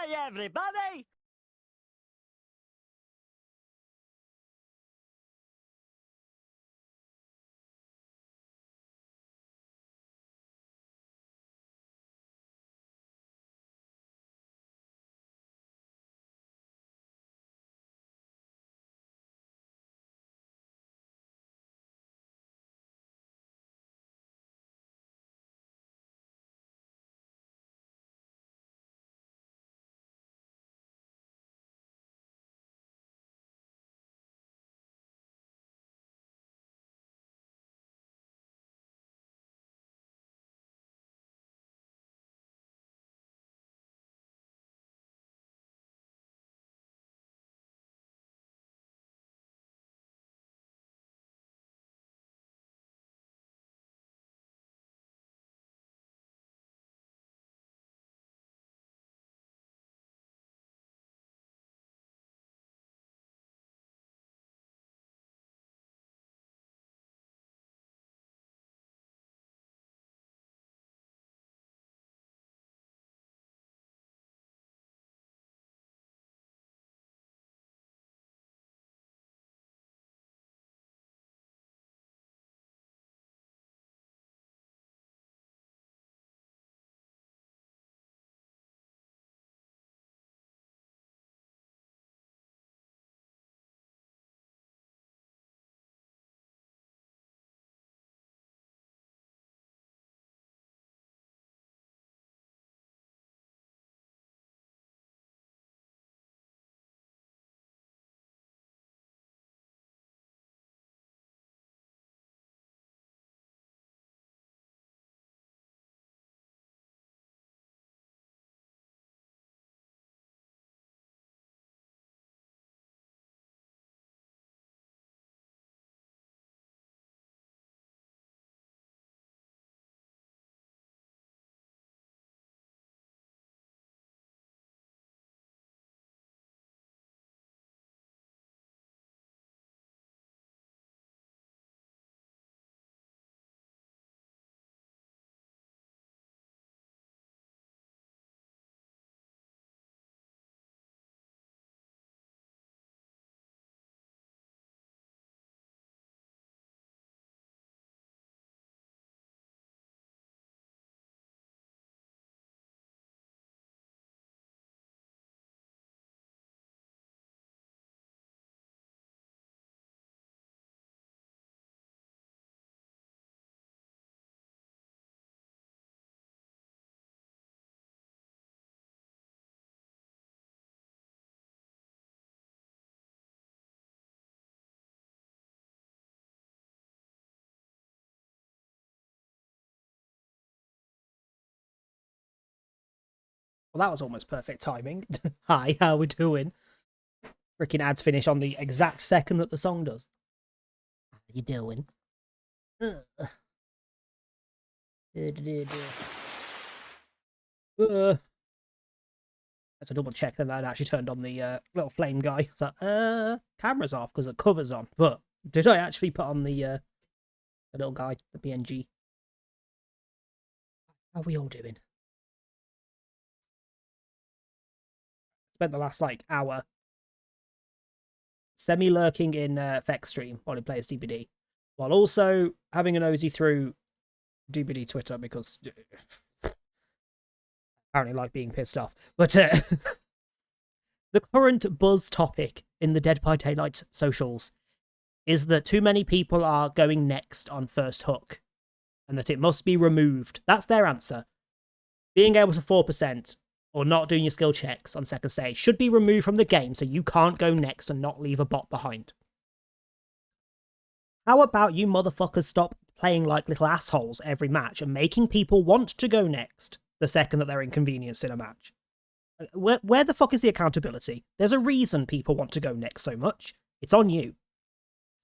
Hi, everybody! Well, that was almost perfect timing. Hi, how we doing? Freaking ads finish on the exact second that the song does. How you doing? That's a double check then that actually turned on the little flame guy. So, camera's off because the cover's on. But did I actually put on the little guy, the PNG? How are we all doing? Spent the last like hour semi-lurking in Vex stream while he plays DBD, while also having a nosy through DBD Twitter because apparently like being pissed off. But the current buzz topic in the Dead by Daylight socials is that too many people are going next on first hook and that it must be removed. That's their answer. Being able to 4% or not doing your skill checks on second stage should be removed from the game so you can't go next and not leave a bot behind. How about you motherfuckers stop playing like little assholes every match and making people want to go next the second that they're inconvenienced in a match? Where the fuck is the accountability? There's a reason people want to go next so much. It's on you.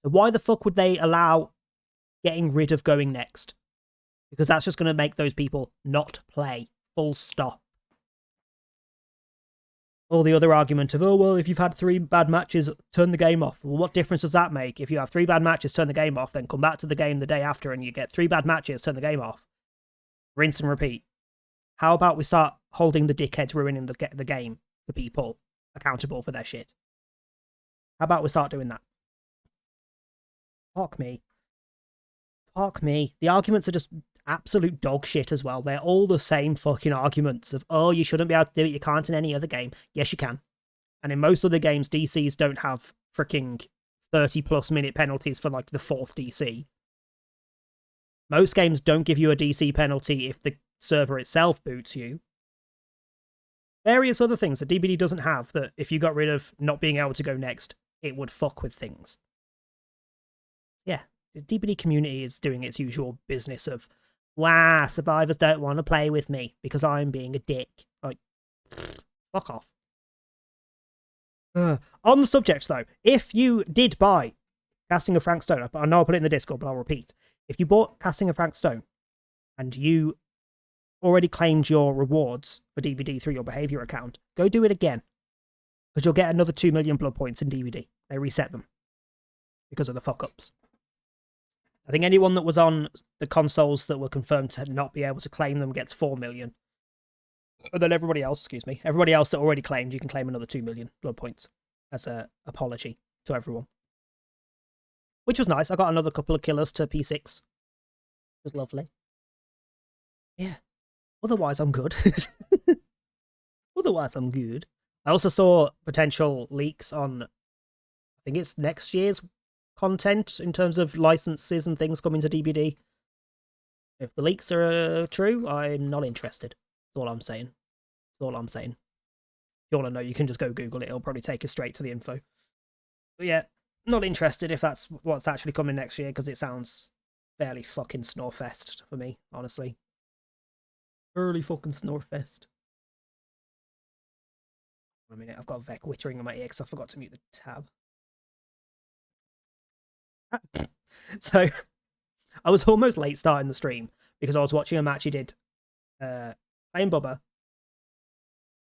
So why the fuck would they allow getting rid of going next? Because that's just going to make those people not play. Full stop. Or the other argument of, oh, well, if you've had 3 bad matches, turn the game off. Well, what difference does that make? If you have 3 bad matches, turn the game off, then come back to the game the day after and you get 3 bad matches, turn the game off. Rinse and repeat. How about we start holding the dickheads ruining the game? the people accountable for their shit. How about we start doing that? Fuck me. Fuck me. The arguments are just absolute dog shit as well. They're all the same fucking arguments of, oh, you shouldn't be able to do it, you can't in any other game. Yes, you can. And in most other games, DCs don't have freaking 30-plus minute penalties for, like, the 4th DC. Most games don't give you a DC penalty if the server itself boots you. Various other things that DBD doesn't have, that if you got rid of not being able to go next, it would fuck with things. Yeah, the DBD community is doing its usual business of, wow, survivors don't want to play with me because I'm being a dick. Like, fuck off. On the subject, though, if you did buy Casting of Frank Stone, I know I'll put it in the Discord, but I'll repeat. If you bought Casting of Frank Stone and you already claimed your rewards for DBD through your behaviour account, go do it again. Because you'll get another 2 million blood points in DBD. They reset them because of the fuck-ups. I think anyone that was on the consoles that were confirmed to not be able to claim them gets 4 million. And then everybody else that already claimed, you can claim another 2 million blood points as an apology to everyone. Which was nice. I got another couple of killers to P6. It was lovely. Yeah. Otherwise, I'm good. Otherwise, I'm good. I also saw potential leaks on, I think it's next year's content in terms of licenses and things coming to DBD. If the leaks are true, I'm not interested. That's all I'm saying. That's all I'm saying. If you want to know, you can just go Google it. It'll probably take you straight to the info. But yeah, not interested if that's what's actually coming next year, because it sounds fairly fucking Snorefest for me, honestly. Early fucking Snorefest. Wait a minute, I've got Vec whittering in my ear because I forgot to mute the tab. So, I was almost late starting the stream because I was watching a match he did. Playing Bubba.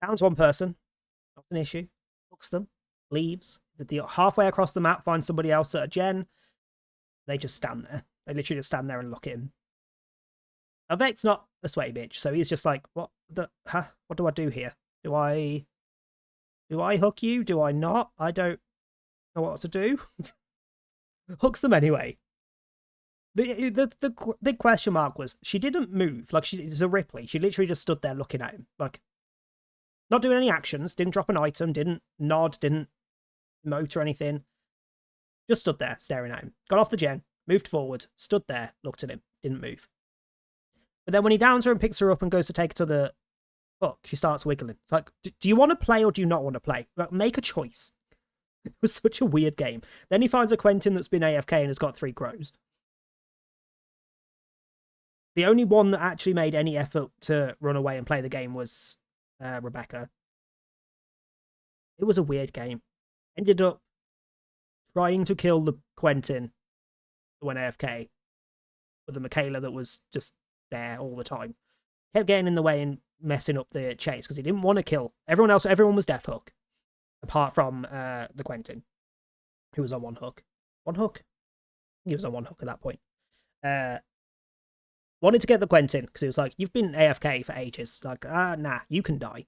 Downs one person. Not an issue. Hooks them. Leaves. Halfway across the map, finds somebody else at a gen. They just stand there. They literally just stand there and look at him. Now, Vec's not a sweaty bitch, so he's just like, what do I do here? Do I hook you? Do I not? I don't know what to do. Hooks them anyway. The big question mark was, she didn't move. Like, it's a Ripley. She literally just stood there looking at him. Like, not doing any actions, didn't drop an item, didn't nod, didn't emote or anything. Just stood there, staring at him. Got off the gen, moved forward, stood there, looked at him, didn't move. But then when he downs her and picks her up and goes to take her to the hook, she starts wiggling. It's like, do you want to play or do you not want to play? Like, make a choice. It was such a weird game. Then he finds a Quentin that's been AFK and has got 3 crows. The only one that actually made any effort to run away and play the game was Rebecca. It was a weird game. Ended up trying to kill the Quentin that went AFK with the Michaela that was just there all the time. Kept getting in the way and messing up the chase because he didn't want to kill everyone else. Everyone was death hook, apart from the Quentin, who was on 1 hook. 1 hook? He was on 1 hook at that point. Wanted to get the Quentin because he was like, you've been AFK for ages. Like, nah, you can die.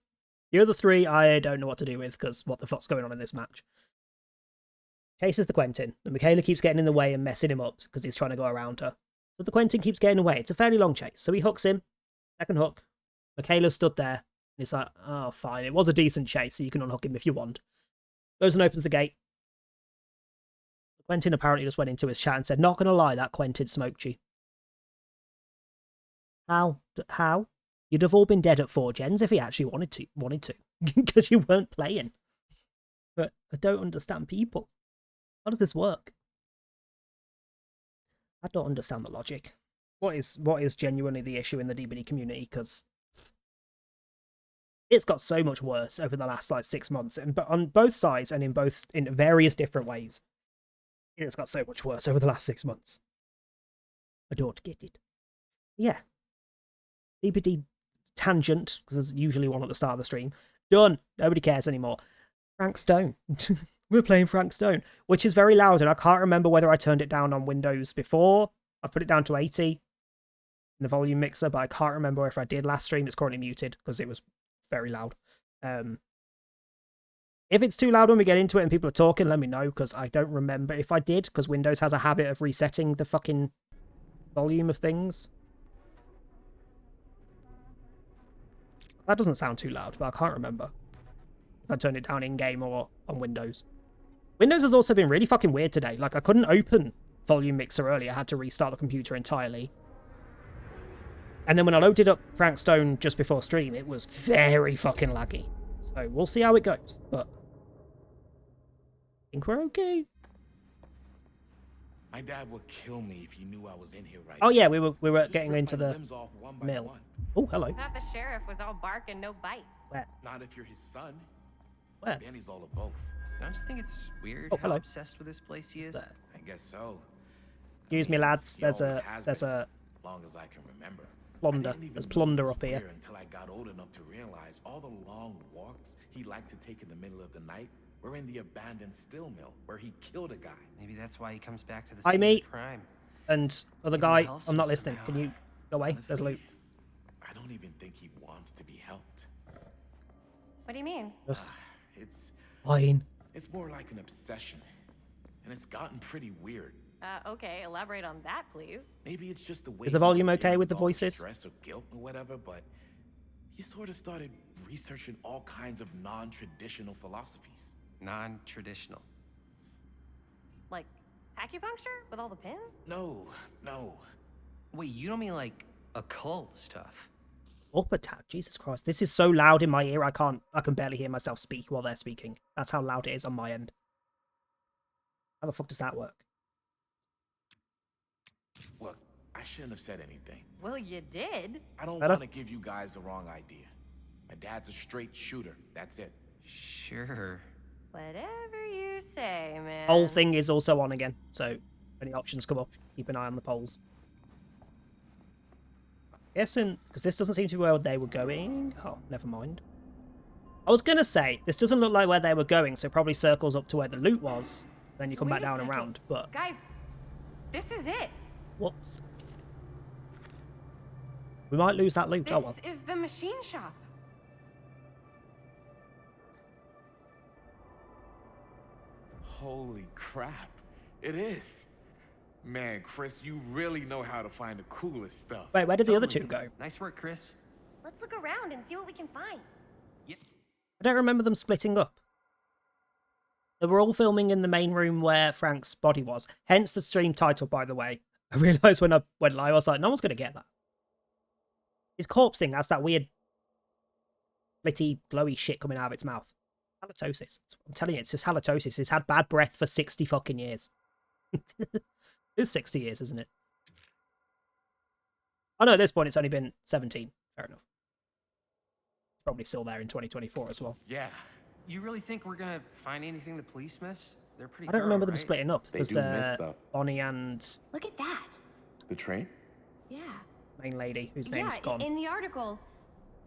The other 3, I don't know what to do with because what the fuck's going on in this match. Chases the Quentin. The Michaela keeps getting in the way and messing him up because he's trying to go around her. But the Quentin keeps getting away. It's a fairly long chase. So he hooks him. Second hook. Michaela stood there. And he's like, oh, fine. It was a decent chase, so you can unhook him if you want. Goes and opens the gate. Quentin apparently just went into his chat and said, not going to lie, that Quentin smoked you. How? You'd have all been dead at 4 gens if he actually wanted to. Because you weren't playing. But I don't understand people. How does this work? I don't understand the logic. What is genuinely the issue in the DBD community? Because it's got so much worse over the last, like, 6 months. But on both sides and in various different ways. It's got so much worse over the last 6 months. I don't get it. Yeah. DBD tangent, because there's usually one at the start of the stream. Done. Nobody cares anymore. Frank Stone. We're playing Frank Stone, which is very loud, and I can't remember whether I turned it down on Windows before. I've put it down to 80 in the volume mixer, but I can't remember if I did last stream. It's currently muted because it was very loud. If it's too loud when we get into it and people are talking, let me know, because I don't remember if I did, because Windows has a habit of resetting the fucking volume of things. That doesn't sound too loud, but I can't remember if I turned it down in-game or on Windows. Windows has also been really fucking weird today. Like, I couldn't open Volume Mixer earlier. I had to restart the computer entirely. And then when I loaded up Frank Stone just before stream, it was very fucking laggy. So we'll see how it goes, but I think we're okay. My dad would kill me if he knew I was in here right Oh now. yeah, we were getting into the mill. One. Oh, hello. I thought the sheriff was all bark and no bite. Where? Not if you're his son. Where? Then he's all of both. Don't you think it's weird Oh, how hello. obsessed with this place he is? There. I guess so. Excuse me, lads. He There's always a has been, long as I can remember. plunder. I didn't even There's know plunder it was up here. clear until I got old enough to realize all the long walks he liked to take in the middle of the night were in the abandoned steel mill where he killed a guy. Maybe that's why he comes back to the Hi, scene mate. of crime. And other Maybe guy, he helps I'm not him listening. somehow. Can you go away? There's Honestly, loot. I don't even think he wants to be helped. What do you mean? Just It's fine. it's more like an obsession. And it's gotten pretty weird. Okay, elaborate on that, please. Maybe it's just the way Is the he was volume okay dealing with the all voices? stress or guilt or whatever, but he sort of started researching all kinds of non-traditional philosophies. Non-traditional. Like acupuncture with all the pins? No. Wait, you don't mean like occult stuff? Up a tad. Jesus Christ. This is so loud in my ear, I can barely hear myself speak while they're speaking. That's how loud it is on my end. How the fuck does that work? Look, I shouldn't have said anything. Well, you did. I don't Better? want to give you guys the wrong idea. My dad's a straight shooter. That's it. Sure. Whatever you say, man. Whole thing is also on again, so if any options come up, keep an eye on the polls. Guessing, because this doesn't seem to be where they were going. Oh, never mind. I was going to say, this doesn't look like where they were going, so it probably circles up to where the loot was. Then you come back Wait a down and second. round, but Guys, this is it. whoops. We might lose that loot. This Oh well. is the machine shop. Holy crap. It is. Man, Chris, you really know how to find the coolest stuff. Wait, where did the other Totally. two go? Nice work, Chris. Let's look around and see what we can find. I don't remember them splitting up. They were all filming in the main room where Frank's body was. Hence the stream title, by the way. I realised when I went live, I was like, no one's going to get that. His corpse thing has that weird, splitty, glowy shit coming out of its mouth. Halitosis. I'm telling you, it's just halitosis. It's had bad breath for 60 fucking years. It's 60 years, isn't it? Oh no, at this point it's only been 17. Fair enough. It's probably still there in 2024 as well. Yeah. You really think we're gonna find anything the police miss? They're pretty I don't remember thorough, them right? splitting up. They Because do miss stuff. Bonnie and Look at that. The train? Yeah. main lady, whose name's gone, in the article,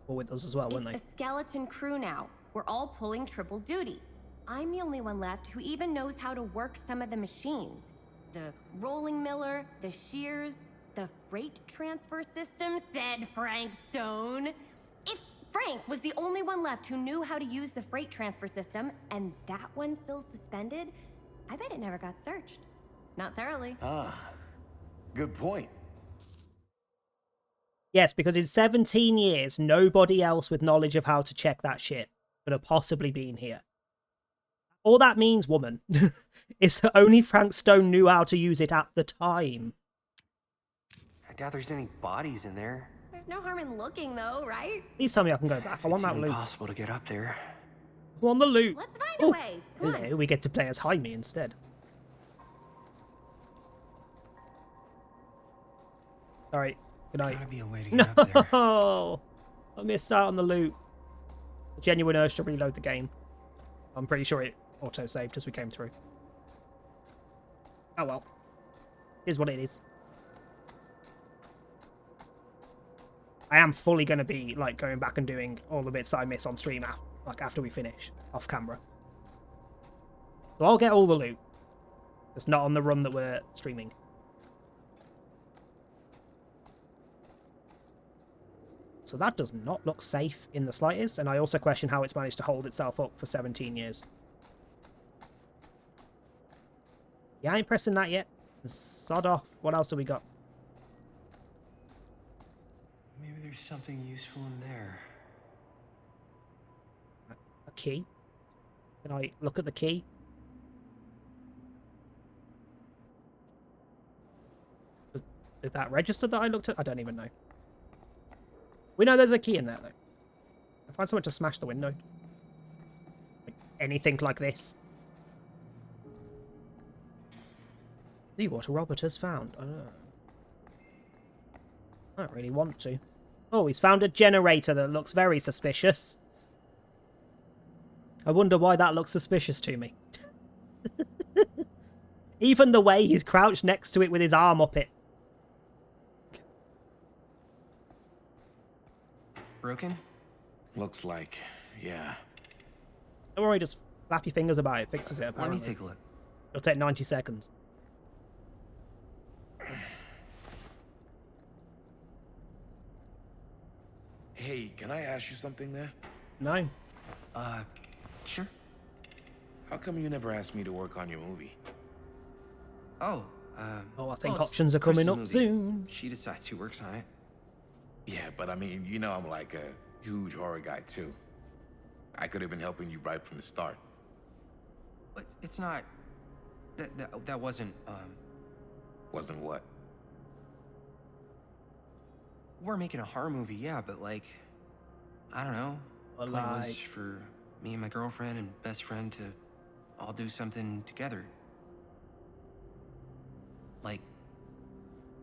were with us as well, weren't it's they? a skeleton crew now. We're all pulling triple duty. I'm the only one left who even knows how to work some of the machines. The rolling miller, the shears, the freight transfer system, said Frank Stone. If Frank was the only one left who knew how to use the freight transfer system, and that one's still suspended, I bet it never got searched. Not thoroughly. Ah, good point. Yes, because in 17 years, nobody else with knowledge of how to check that shit could have possibly been here. All that means, woman, is that only Frank Stone knew how to use it at the time. I doubt there's any bodies in there. There's no harm in looking, though, right? Please tell me I can go back. I want It's that even loot. impossible to get up there. I want the loot. Let's find Oh, a way. Come on. hello, we get to play as Jaime instead. Sorry, good night. Gotta be a way to get up there. No! I missed out on the loot. A genuine urge to reload the game. I'm pretty sure it auto-saved as we came through. Oh well. Here's what it is. I am fully going to be like going back and doing all the bits that I miss on stream like after we finish off camera. So I'll get all the loot. It's not on the run that we're streaming. So that does not look safe in the slightest, and I also question how it's managed to hold itself up for 17 years. Yeah, I ain't pressing that yet. Sod off. What else do we got? Maybe there's something useful in there. A key? Can I look at the key? Did that register that I looked at? I don't even know. We know there's a key in there, though. I find something to smash the window. Like anything like this. See what Robert has found. I don't really want to. Oh, he's found a generator that looks very suspicious. I wonder why that looks suspicious to me. Even the way he's crouched next to it with his arm up it. Broken? Looks like, yeah. Don't worry, just flap your fingers about it. Fixes it, Let apparently. me take a look. It'll take 90 seconds. Hey, can I ask you something there? No. Sure. How come you never asked me to work on your movie? Oh, Oh, I think it's options are coming Kristen's up movie. soon. She decides who works on it. Yeah, but I mean, you know I'm like a huge horror guy too. I could have been helping you right from the start. But it's not... That wasn't, Wasn't what? We're making a horror movie, yeah, but like... I don't know. Well, The plan was like- for me and my girlfriend and best friend to all do something together. Like...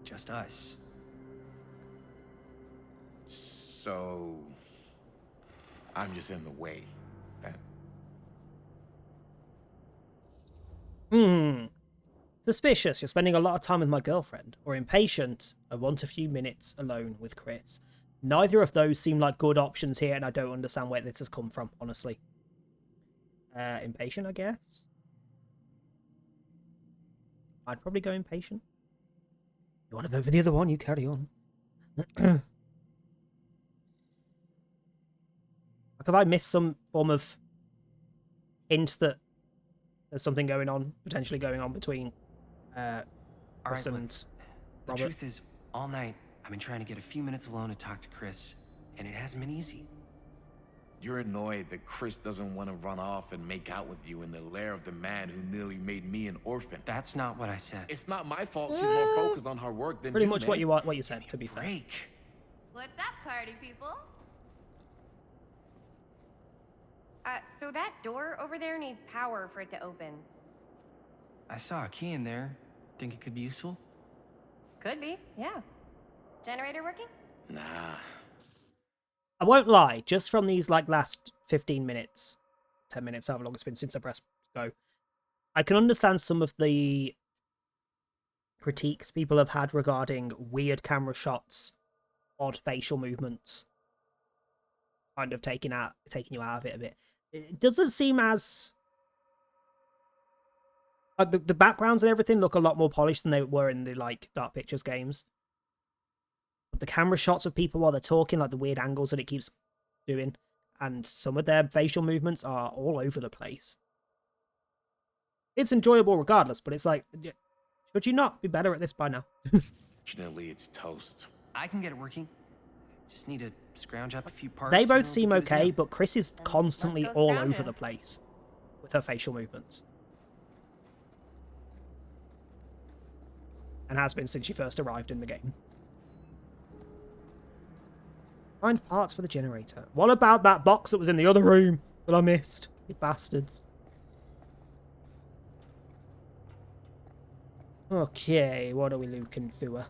just us. So... I'm just in the way. Then. Suspicious. You're spending a lot of time with my girlfriend. Or impatient. I want a few minutes alone with Chris. Neither of those seem like good options here, and I don't understand where this has come from, honestly. Impatient, I guess? I'd probably go impatient. You want to vote for the other one? You carry on. Like, have I missed some form of hint that there's something going on, potentially going on between Chris look, and The Robert? truth is, all night, I've been trying to get a few minutes alone to talk to Chris, and it hasn't been easy. You're annoyed that Chris doesn't want to run off and make out with you in the lair of the man who nearly made me an orphan. That's not what I said. It's not my fault she's more focused on her work than Pretty you, much man. what you said, to be fair. Break. What's up, party people? So that door over there needs power for it to open. I saw a key in there. Think it could be useful? Could be, yeah. Generator working? Nah. I won't lie, just from these like last 15 minutes, 10 minutes, however long it's been since I pressed go, I can understand some of the critiques people have had regarding weird camera shots, odd facial movements, kind of taking you out of it a bit. It doesn't seem as the backgrounds and everything look a lot more polished than they were in the like Dark Pictures games. But the camera shots of people while they're talking, like the weird angles that it keeps doing, and some of their facial movements are all over the place. It's enjoyable regardless, but it's like, should you not be better at this by now? Fortunately, it's toast. I can get it working. Just need to scrounge up a few parts. They and both it'll seem be good as okay, new. but Chris is constantly let's go all scrounge over it. the place with her facial movements. And has been since she first arrived in the game. Find parts for the generator. What about that box that was in the other room that I missed? You bastards. Okay, what are we looking for?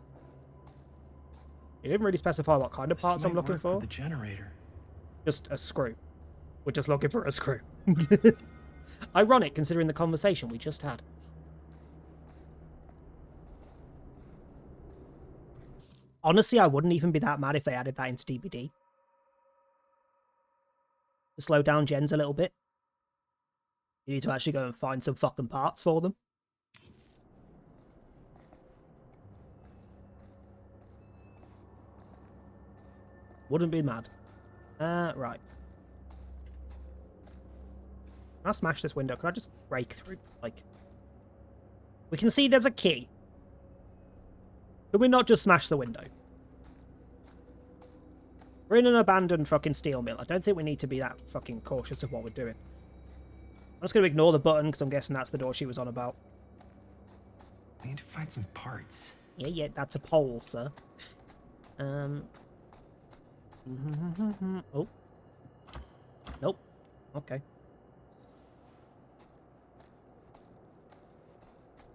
You didn't really specify what kind of This parts I'm might looking work for. with the generator. Just a screw. We're just looking for a screw. Ironic, considering the conversation we just had. Honestly, I wouldn't even be that mad if they added that into DBD. To slow down gens a little bit. You need to actually go and find some fucking parts for them. Wouldn't be mad. Right. Can I smash this window? Can I just break through? Like... We can see there's a key. Could we not just smash the window? We're in an abandoned fucking steel mill. I don't think we need to be that fucking cautious of what we're doing. I'm just going to ignore the button because I'm guessing that's the door she was on about. We need to find some parts. Yeah, that's a pole, sir. Oh. Nope. Okay.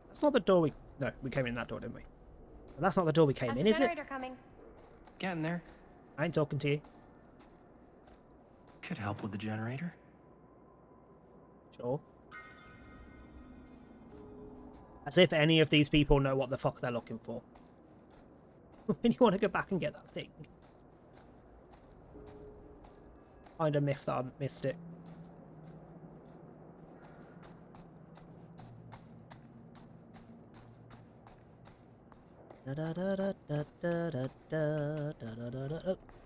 That's not the door we... No, we came in that door, didn't we? But that's not the door we came in, is it? Generator coming. Getting there. I ain't talking to you. Could help with the generator. Sure. As if any of these people know what the fuck they're looking for. When you want to go back and get that thing. Find a myth that I missed it.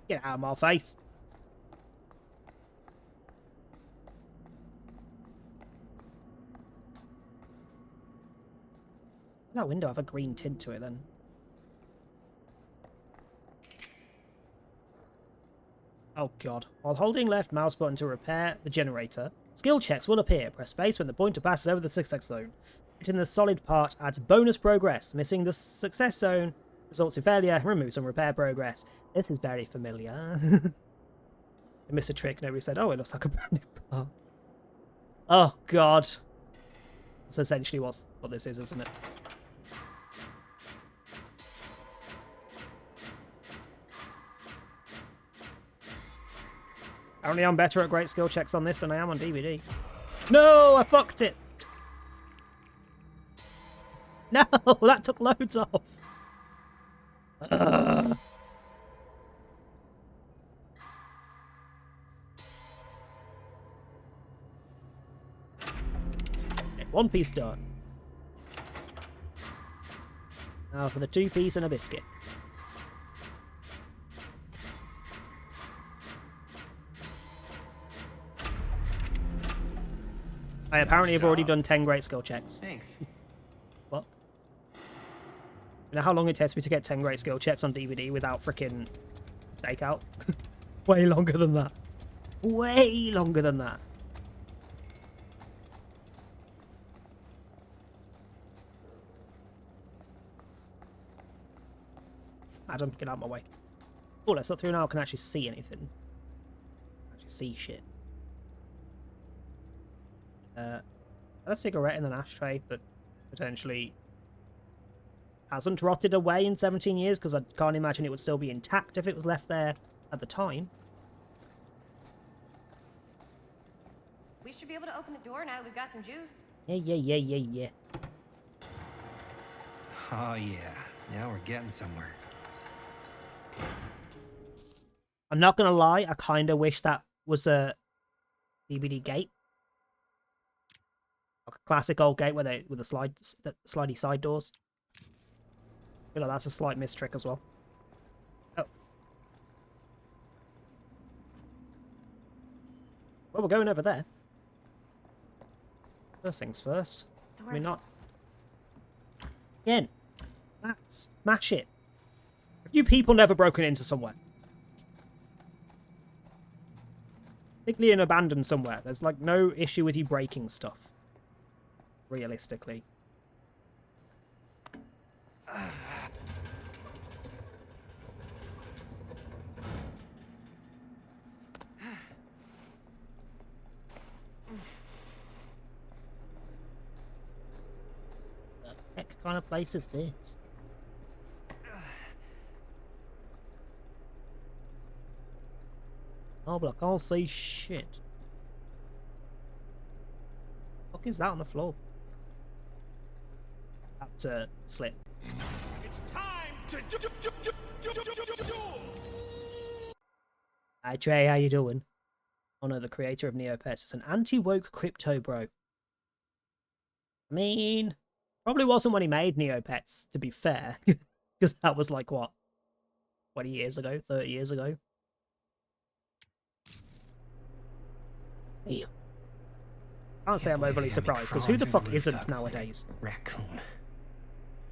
Get out of my face. That window have a green tint to it then. Oh god. While holding left mouse button to repair the generator, skill checks will appear. Press space when the pointer passes over the success zone. Hitting the solid part adds bonus progress. Missing the success zone results in failure. Remove some repair progress. This is very familiar. I missed a trick. Nobody said, oh, it looks like a brand new part. Oh god. That's essentially what this is, isn't it? Apparently I'm better at great skill checks on this than I am on DVD. No, I fucked it. No, that took loads off. Okay, one piece done. Now for the 2 piece and a biscuit. I apparently have already done 10 great skill checks. Thanks. What? You know how long it takes me to get 10 great skill checks on DVD without freaking takeout? Way longer than that. Way longer than that. Adam, get out of my way. Oh, let's look through now. I can actually see anything. Actually see shit. A cigarette in an ashtray that potentially hasn't rotted away in 17 years, because I can't imagine it would still be intact if it was left there at the time. We should be able to open the door now that we've got some juice. Yeah. Oh yeah, now we're getting somewhere. I'm not gonna lie, I kind of wish that was a DVD gate. Like a classic old gate with the slidey side doors. You know, that's a slight miss trick as well. Oh. Well, we're going over there. First things first. I mean, not... Again. That's... Smash it. Have you people never broken into somewhere? Particularly in abandoned somewhere. There's, like, no issue with you breaking stuff. Realistically. What the heck kind of place is this? Oh, but I can't see shit. What the fuck is that on the floor? That's a slip. It's time to do. Hi Trey, how you doing? Oh no, the creator of Neopets is an anti-woke crypto bro. I mean, probably wasn't when he made Neopets, to be fair. Because that was like, what? 20 years ago? 30 years ago? Yeah. Can't say I'm overly surprised, because who the fuck isn't nowadays? Raccoon.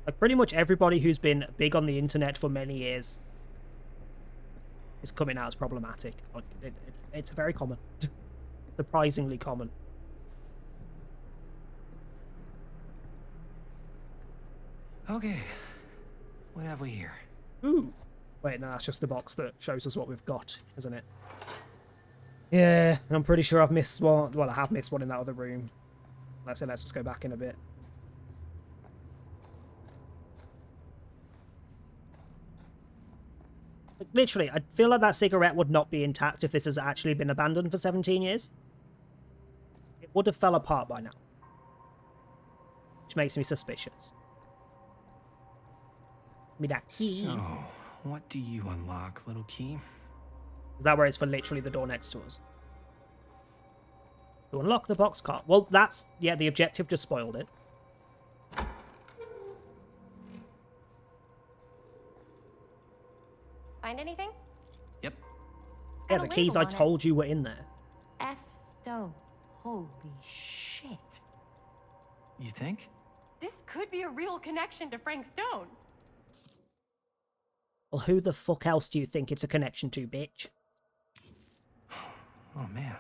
Like, pretty much everybody who's been big on the internet for many years is coming out as problematic. Like, it's very common. Surprisingly common. Okay, what have we here? Ooh. Wait, no, that's just the box that shows us what we've got, isn't it? Yeah, and I'm pretty sure I've missed one. Well, I have missed one in that other room. Let's just go back in a bit. Like, literally, I feel like that cigarette would not be intact if this has actually been abandoned for 17 years. It would have fell apart by now. Which makes me suspicious. Give me that key. So, what do you unlock, little key? Is that where it's for literally the door next to us? To unlock the boxcar. Well, that's... yeah, the objective just spoiled it. Find anything? Yep. It's Yeah, got the a keys I label on it. told you were in there. F. Stone. Holy shit. You think? This could be a real connection to Frank Stone. Well, who the fuck else do you think it's a connection to, bitch? Oh, man.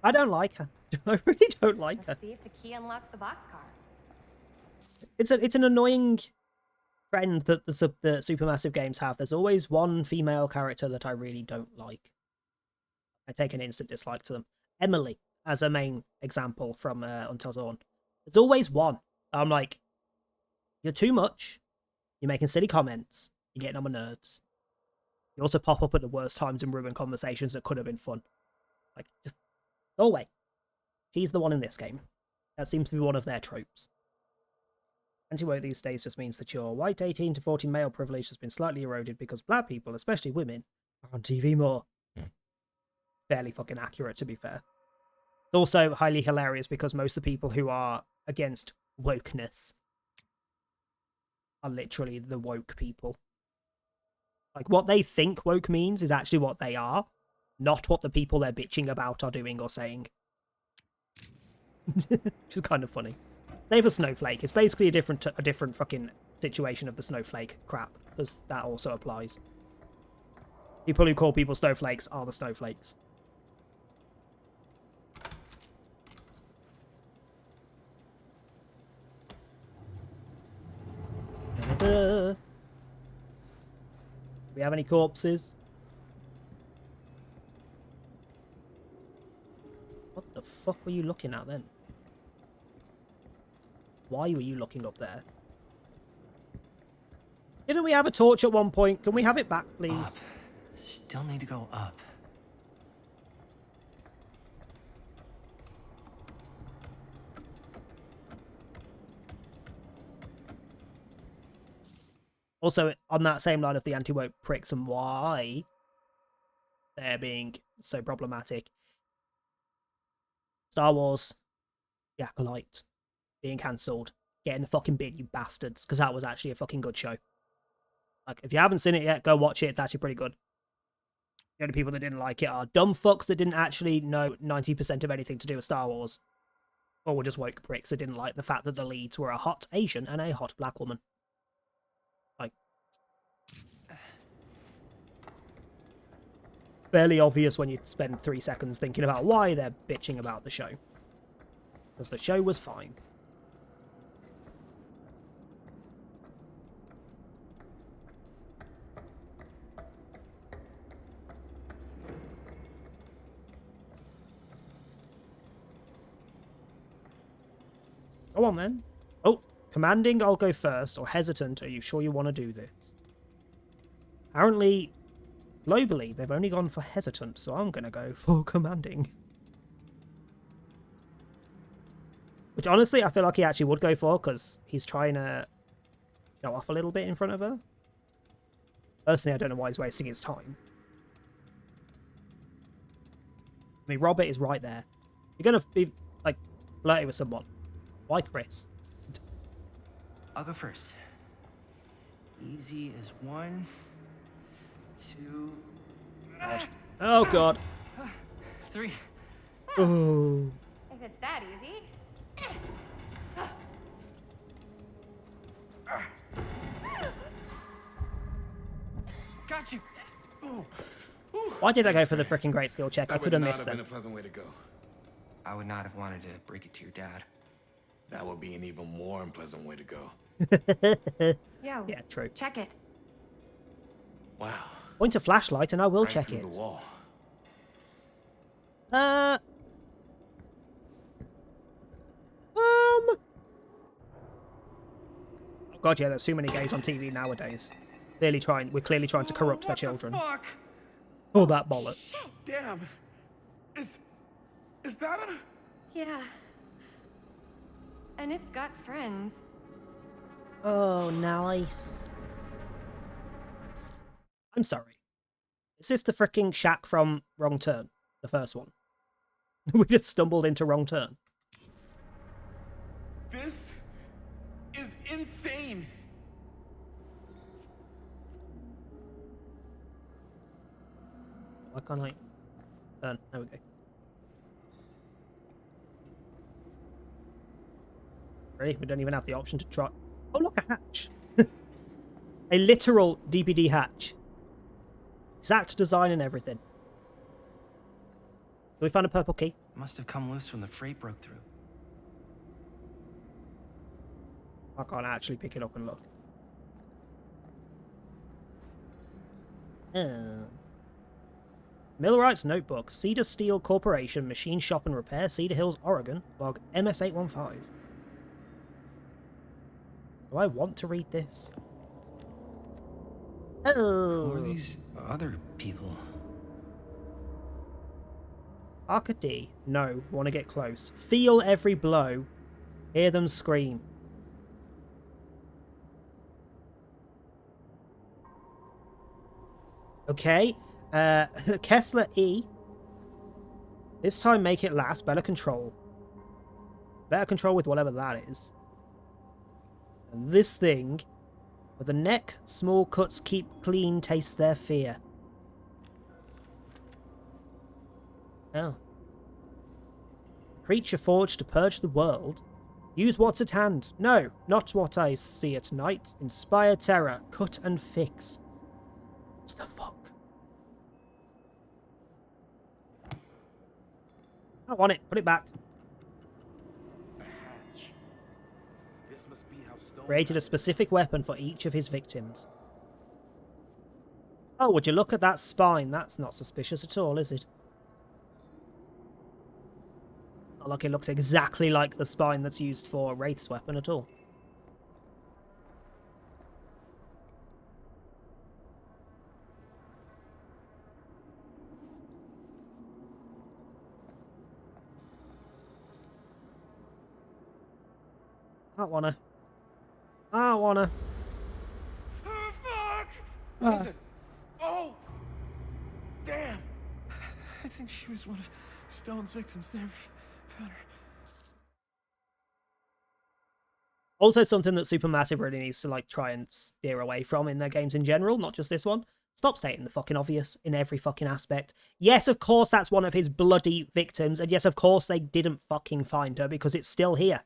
I don't like her. I really don't like her. Let's see if the key unlocks the boxcar. It's an annoying trend that the Supermassive games have. There's always one female character that I really don't like. I take an instant dislike to them. Emily, as a main example from Until Dawn. There's always one. I'm like, you're too much. You're making silly comments. You're getting on my nerves. You also pop up at the worst times and ruin conversations that could have been fun. Like, just go away. She's the one in this game. That seems to be one of their tropes. Anti-woke these days just means that your white 18 to 40 male privilege has been slightly eroded because black people, especially women, are on TV more. Fairly fucking accurate, to be fair. It's also highly hilarious because most of the people who are against wokeness are literally the woke people. Like, what they think woke means is actually what they are, not what the people they're bitching about are doing or saying. Which is kind of funny. Save a snowflake. It's basically a different fucking situation of the snowflake crap, because that also applies. People who call people snowflakes are the snowflakes. Do we have any corpses? What the fuck were you looking at then? Why were you looking up there? Didn't we have a torch at one point? Can we have it back, please? Up. Still need to go up. Also, on that same line of the anti-woke pricks and why they're being so problematic. Star Wars, The Acolyte, being cancelled. Get in the fucking bin, you bastards, because that was actually a fucking good show. Like, if you haven't seen it yet, go watch it. It's actually pretty good. The only people that didn't like it are dumb fucks that didn't actually know 90% of anything to do with Star Wars. Or were just woke pricks that didn't like the fact that the leads were a hot Asian and a hot black woman. Like, fairly obvious when you spend 3 seconds thinking about why they're bitching about the show. Because the show was fine. Go on then. Oh, commanding, I'll go first, or hesitant, are you sure you want to do this? Apparently, globally, they've only gone for hesitant, so I'm going to go for commanding. Which, honestly, I feel like he actually would go for, because he's trying to show off a little bit in front of her. Personally, I don't know why he's wasting his time. I mean, Robert is right there. You're going to be, like, flirty with someone. Why Chris? I'll go first. Easy as 1, 2, Oh, God. 3. Oh. If it's that easy. Got you. Ooh. Why did I go for the freaking great skill check? I That could would have not missed have been them. a pleasant way to go. I would not have wanted to break it to your dad. That would be an even more unpleasant way to go. Yo. Yeah, true. Check it. Wow. Point a flashlight and I will Right check through it. the wall. Oh god, yeah, there's too many gays on TV nowadays. We're clearly trying to corrupt their What the children. fuck? All that bollocks. Damn. Is that a... Yeah. And it's got friends. Oh, nice. I'm sorry. Is this the freaking shack from Wrong Turn? The first one. We just stumbled into Wrong Turn. This is insane. Why can't I turn? There we go. Really? We don't even have the option to try. Oh, look, a hatch. A literal DPD hatch. Exact design and everything. Do we find a purple key? Must have come loose when the freight broke through. I can't actually pick it up and look. Millwright's Notebook, Cedar Steel Corporation, Machine Shop and Repair, Cedar Hills, Oregon, log MS815. Do I want to read this? Oh. Who are these other people? Arcady. No, want to get close. Feel every blow. Hear them scream. Okay. Kessler E. This time make it last. Better control. Better control with whatever that is. And this thing. With the neck, small cuts keep clean, taste their fear. Oh. Creature forged to purge the world. Use what's at hand. No, not what I see at night. Inspire terror. Cut and fix. What the fuck? I want it. Put it back. A hatch. This must be how Stone Created a specific weapon for each of his victims. Oh, would you look at that spine? That's not suspicious at all, is it? Not like it looks exactly like the spine that's used for Wraith's weapon at all. I don't wanna. I don't wanna. Oh, fuck! What is it? Oh! Damn! I think she was one of Stone's victims there. Found her. Also something that Supermassive really needs to like try and steer away from in their games in general, not just this one. Stop stating the fucking obvious in every fucking aspect. Yes, of course that's one of his bloody victims, and yes, of course they didn't fucking find her because it's still here.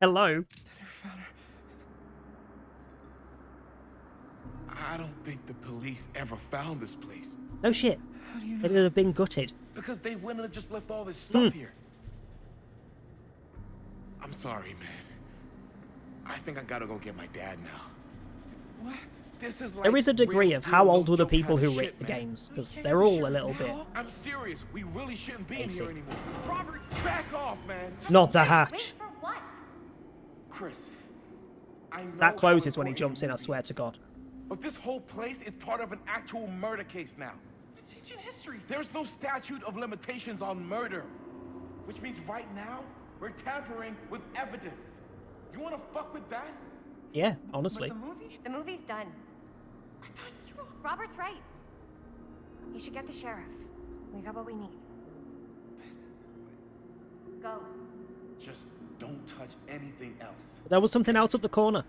Hello? I don't think the police ever found this place. No shit. It would have been gutted. Because they wouldn't have just left all this stuff here. I'm sorry, man. I think I gotta go get my dad now. What? This is like There is a degree real of how deal, old no were the joke people kinda who shit, writ the man. games, We because can't they're get the all a sheriff little bit now? I'm serious. We really shouldn't be in basic. here anymore. Robert, back off, man. Not the Wait hatch. for what? Chris. I know That how closes it's when he going jumps in, I movie, swear to God. But this whole place is part of an actual murder case now. It's ancient history. There's no statute of limitations on murder. Which means right now, we're tampering with evidence. You wanna fuck with that? Yeah, honestly. The movie? The movie's done. I thought you... Robert's right. You should get the sheriff. We got what we need. Go. Just don't touch anything else. There was something else up the corner.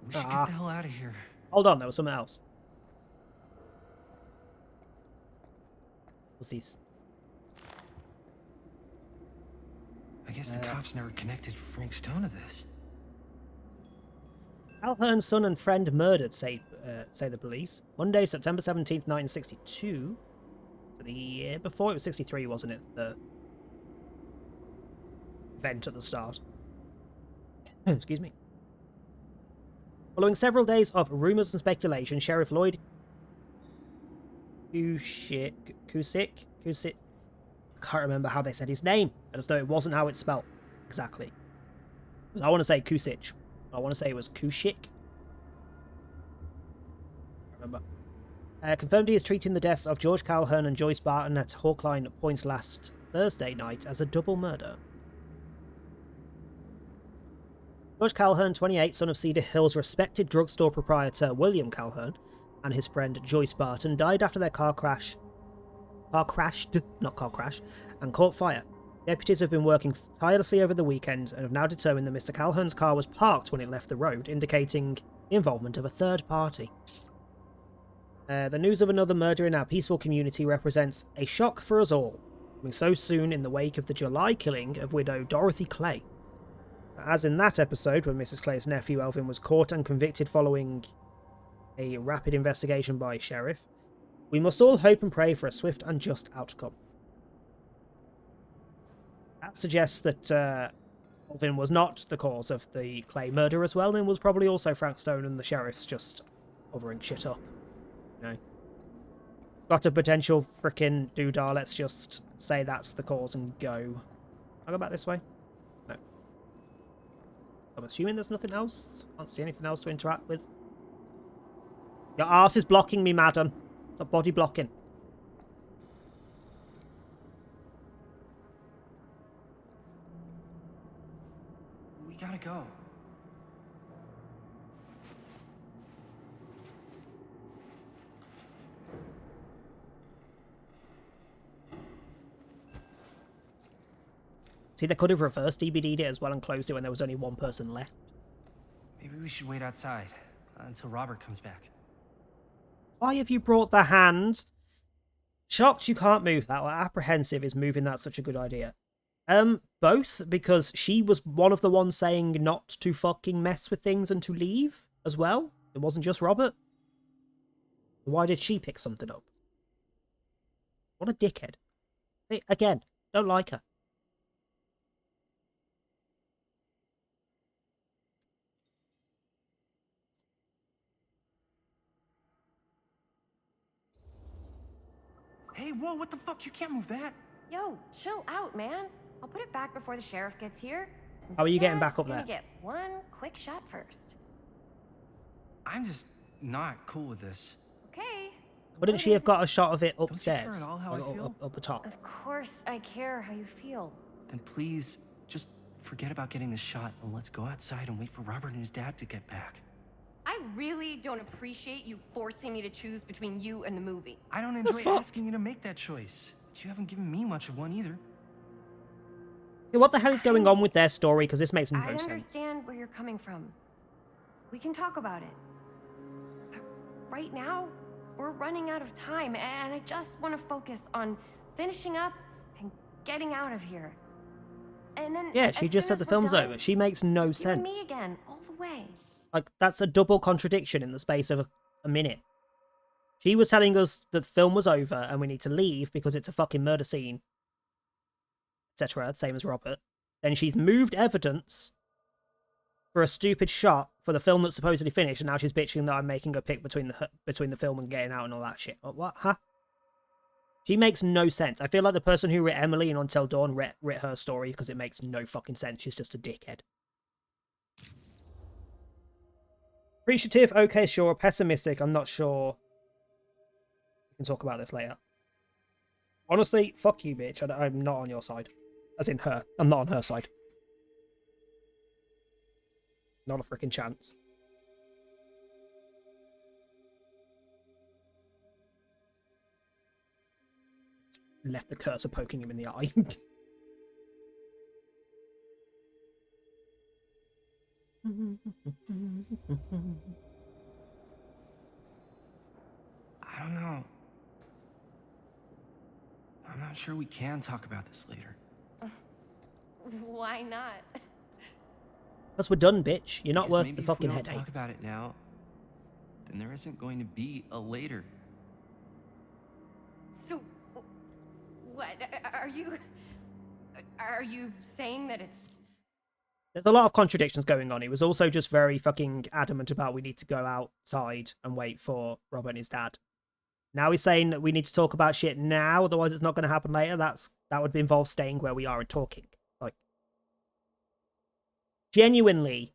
We should get the hell out of here. Hold on, there was something else. What's these? guess the cops never connected Frank Stone to this. Calhoun's son and friend murdered, say the police. Monday, September 17th, 1962. So the year before, it was 63, wasn't it? The event at the start. Excuse me. Following several days of rumours and speculation, Sheriff Lloyd Kusick, I can't remember how they said his name. I just know it wasn't how it's spelled exactly. I want to say Kusic. I want to say it was Kushik. I remember. Confirmed he is treating the deaths of George Calhoun and Joyce Barton at Hawkline Point last Thursday night as a double murder. George Calhoun, 28, son of Cedar Hill's respected drugstore proprietor William Calhoun, and his friend Joyce Barton died after their car crashed, and caught fire. Deputies have been working tirelessly over the weekend and have now determined that Mr. Calhoun's car was parked when it left the road, indicating the involvement of a third party. The news of another murder in our peaceful community represents a shock for us all, coming so soon in the wake of the July killing of widow Dorothy Clay. As in that episode, when Mrs. Clay's nephew Elvin was caught and convicted following a rapid investigation by sheriff, we must all hope and pray for a swift and just outcome. That suggests that Elvin was not the cause of the Clay murder as well, and was probably also Frank Stone and the sheriffs just covering shit up. You know, got a potential frickin' doodah, let's just say that's the cause and go. I'll go back this way. No. I'm assuming there's nothing else. Can't see anything else to interact with. Your arse is blocking me, madam. Stop body blocking. We gotta go. See, they could have reversed DBD'd it as well and closed it when there was only one person left. Maybe we should wait outside until Robert comes back. Why have you brought the hand? Shocked you can't move that, or apprehensive is moving that such a good idea? Both, because she was one of the ones saying not to fucking mess with things and to leave as well. It wasn't just Robert. Why did she pick something up? What a dickhead. See, again, don't like her. Hey, whoa, what the fuck? You can't move that. Yo, chill out, man. I'll put it back before the sheriff gets here. How are you getting back Just up there? gonna get one quick shot first. I'm just not cool with this. Okay. Wouldn't she have got a shot of it Don't you upstairs? care at all how I feel? Up the top. Of course I care how you feel. Then please, just forget about getting this shot and let's go outside and wait for Robert and his dad to get back. I really don't appreciate you forcing me to choose between you and the movie. I don't The enjoy fuck? asking you to make that choice. But you haven't given me much of one either. What the hell is going on with their story? Because this makes no I sense. understand where you're coming from. We can talk about it. But right now, we're running out of time, and I just want to focus on finishing up and getting out of here. And then, Yeah, as she just soon said the as we're film's done, over. She makes no you and sense. me again, all the way. Like, that's a double contradiction in the space of a minute. She was telling us that the film was over and we need to leave because it's a fucking murder scene, etc., same as Robert. Then she's moved evidence for a stupid shot for the film that's supposedly finished, and now she's bitching that I'm making a pick between the film and getting out and all that shit. What? Huh? She makes no sense. I feel like the person who writ Emily in Until Dawn writ her story because it makes no fucking sense. She's just a dickhead. Appreciative, okay, sure. Pessimistic, I'm not sure. We can talk about this later. Honestly, fuck you, bitch. I'm not on your side. As in her. I'm not on her side. Not a freaking chance. Left the cursor poking him in the eye. I don't know. I'm not sure we can talk about this later. Why not? Because we're done, bitch. You're not Because worth maybe the if fucking we don't headaches. talk about it now, then there isn't going to be a later. So, what? Are you saying that it's... There's a lot of contradictions going on. He was also just very fucking adamant about we need to go outside and wait for Robert and his dad. Now he's saying that we need to talk about shit now, otherwise it's not going to happen later. That would involve staying where we are and talking. Like, genuinely,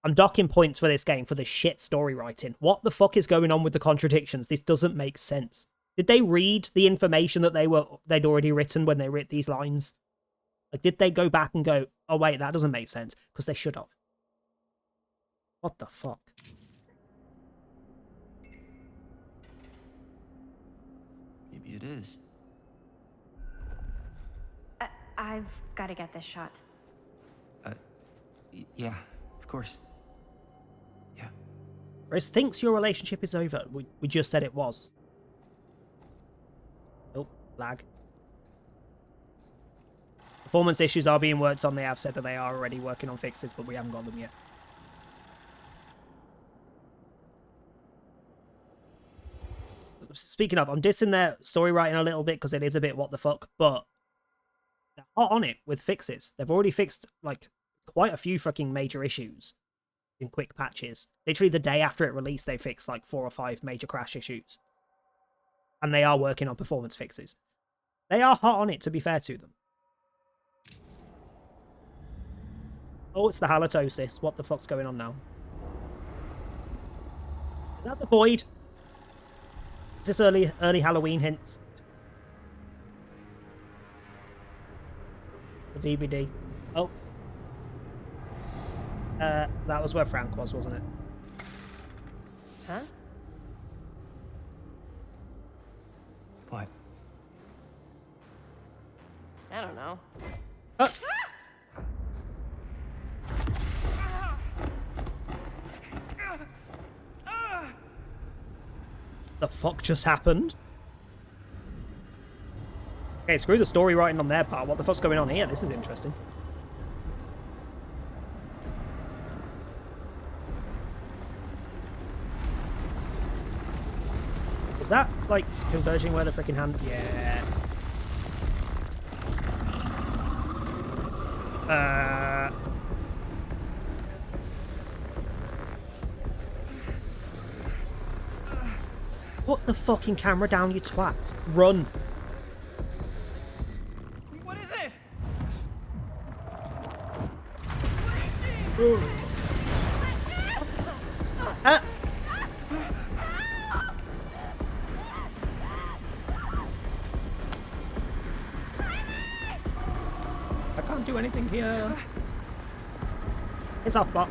I'm docking points for this game for the shit story writing. What the fuck is going on with the contradictions? This doesn't make sense. Did they read the information that they'd already written when they wrote these lines? Like, did they go back and go, oh wait, that doesn't make sense? Because they should have. What the fuck? Maybe it is. I've got to get this shot. Yeah, of course. Yeah. Rose thinks your relationship is over. We just said it was. Oh, lag. Performance issues are being worked on. They have said that they are already working on fixes, but we haven't got them yet. Speaking of, I'm dissing their story writing a little bit because it is a bit what the fuck, but they're hot on it with fixes. They've already fixed, like, quite a few fucking major issues in quick patches. Literally the day after it released, they fixed, like, 4 or 5 major crash issues. And they are working on performance fixes. They are hot on it, to be fair to them. Oh, it's the halitosis. What the fuck's going on now? Is that the void? Is this early Halloween hints? The DVD. Oh. That was where Frank was, wasn't it? Huh? What? I don't know. The fuck just happened? Okay, screw the story writing on their part. What the fuck's going on here? This is interesting. Is that, like, converging where the freaking hand... Yeah. Put the fucking camera down, you twat. Run. What is it? I can't do anything here. It's off, bot.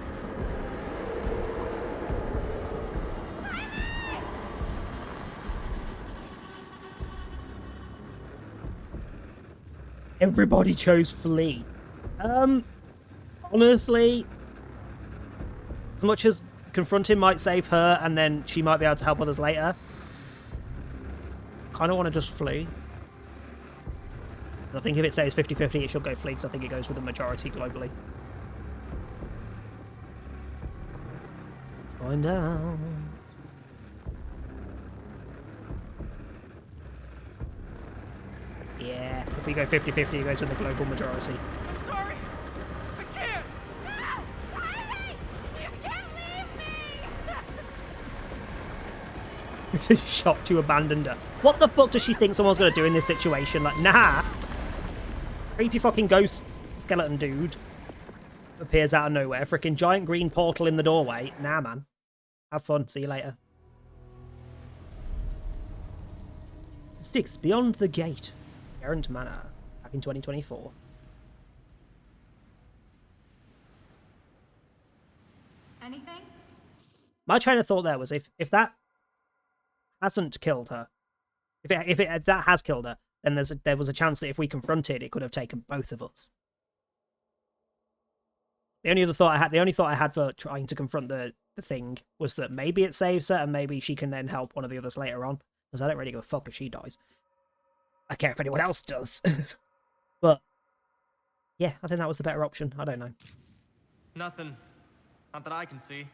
Everybody chose flee. Honestly, as much as confronting might save her and then she might be able to help others later, kind of want to just flee. I think if it says 50-50, it should go flee, because I think it goes with the majority globally. Let's find out. Yeah, if we go 50-50, it goes with the global majority. I'm sorry. I can't. No! Riley! You can't leave me! This is shocked you abandoned her. What the fuck does she think someone's going to do in this situation? Like, nah. Creepy fucking ghost skeleton dude appears out of nowhere. Freaking giant green portal in the doorway. Nah, man. Have fun. See you later. 6. Beyond the Gate. Errant Manor. Back in 2024. Anything? My train of thought there was if that hasn't killed her, if that has killed her, then there was a chance that if we confronted, it could have taken both of us. The only thought I had for trying to confront the thing was that maybe it saves her and maybe she can then help one of the others later on. Because I don't really give a fuck if she dies. I care if anyone else does. But Yeah, I think that was the better option. I don't know. Nothing. Not that I can see.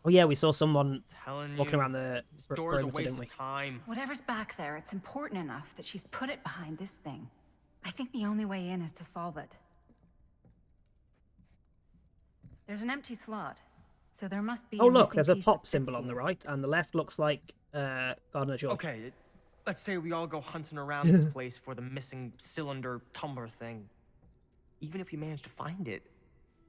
Oh yeah, we saw someone Telling walking you, around the this door's a perimeter, waste didn't we? of time. Whatever's back there, it's important enough that she's put it behind this thing. I think the only way in is to solve it. There's an empty slot, so there must be Oh a look, missing there's a piece pop that symbol fits on the here. right, and the left looks like Garden of Joy. Okay, let's say we all go hunting around this place for the missing cylinder tumbler thing. Even if we manage to find it,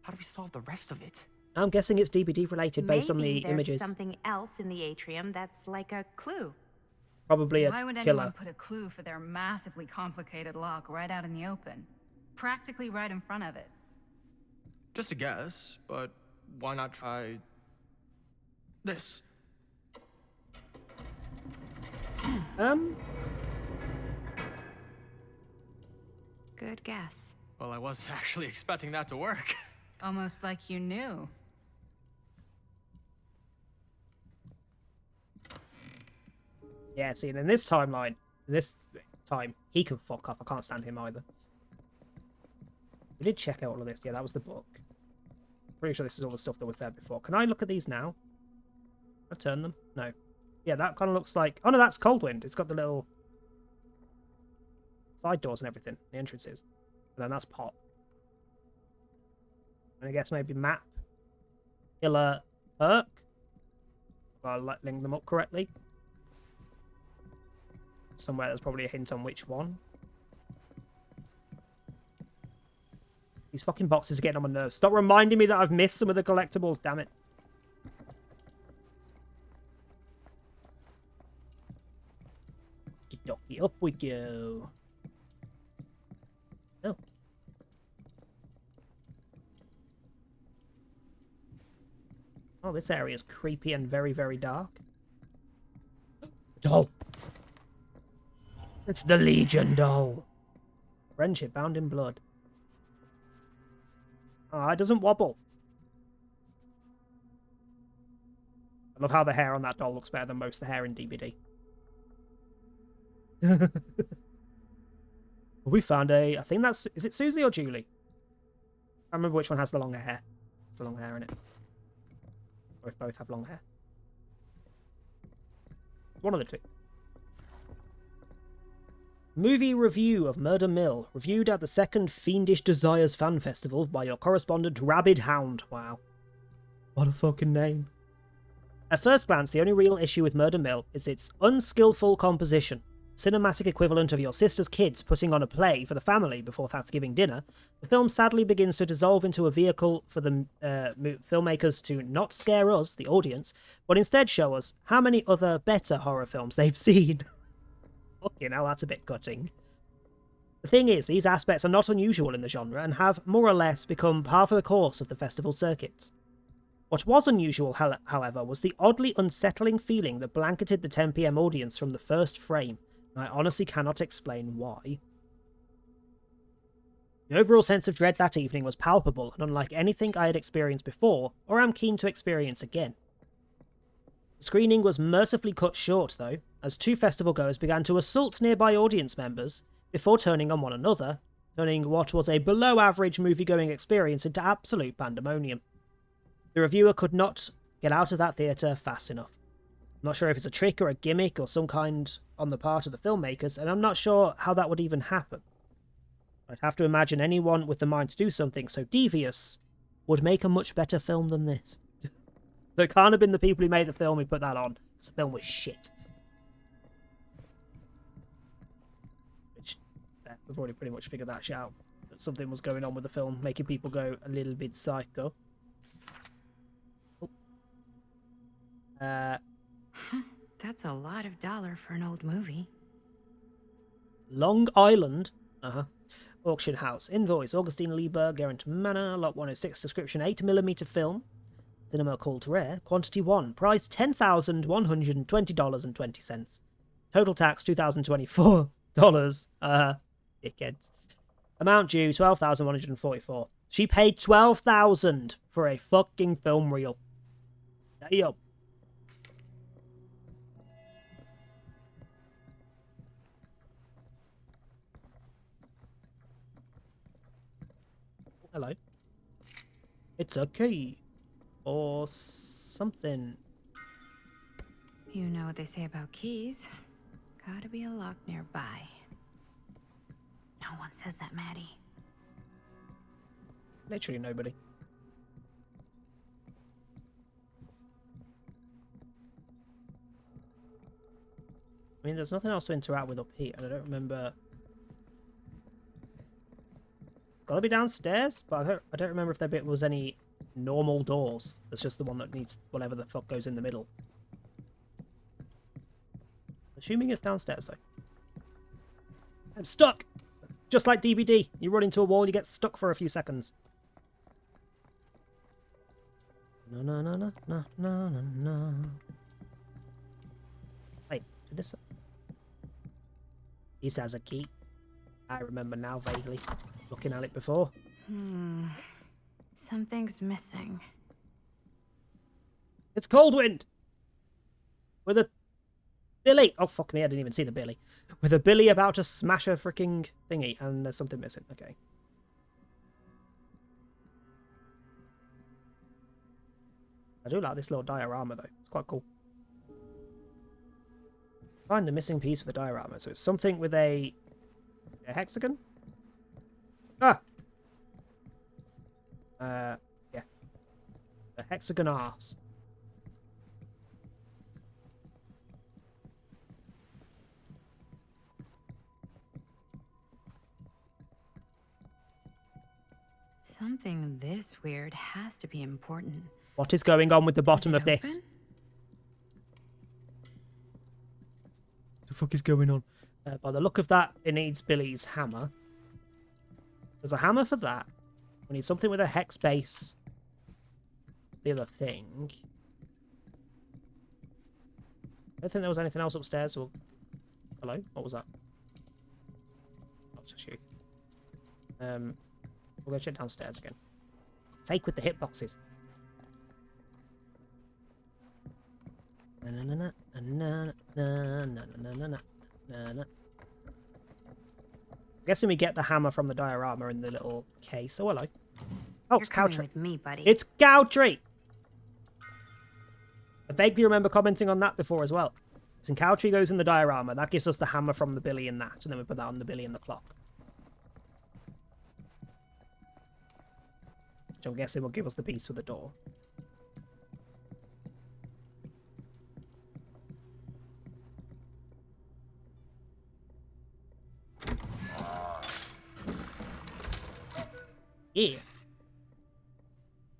how do we solve the rest of it? I'm guessing it's DBD related based on Maybe the there's images. something else in the atrium that's like a clue. Probably a Why would anyone killer. put a clue for their massively complicated lock right out in the open? Practically right in front of it. Just a guess, but why not try this? Good guess. Well, I wasn't actually expecting that to work. Almost like you knew. Yeah, see, and in this timeline, this time, he can fuck off. I can't stand him either. We did check out all of this. Yeah, that was the book. Pretty sure this is all the stuff that was there before. Can I look at these now? Can I turn them? No. Yeah, that kind of looks like... Oh, no, that's Coldwind. It's got the little side doors and everything. The entrances. And then that's Pop. And I guess maybe Map. Killer Perk. Gotta link them up correctly. Somewhere there's probably a hint on which one. These fucking boxes are getting on my nerves. Stop reminding me that I've missed some of the collectibles, damn it. Okie dokie, up we go. Oh. Oh, this area is creepy and very, very dark. Doll. It's the Legion doll. Friendship bound in blood. Oh, it doesn't wobble. I love how the hair on that doll looks better than most of the hair in DBD. We found a... I think that's... Is it Susie or Julie? I remember which one has the longer hair. It's the long hair in it. Or if both have long hair. One of the two. Movie review of Murder Mill, reviewed at the second Fiendish Desires Fan Festival by your correspondent Rabid Hound. Wow. What a fucking name. At first glance, the only real issue with Murder Mill is its unskillful composition. Cinematic equivalent of your sister's kids putting on a play for the family before Thanksgiving dinner, the film sadly begins to dissolve into a vehicle for the filmmakers to not scare us, the audience, but instead show us how many other better horror films they've seen. Fucking hell, that's a bit gutting. The thing is, these aspects are not unusual in the genre and have more or less become par for the course of the festival circuit. What was unusual, however, was the oddly unsettling feeling that blanketed the 10 PM audience from the first frame, and I honestly cannot explain why. The overall sense of dread that evening was palpable and unlike anything I had experienced before, or am keen to experience again. The screening was mercifully cut short, though, as two festival goers began to assault nearby audience members before turning on one another, turning what was a below-average movie-going experience into absolute pandemonium. The reviewer could not get out of that theatre fast enough. I'm not sure if it's a trick or a gimmick or some kind on the part of the filmmakers, and I'm not sure how that would even happen. I'd have to imagine anyone with the mind to do something so devious would make a much better film than this. So it can't have been the people who made the film who put that on, because the film was shit. Which, we've already pretty much figured that shit out. That something was going on with the film, making people go a little bit psycho. Oh. That's a lot of dollar for an old movie. Long Island. Auction house. Invoice. Augustine Lieber, Geraint Manor. Lot 106. Description 8mm film. Cinema called rare. Quantity 1. Price $10,120.20. Total tax $2,024. Dickheads. Amount due $12,144. She paid $12,000 for a fucking film reel. Damn. hello. It's a key. Or something. You know what they say about keys. Gotta be a lock nearby. No one says that, Maddie. Literally nobody. I mean, there's nothing else to interact with up here, and I don't remember. It's gotta be downstairs, but I don't remember if there was any normal doors. It's just the one that needs whatever the fuck goes in the middle. Assuming it's downstairs, though. I'm stuck! Just like DBD. You run into a wall, you get stuck for a few seconds. No, no, no, no, no, no, no, no. Wait, did this... He has a key. I remember now vaguely. Looking at it before. Something's missing. It's Coldwind! With a... Billy! Oh, fuck me, I didn't even see the Billy. With a Billy about to smash a freaking thingy, and there's something missing. Okay. I do like this little diorama, though. It's quite cool. Find the missing piece of the diorama. So it's something with a hexagon? Ah! Yeah. A hexagon arse. Something this weird has to be important. What is going on with the bottom Is of it this? open? The fuck is going on? By the look of that, it needs Billy's hammer. There's a hammer for that. We need something with a hex base. The other thing. I don't think there was anything else upstairs. Or... Hello? What was that? Oh, it's just you. We'll go check downstairs again. Take with the hitboxes. Na na na na na na na na na na na. I'm guessing we get the hammer from the diorama in the little case. Oh, hello. Oh, it's You're coming Cowtree. with me, buddy. It's Cowtree! I vaguely remember commenting on that before as well. So Cowtree goes in the diorama. That gives us the hammer from the Billy in that. And then we put that on the Billy in the clock. Which I'm guessing will give us the piece for the door. Yeah.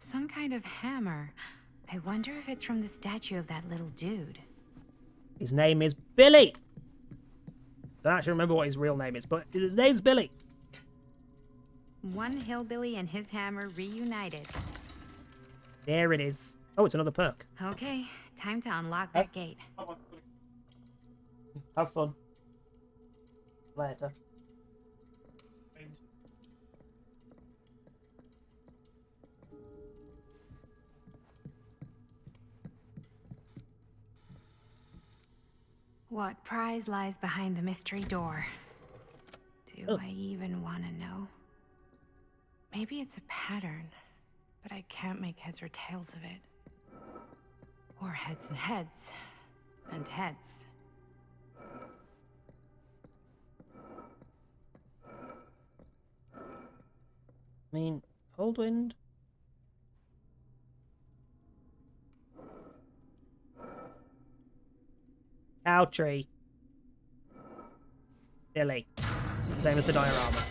Some kind of hammer. I wonder if it's from the statue of that little dude. His name is Billy! Don't actually remember what his real name is, but his name's Billy. One hillbilly and his hammer reunited. There it is. Oh, it's another perk. Okay, time to unlock that gate. Have fun. Later. What prize lies behind the mystery door? Do Oh. I even want to know? Maybe it's a pattern, but I can't make heads or tails of it. Or heads and heads, and heads. I mean, Coldwind. Cowtree. Billy. Same as the diorama.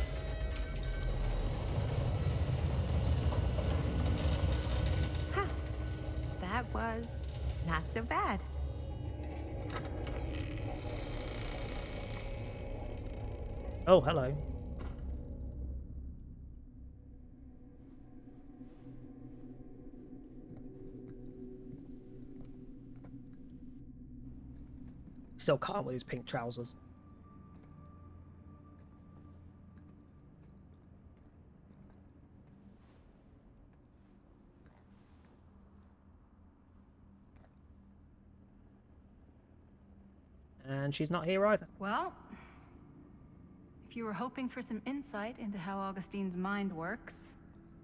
Ha! That was not so bad. Oh, hello. Still can't with his pink trousers. And she's not here either. Well, if you were hoping for some insight into how Augustine's mind works,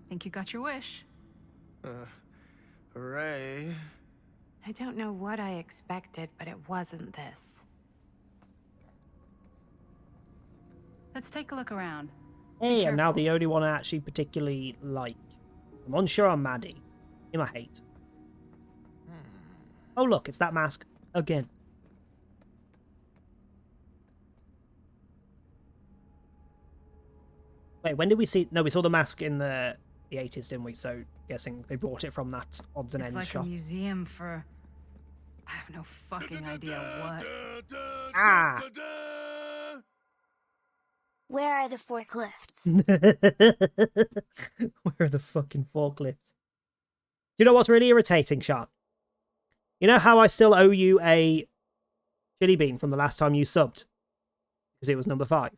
Think you got your wish. Hooray. I don't know what I expected, but it wasn't this. Let's take a look around. Hey, I'm now careful. the only one I actually particularly like. I'm unsure on Maddie. Him I hate. Oh look, it's that mask again. Wait, when did we see... No, we saw the mask in the 80s, didn't we? So, guessing they brought it from that odds and It's ends like shop. a museum for... I have no fucking idea what. Ah! Where are the forklifts? Where are the fucking forklifts? Do you know what's really irritating, Sean? You know how I still owe you a chili bean from the last time you subbed? Because it was number 5.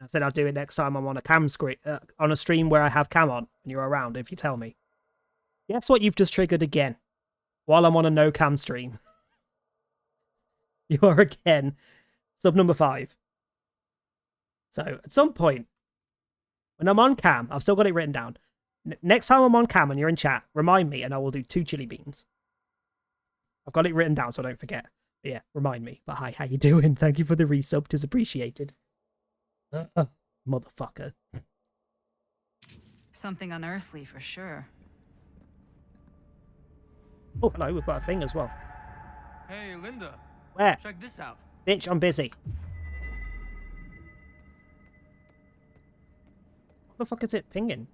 I said I'll do it next time I'm on a cam screen, on a stream where I have cam on, and you're around if you tell me. Guess what you've just triggered again? While I'm on a no cam stream. You are again sub number 5. So at some point, when I'm on cam, I've still got it written down. Next time I'm on cam and you're in chat, remind me and I will do 2 chili beans. I've got it written down so I don't forget. But yeah, remind me. But hi, how you doing? Thank you for the resub. It is appreciated. Motherfucker. Something unearthly for sure. Oh, hello, we've got a thing as well. Hey, Linda. Where? Check this out. Bitch, I'm busy. What the fuck is it pinging?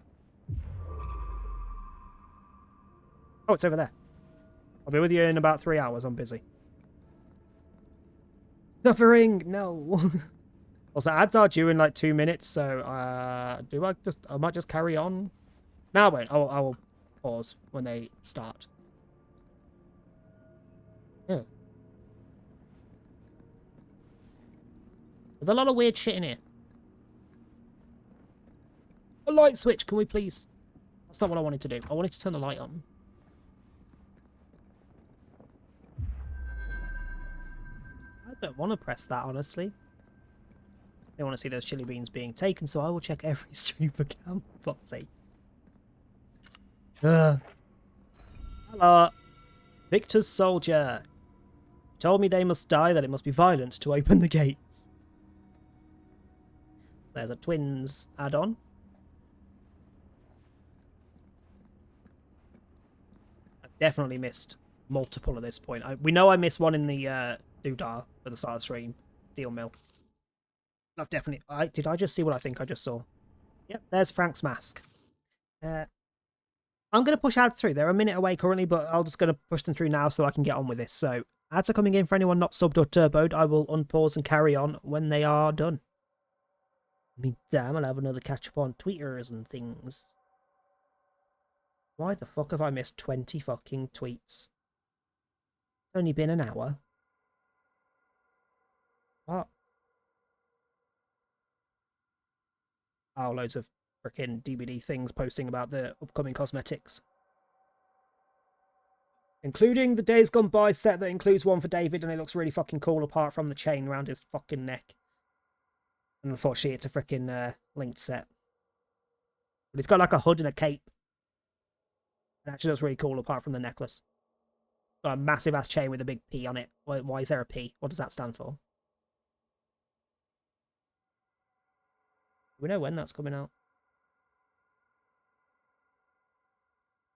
Oh, it's over there. I'll be with you in about 3 hours. I'm busy. Suffering! No. Also, ads are due in like 2 minutes, so I might just carry on. No, I won't. I will pause when they start. Yeah. There's a lot of weird shit in here. A light switch, can we please? That's not what I wanted to do. I wanted to turn the light on. I don't want to press that, honestly. I want to see those chili beans being taken, so I will check every stream for cam. For fuck's sake. Hello. Victor's soldier. Told me they must die, that it must be violent to open the gates. There's a twins add-on. I've definitely missed multiple at this point. We know I missed one in the doodah at the start of the stream. Steel Mill. I've definitely... did I just see what I think I just saw? Yep, there's Frank's mask. I'm going to push ads through. They're a minute away currently, but I'm just going to push them through now so I can get on with this. So, ads are coming in for anyone not subbed or turboed. I will unpause and carry on when they are done. Meantime, I'll have another catch-up on tweeters and things. Why the fuck have I missed 20 fucking tweets? It's only been an hour. What? Oh, loads of freaking DBD things posting about the upcoming cosmetics. Including the Days Gone By set that includes one for David, and it looks really fucking cool apart from the chain around his fucking neck. And unfortunately, it's a freaking linked set. But it's got like a hood and a cape. It actually looks really cool apart from the necklace. Got a massive ass chain with a big P on it. Why is there a P? What does that stand for? Do we know when that's coming out?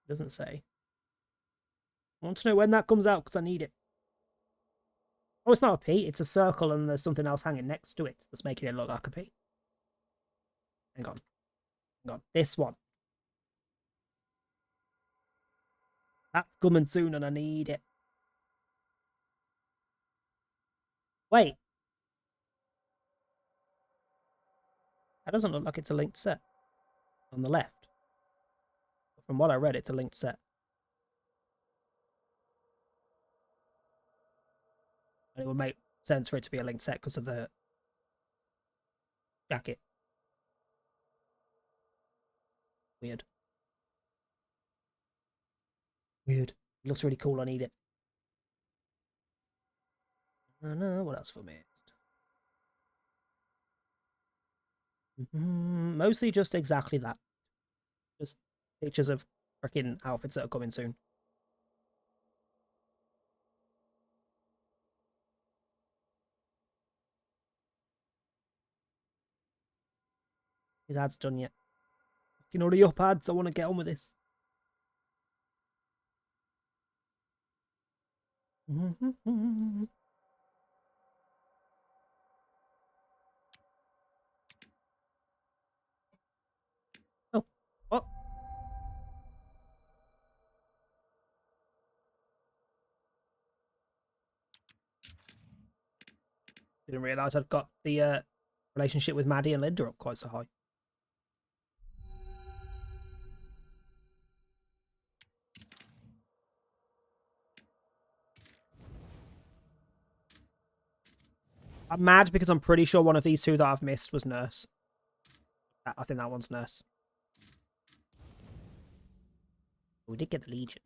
It doesn't say. I want to know when that comes out because I need it. Oh, it's not a P. It's a circle and there's something else hanging next to it that's making it look like a P. Hang on. Hang on. This one. That's coming soon and I need it. Wait. That doesn't look like it's a linked set. On the left. From what I read, it's a linked set. And it would make sense for it to be a linked set because of the jacket. Weird. Weird. It looks really cool. I need it. I don't know what else for me. Mostly just exactly that. pictures of freaking outfits that are coming soon. His ad's done yet. You know, the up ads, I want to get on with this. Oh, what? Didn't realise I'd got the relationship with Maddie and Linda up quite so high. I'm mad because I'm pretty sure one of these two that I've missed was Nurse. I think that one's Nurse. We did get the Legion.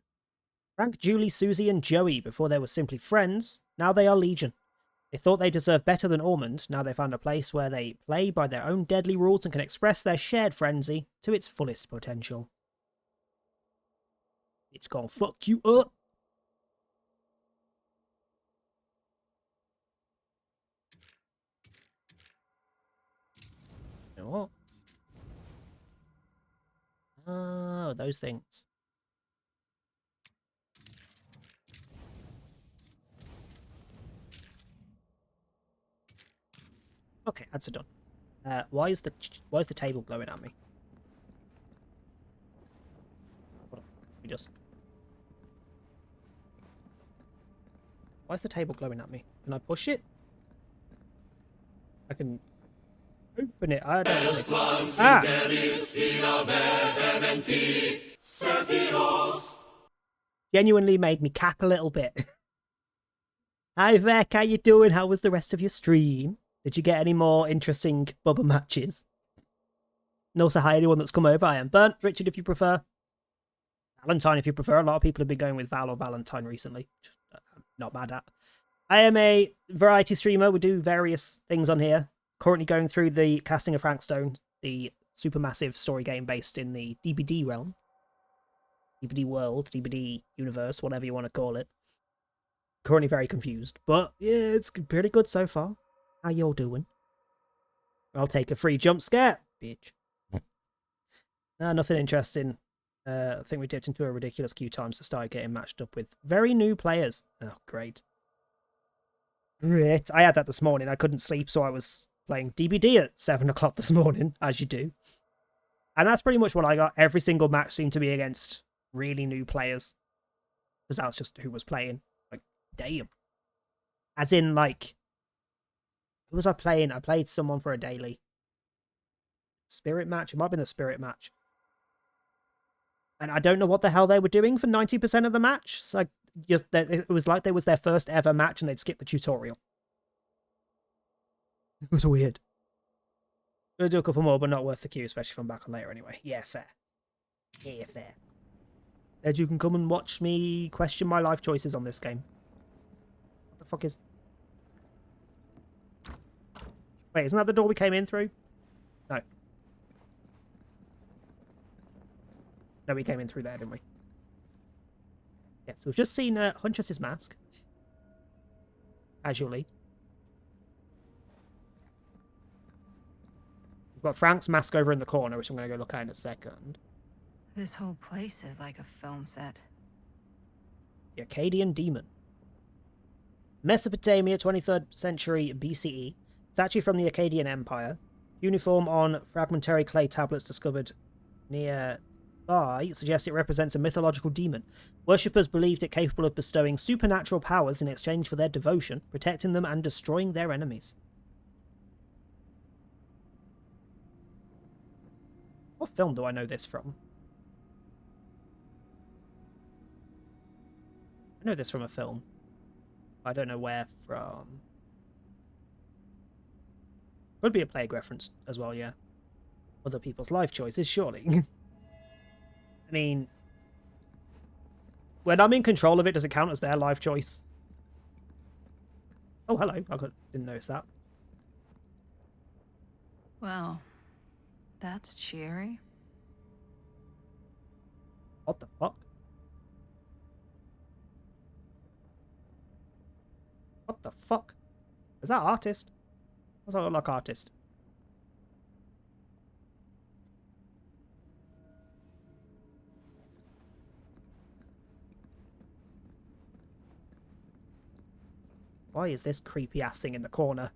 Frank, Julie, Susie, and Joey, before they were simply friends, now they are Legion. They thought they deserved better than Ormond, now they found a place where they play by their own deadly rules and can express their shared frenzy to its fullest potential. It's gonna fuck you up. You know what? Oh, those things. Okay, ads are done. Why is the table glowing at me? Hold on, let me just. Why is the table glowing at me? Can I push it? I can open it. I don't want it. Ah! Genuinely made me cack a little bit. Hi Vec, how you doing? How was the rest of your stream? Did you get any more interesting Bubba matches? And also, hi anyone that's come over. I am Burnt. Richard, if you prefer. Valentine, if you prefer. A lot of people have been going with Val or Valentine recently. I'm not mad at. I am a variety streamer. We do various things on here. Currently going through the casting of Frank Stone, the supermassive story game based in the DBD realm. DBD world, DBD universe, whatever you want to call it. Currently very confused. But yeah, it's pretty good so far. How y'all doing? I'll take a free jump scare, bitch. Nothing interesting. I think we dipped into a ridiculous queue time, so started getting matched up with very new players. Oh, great. Great. I had that this morning. I couldn't sleep, so I was playing DBD at 7 o'clock this morning, as you do. And that's pretty much what I got. Every single match seemed to be against really new players. Because that's just who was playing. Like, damn. As in, like... Who was I playing? I played someone for a daily. Spirit match? It might have been a spirit match. And I don't know what the hell they were doing for 90% of the match. It's like, just, it was like it was their first ever match and they'd skip the tutorial. It was weird. Gonna do a couple more, but not worth the queue, especially if I'm back on later anyway. Yeah, fair. Yeah, fair. Said you can come and watch me question my life choices on this game. What the fuck is... Wait, isn't that the door we came in through? No. No, we came in through there, didn't we? Yeah, so we've just seen Huntress's mask. Casually. We've got Frank's mask over in the corner, which I'm going to go look at in a second. This whole place is like a film set. The Akkadian Demon. Mesopotamia, 23rd century BCE. It's actually from the Akkadian Empire. Uniform on fragmentary clay tablets discovered nearby suggests it represents a mythological demon. Worshippers believed it capable of bestowing supernatural powers in exchange for their devotion, protecting them and destroying their enemies. What film do I know this from? I know this from a film. I don't know where from. Could be a Plague reference as well, yeah. Other people's life choices, surely. I mean, when I'm in control of it, does it count as their life choice? Oh, hello. I didn't notice that. Well, that's cheery. What the fuck? What the fuck? Is that artist? Does that look like artist? Why is this creepy ass thing in the corner?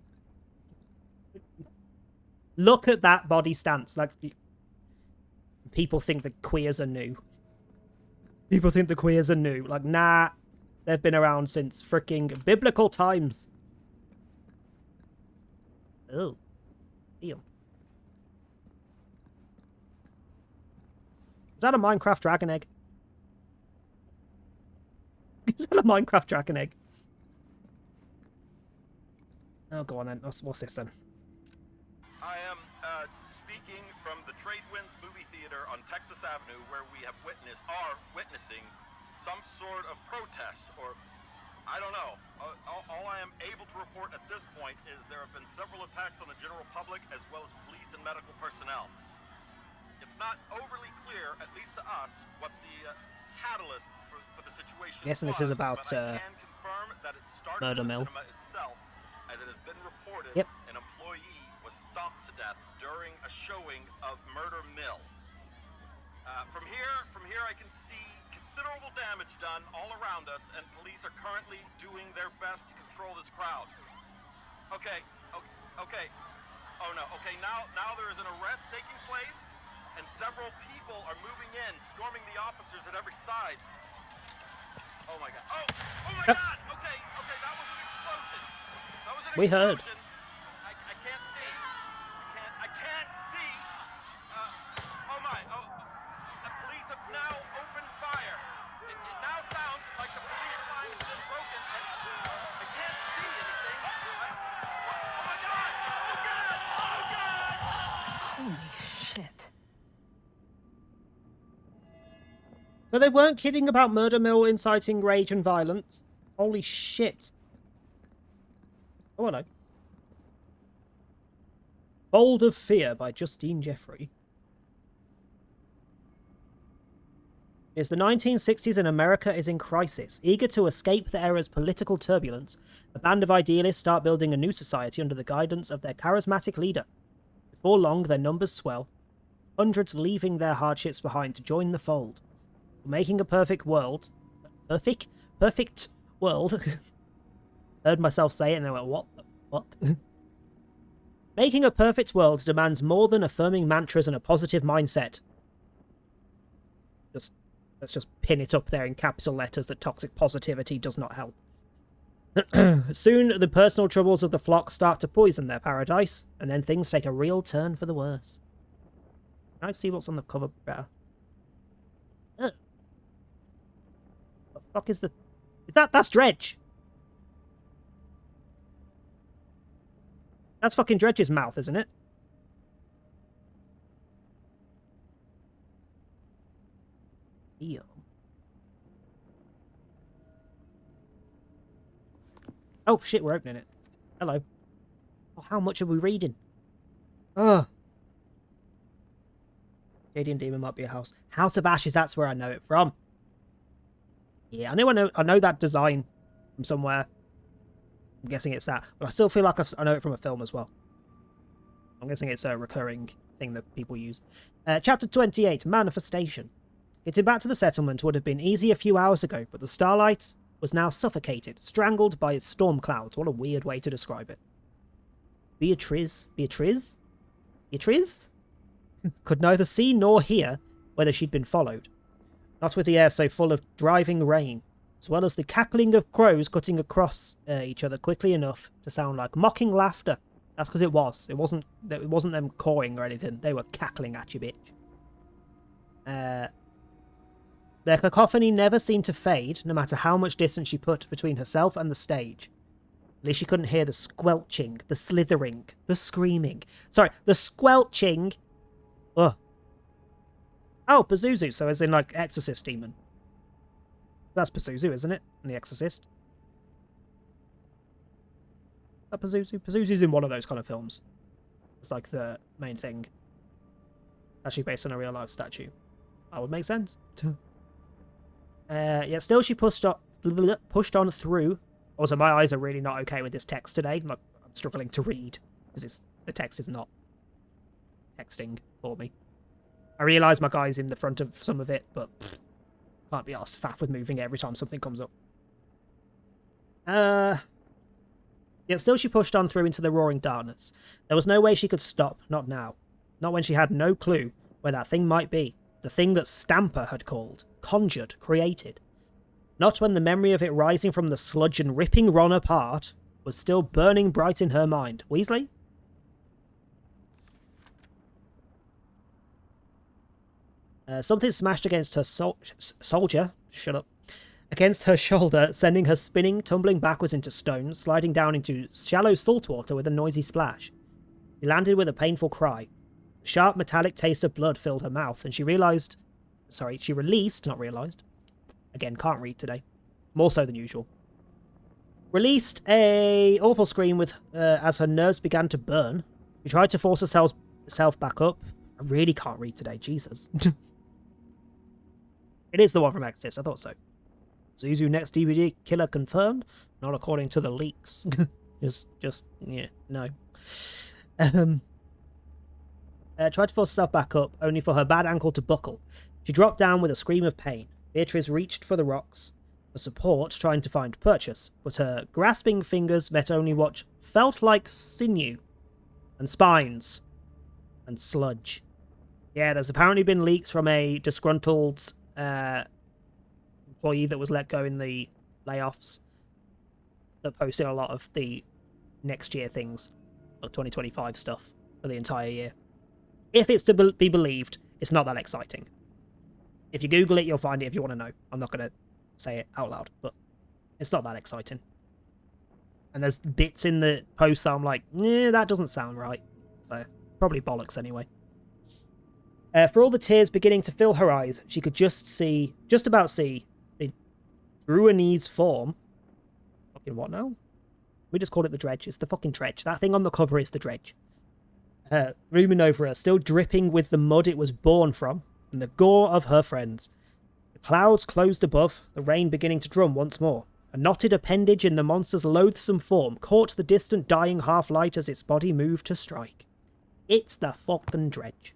Look at that body stance. Like, people think the queers are new. People think the queers are new. Like, nah. They've been around since freaking biblical times. Oh. Ew. Is that a Minecraft dragon egg? Is that a Minecraft dragon egg? Oh, go on then. What's this then? I am speaking from the Tradewinds movie theater on Texas Avenue, where we are witnessing some sort of protest, or I don't know. All I am able to report at this point is there have been several attacks on the general public as well as police and medical personnel. It's not overly clear, at least to us, what the catalyst for the situation was. Guessing this is about but I can confirm that it started Murder in the Mill. cinema itself, as it has been reported. Yep. An employee was stomped to death during a showing of Murder Mill. From here I can see considerable damage done all around us, and police are currently doing their best to control this crowd. Okay. Oh no, okay, now there is an arrest taking place, and several people are moving in, storming the officers at every side. Oh my god. Oh my god! Okay, that was an explosion. That was an We heard. explosion. I can't see. I can't see. Oh my. The police have now opened fire. It now sounds like the police line has been broken, and I can't see anything. Oh my god! Oh god! Oh god! Holy shit. So they weren't kidding about Murder Mill inciting rage and violence. Holy shit. Oh, hello. Fold of Fear by Justine Jeffrey. As the 1960s and America is in crisis, eager to escape the era's political turbulence, a band of idealists start building a new society under the guidance of their charismatic leader. Before long, their numbers swell, hundreds leaving their hardships behind to join the fold. Making a perfect world. Perfect world. Heard myself say it and I went, what the fuck? Making a perfect world demands more than affirming mantras and a positive mindset. Let's just pin it up there in capital letters that toxic positivity does not help. Soon, the personal troubles of the flock start to poison their paradise, and then things take a real turn for the worse. Can I see what's on the cover better? Ugh. The fuck is the... That's Dredge! That's fucking Dredge's mouth, isn't it? Ew. Oh shit, we're opening it. Hello. Oh, how much are we reading? Ugh. Canadian Demon might be a house. House of Ashes, that's where I know it from. Yeah, I know that design from somewhere. I'm guessing it's that. But I still feel like I know it from a film as well. I'm guessing it's a recurring thing that people use. Chapter 28, Manifestation. Getting back to the settlement would have been easy a few hours ago, but the Starlight was now suffocated, strangled by its storm clouds. What a weird way to describe it. Beatriz could neither see nor hear whether she'd been followed. Not with the air so full of driving rain, as well as the cackling of crows cutting across each other quickly enough to sound like mocking laughter. That's because it was. It wasn't them cawing or anything. They were cackling at you, bitch. Their cacophony never seemed to fade, no matter how much distance she put between herself and the stage. At least she couldn't hear the squelching, the slithering, the screaming. Sorry, the squelching. Ugh. Oh, Pazuzu, so as in, like, Exorcist demon. That's Pazuzu, isn't it? In The Exorcist. Is that Pazuzu? Pazuzu's in one of those kind of films. It's like the main thing. Actually based on a real life statue. That would make sense. Yeah, still she pushed on through. Also, my eyes are really not okay with this text today. I'm struggling to read because the text is not texting for me. I realise my guy's in the front of some of it, but can't be asked faff with moving it every time something comes up. Yet still she pushed on through into the roaring darkness. There was no way she could stop, not now. Not when she had no clue where that thing might be. The thing that Stamper had called, conjured, created. Not when the memory of it rising from the sludge and ripping Ron apart was still burning bright in her mind. Weasley? Something smashed against her soldier. Shut up. Against her shoulder, sending her spinning, tumbling backwards into stones, sliding down into shallow salt water with a noisy splash. She landed with a painful cry. A sharp metallic taste of blood filled her mouth, and she released, not realised. Again, can't read today. More so than usual. Released a awful scream with as her nerves began to burn. She tried to force herself back up. I really can't read today, Jesus. It is the one from Exorcist, I thought so. Zuzu next DVD killer confirmed? Not according to the leaks. Yeah, no. Tried to force herself back up, only for her bad ankle to buckle. She dropped down with a scream of pain. Beatrice reached for the rocks, for support, trying to find purchase, but her grasping fingers met only what felt like sinew, and spines, and sludge. Yeah, there's apparently been leaks from a disgruntled employee that was let go in the layoffs that posted a lot of the next year things, or 2025 stuff for the entire year. If it's to be believed, it's not that exciting. If you Google it, you'll find it if you want to know. I'm not going to say it out loud, but it's not that exciting. And there's bits in the post that I'm like, that doesn't sound right. So, probably bollocks anyway. For all the tears beginning to fill her eyes, she could just about see the Druanese form. Fucking what now? We just call it the Dredge. It's the fucking Dredge. That thing on the cover is the Dredge. Looming over her, still dripping with the mud it was born from, and the gore of her friends. The clouds closed above, the rain beginning to drum once more. A knotted appendage in the monster's loathsome form caught the distant dying half-light as its body moved to strike. It's the fucking Dredge.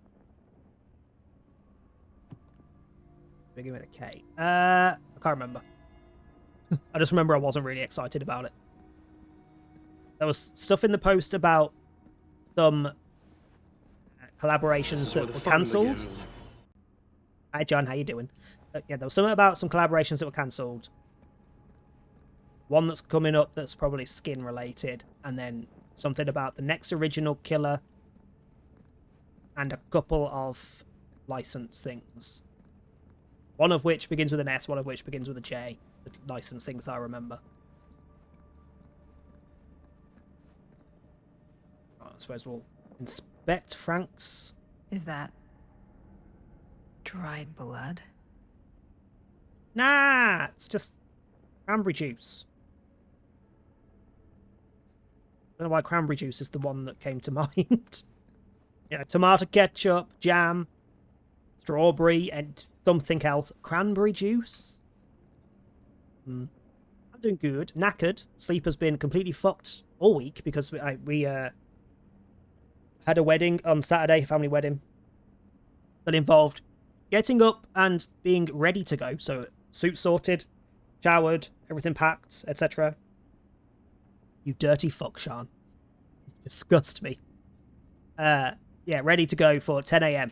Begin with a K. I can't remember. I just remember I wasn't really excited about it. There was stuff in the post about some collaborations that were cancelled. Hi John, how you doing? Yeah, there was something about some collaborations that were cancelled. One that's coming up that's probably skin related, and then something about the next original killer, and a couple of license things. One of which begins with an S, one of which begins with a J. The license things I remember. I suppose we'll inspect Frank's. Is that dried blood? Nah, it's just cranberry juice. I don't know why cranberry juice is the one that came to mind. Tomato ketchup, jam, strawberry, and something else. Cranberry juice? I'm doing good. Knackered. Sleep has been completely fucked all week because we had a wedding on Saturday, family wedding, that involved getting up and being ready to go. So, suit sorted, showered, everything packed, etc. You dirty fuck, Sean. Disgust me. Yeah, ready to go for 10 a.m.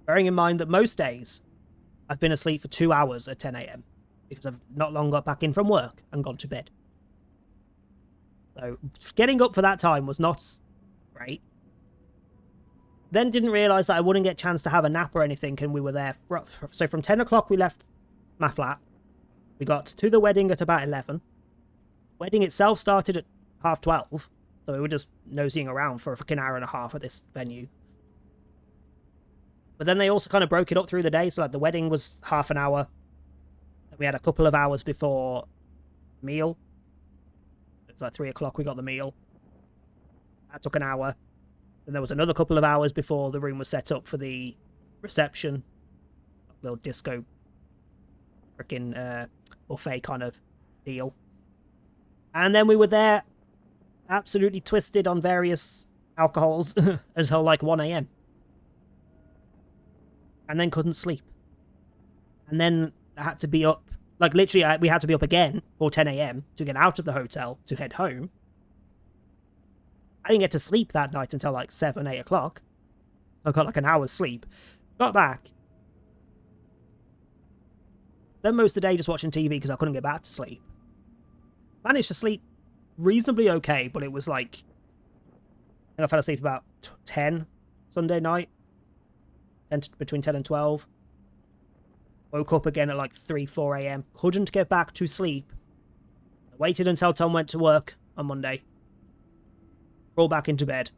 Bearing in mind that most days I've been asleep for 2 hours at 10 a.m. because I've not long got back in from work and gone to bed. So, getting up for that time was not great. Then didn't realise that I wouldn't get a chance to have a nap or anything, and we were there. So from 10 o'clock we left my flat. We got to the wedding at about 11. Wedding itself started at 12:30, so we were just nosying around for a fucking hour and a half at this venue. But then they also kind of broke it up through the day, so like the wedding was half an hour. We had a couple of hours before meal. It was like 3 o'clock we got the meal. That took an hour. Then there was another couple of hours before the room was set up for the reception. Little disco freaking buffet kind of deal. And then we were there, absolutely twisted on various alcohols until like 1 a.m. And then couldn't sleep. And then I had to be up, like literally we had to be up again for 10 a.m. to get out of the hotel to head home. I didn't get to sleep that night until like 7, 8 o'clock. I got like an hour's sleep. Got back. Spent most of the day just watching TV because I couldn't get back to sleep. Managed to sleep reasonably okay, but it was like... I think I fell asleep about 10 Sunday night. Between 10 and 12. Woke up again at like 3, 4 a.m. Couldn't get back to sleep. I waited until Tom went to work on Monday. Crawled back into bed.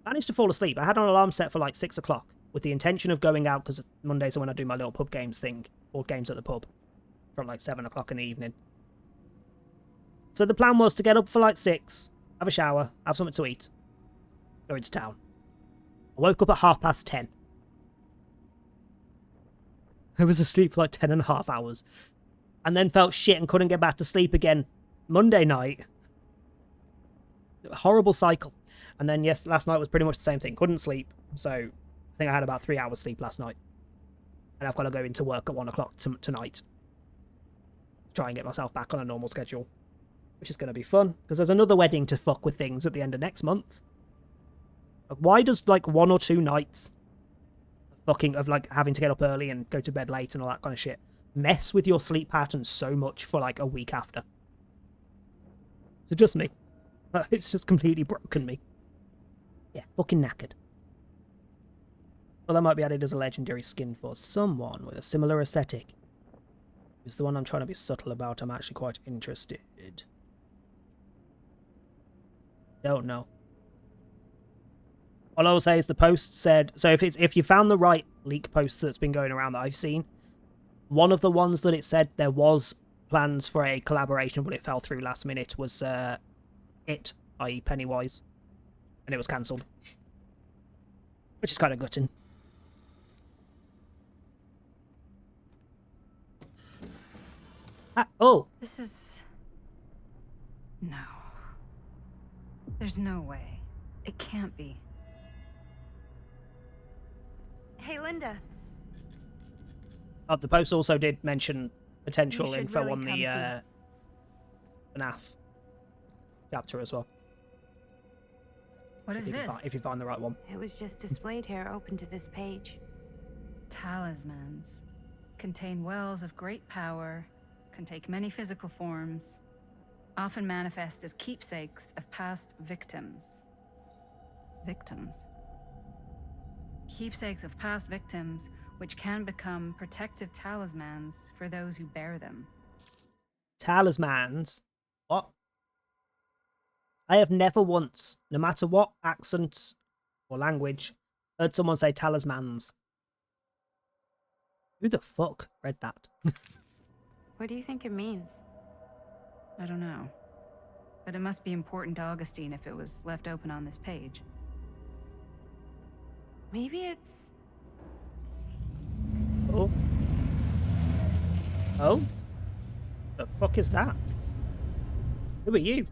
Managed to fall asleep. I had an alarm set for like 6 o'clock with the intention of going out because Mondays are when I do my little pub games thing. Board games at the pub. From like 7 o'clock in the evening. So the plan was to get up for like 6, have a shower, have something to eat, go into town. I woke up at 10:30. I was asleep for like 10.5 hours. And then felt shit and couldn't get back to sleep again Monday night. Horrible cycle. And then yes, last night was pretty much the same thing. Couldn't sleep. So I think I had about 3 hours sleep last night. And I've got to go into work at 1 o'clock tonight. Try and get myself back on a normal schedule. Which is going to be fun, because there's another wedding to fuck with things at the end of next month. Like, why does, like, 1 or 2 nights of, like, having to get up early and go to bed late and all that kind of shit mess with your sleep pattern so much for, like, a week after? Is it just me? It's just completely broken me. Yeah, fucking knackered. Well, that might be added as a legendary skin for someone with a similar aesthetic. It's the one I'm trying to be subtle about. I'm actually quite interested. Don't know. All I will say is the post said... So if you found the right leak post that's been going around that I've seen, one of the ones that it said there was plans for a collaboration, but it fell through last minute, was It, i.e. Pennywise. And it was cancelled. Which is kind of gutting. Oh! This is... No. There's no way. It can't be. Hey, Linda. The post also did mention potential You should info really on the come FNAF chapter as well. What is this? If you find the right one. It was just displayed here, open to this page. Talismans. Contain wells of great power. Can take many physical forms. Often manifest as keepsakes of past victims. Victims? Keepsakes of past victims, which can become protective talismans for those who bear them. Talismans? What? I have never once, no matter what accent or language, heard someone say talismans. Who the fuck read that? What do you think it means? I don't know. But it must be important to Augustine if it was left open on this page. Maybe it's... Oh. Oh? The fuck is that? Who are you?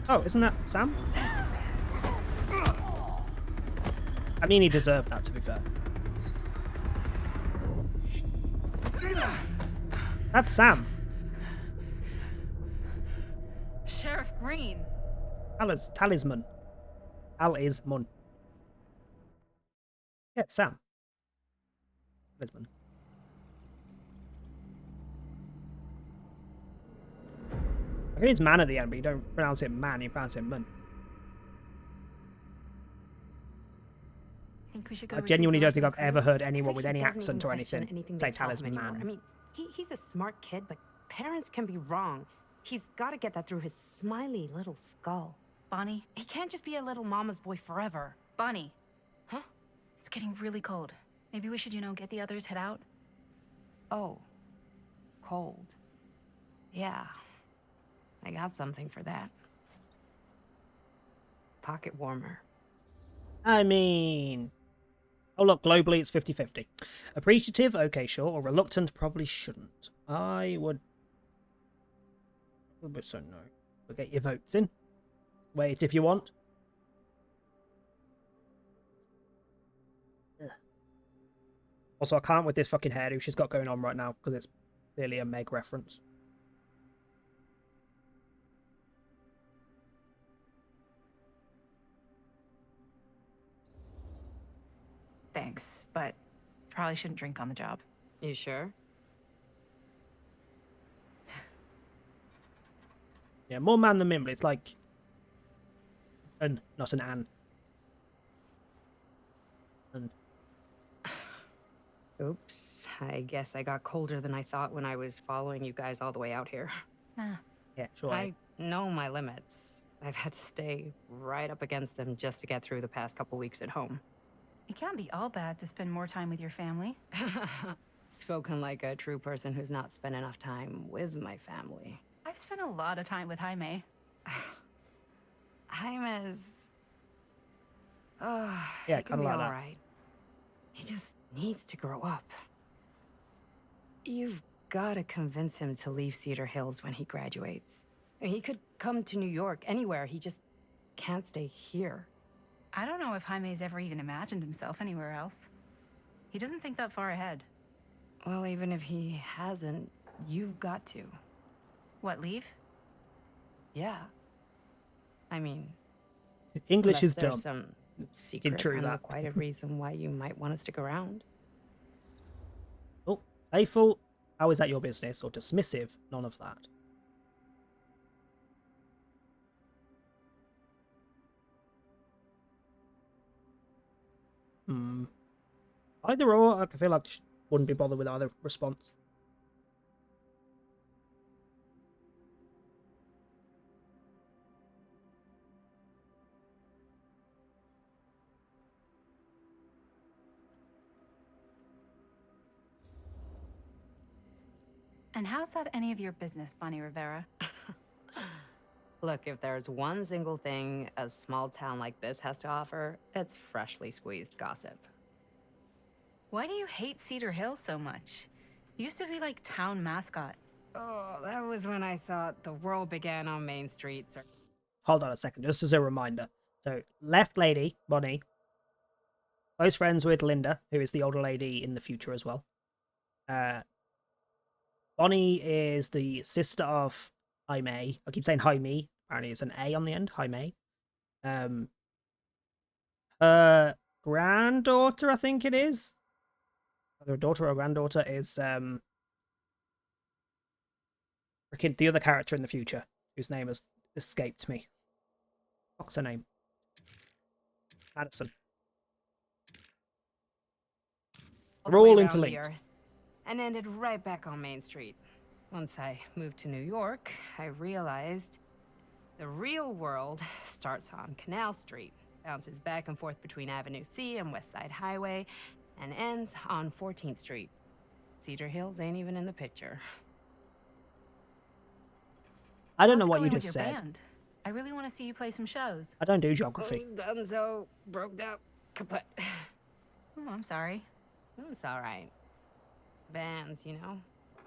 Oh, isn't that Sam? I mean, he deserved that, to be fair. That's Sam. Sheriff Green! Talisman. Talisman. Yeah, it's Sam. Talisman. I think it's man at the end, but you don't pronounce it man, you pronounce it mun. Think we should go I retrieve genuinely don't Lawrence think I've and ever Crew? heard anyone It's with like any he doesn't accent even or question anything anything say they tell him talisman anymore. man. I mean, he's a smart kid, but parents can be wrong. He's got to get that through his smiley little skull. Bonnie? He can't just be a little mama's boy forever. Bonnie! Huh? It's getting really cold. Maybe we should, get the others, head out? Oh. Cold. Yeah. I got something for that. Pocket warmer. I mean... Oh, look, globally it's 50-50. Appreciative? Okay, sure. Or reluctant? Probably shouldn't. I would... So no. We'll get your votes in. Wait if you want. Ugh. Also, I can't with this fucking hairdo she's got going on right now, because it's clearly a Meg reference. Thanks, but probably shouldn't drink on the job. You sure? Yeah, more man than Mimble. It's like... not an an. And Oops. I guess I got colder than I thought when I was following you guys all the way out here. Ah, yeah, sure. I know my limits. I've had to stay right up against them just to get through the past couple weeks at home. it can't be all bad to spend more time with your family. Spoken like a true person who's not spent enough time with my family. I've spent a lot of time with Jaime. Jaime's... Yeah, he can kinda be like that. alright. He just needs to grow up. You've got to convince him to leave Cedar Hills when he graduates. He could come to New York, anywhere. He just can't stay here. I don't know if Jaime's ever even imagined himself anywhere else. He doesn't think that far ahead. Well, even if he hasn't, you've got to. What, leave? Yeah. I mean, English is unless dumb. there's some secret, true that. unrequited reason why you might want to stick around. Oh, Eiffel, how is that your business? Or dismissive? None of that. Either or, I feel like she wouldn't be bothered with either response. And how's that any of your business, Bonnie Rivera? Look, if there's one single thing a small town like this has to offer, it's freshly squeezed gossip. Why do you hate Cedar Hills so much? You used to be like town mascot. Oh, that was when I thought the world began on Main Street. Hold on a second, just as a reminder. So, left lady, Bonnie, close friends with Linda, who is the older lady in the future as well. Bonnie is the sister of Jaime. I keep saying Jaime. Apparently it's an A on the end. Jaime. Her granddaughter, I think it is. Either a daughter or a granddaughter is freaking the other character in the future, whose name has escaped me. What's her name? Madison. They're all interlinked. And ended right back on Main Street. Once I moved to New York, I realized the real world starts on Canal Street, bounces back and forth between Avenue C and West Side Highway, and ends on 14th Street. Cedar Hills ain't even in the picture. I don't know How's it what you going with just your said. band? I really want to see you play some shows. I don't do geography. Dunzo, broke up, kaput. Oh, I'm sorry. It's alright. Bands, you know?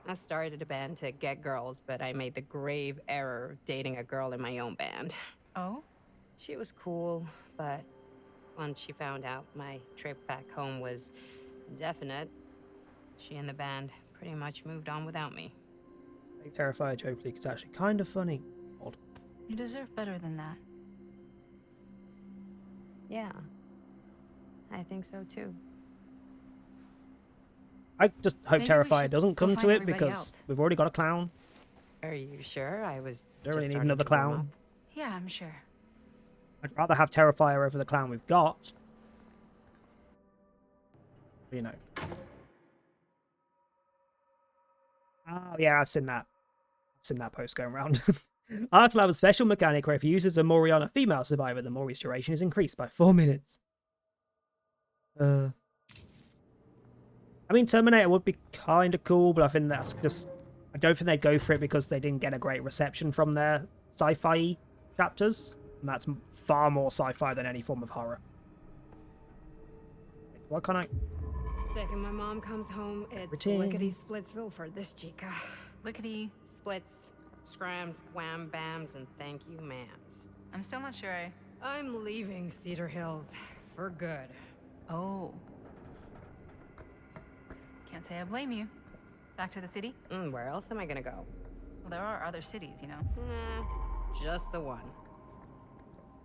I started a band to get girls, but I made the grave error of dating a girl in my own band. Oh? She was cool, but once she found out my trip back home was definite, she and the band pretty much moved on without me. Terrifier joke leak is actually kind of funny. Odd. You deserve better than that. Yeah, I think so too. I just hope Maybe we Terrifier should doesn't go come to find it everybody because else. we've already got a clown. Are you sure? I was Don't just really need starting another to warm clown. up. Yeah, I'm sure. I'd rather have Terrifier over the clown we've got. You know. Oh yeah, I've seen that. I've seen that post going around. Art will have a special mechanic where if he uses a Mori on a female survivor, the Mori's duration is increased by 4 minutes. I mean, Terminator would be kind of cool, but I think that's just I don't think they'd go for it because they didn't get a great reception from their sci-fi chapters. And that's far more sci-fi than any form of horror. Why can't I... Second my mom comes home, it's Greetings. lickety Splitsville for this chica. Lickety. Splits, scrams, wham bams, and thank you ma'ams. I'm still not sure I'm leaving Cedar Hills for good. Oh. Can't say I blame you. Back to the city? Where else am I gonna go? Well, there are other cities, you know. Nah, just the one.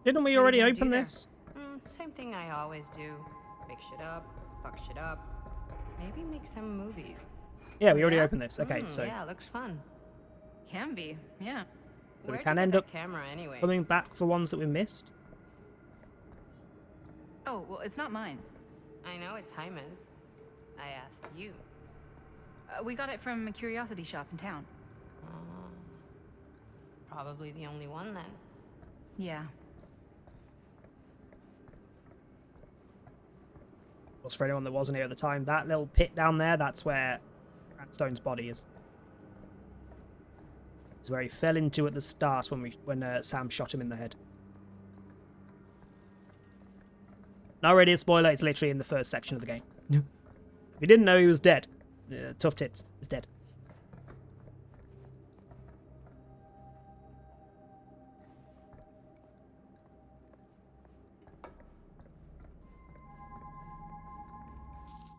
Didn't we What are already you gonna do open there? this? Same thing I always do. Make shit up, fuck shit up. Maybe make some movies. Yeah, we already Yeah? opened this. Okay, so Yeah, looks fun. Can be, yeah. we Where'd can you get end that up camera anyway. coming back for ones that we missed. Oh, well, it's not mine. I know it's Jaime's. I asked you. We got it from a curiosity shop in town. Probably the only one then. Yeah. Was for anyone that wasn't here at the time, that little pit down there, that's where Grant Stone's body is. It's where he fell into at the start when Sam shot him in the head. Not really a spoiler, it's literally in the first section of the game. If you didn't know he was dead, Tough Tits is dead.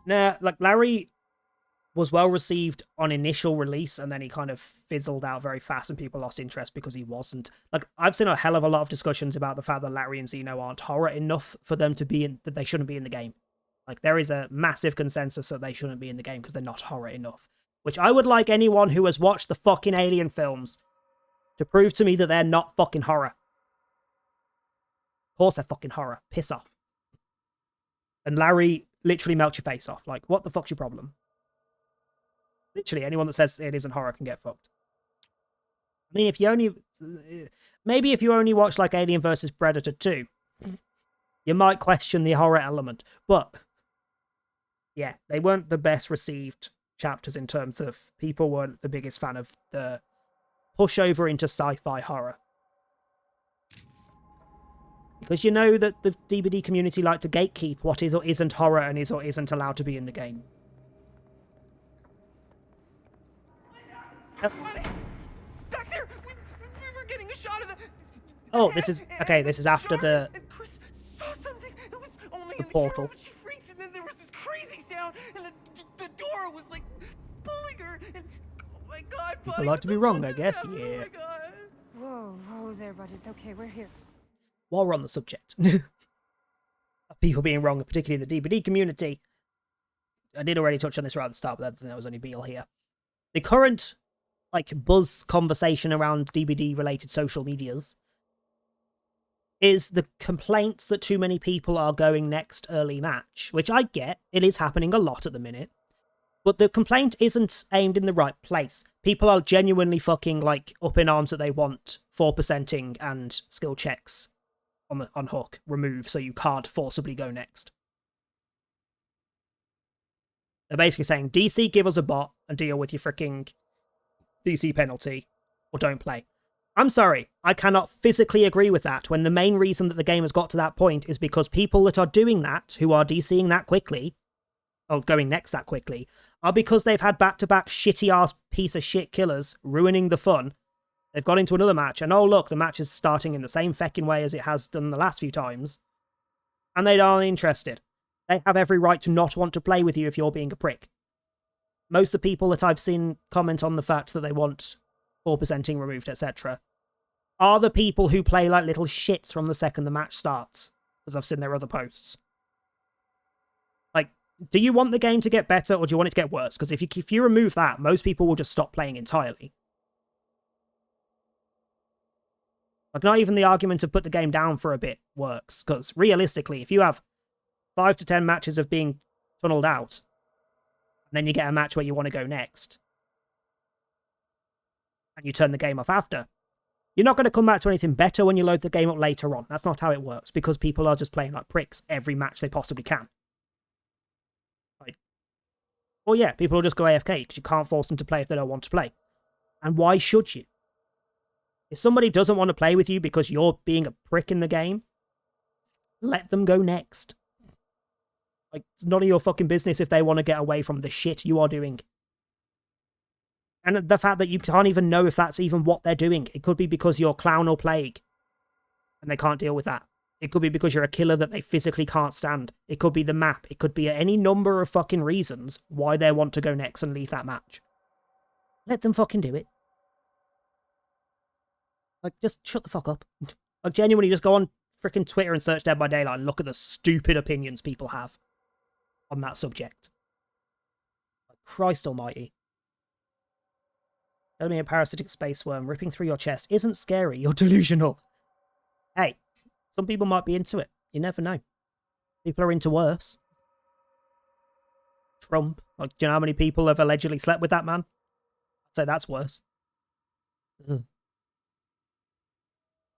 Nah, like Larry was well received on initial release, and then he kind of fizzled out very fast, and people lost interest because he wasn't. Like, I've seen a hell of a lot of discussions about the fact that Larry and Zeno aren't horror enough for them to be in, that they shouldn't be in the game. Like, there is a massive consensus that they shouldn't be in the game because they're not horror enough. Which I would like anyone who has watched the fucking Alien films to prove to me that they're not fucking horror. Of course they're fucking horror. Piss off. And Larry literally melts your face off. Like, what the fuck's your problem? Literally, anyone that says it isn't horror can get fucked. I mean, if you only... Maybe if you only watch, like, Alien vs. Predator 2, you might question the horror element. But, yeah, they weren't the best received chapters in terms of people weren't the biggest fan of the pushover into sci-fi horror. Because you know that the DBD community like to gatekeep what is or isn't horror and is or isn't allowed to be in the game. Back there! We were getting a shot of the... Oh, this is... Okay, this is after the... And Chris saw something. It was only The in portal. the camera, but she freaked, and then there was this crazy sound, and the door was, like, pulling her, and... Oh my god, buddy! People like to be wrong, I guess. Oh Yeah. my god. Whoa there, buddies. Okay, we're here. While we're on the subject of people being wrong, particularly in the DBD community, I did already touch on this right at the start, but that was only Beale here. The current, like, buzz conversation around DBD-related social medias is the complaints that too many people are going next early match, which I get. It is happening a lot at the minute. But the complaint isn't aimed in the right place. People are genuinely fucking, like, up in arms that they want 4%ing and skill checks on Hook removed so you can't forcibly go next. They're basically saying, DC, give us a bot and deal with your freaking DC penalty, or don't play. I'm sorry, I cannot physically agree with that when the main reason that the game has got to that point is because people that are doing that, who are DCing that quickly, or going next that quickly, are because they've had back-to-back shitty-ass piece of shit killers ruining the fun. They've got into another match, and oh look, the match is starting in the same feckin' way as it has done the last few times. And they aren't interested. They have every right to not want to play with you if you're being a prick. Most of the people that I've seen comment on the fact that they want 4%ing removed, etc., are the people who play like little shits from the second the match starts, as I've seen their other posts. Like, do you want the game to get better, or do you want it to get worse? Because if you remove that, most people will just stop playing entirely. Like, not even the argument to put the game down for a bit works, because realistically, if you have 5 to 10 matches of being funneled out, and then you get a match where you want to go next, and you turn the game off after, you're not going to come back to anything better when you load the game up later on. That's not how it works, because people are just playing like pricks every match they possibly can. Like, well, yeah, people will just go AFK, because you can't force them to play if they don't want to play. And why should you? If somebody doesn't want to play with you because you're being a prick in the game, let them go next. Like, it's none of your fucking business if they want to get away from the shit you are doing. And the fact that you can't even know if that's even what they're doing. It could be because you're clown or plague and they can't deal with that. It could be because you're a killer that they physically can't stand. It could be the map. It could be any number of fucking reasons why they want to go next and leave that match. Let them fucking do it. Like, just shut the fuck up. Like, genuinely, just go on freaking Twitter and search Dead by Daylight and look at the stupid opinions people have on that subject. Like, Christ almighty. Telling me a parasitic space worm ripping through your chest isn't scary, you're delusional. Hey, some people might be into it. You never know. People are into worse. Trump. Like, do you know how many people have allegedly slept with that man? I'd say that's worse. Ugh.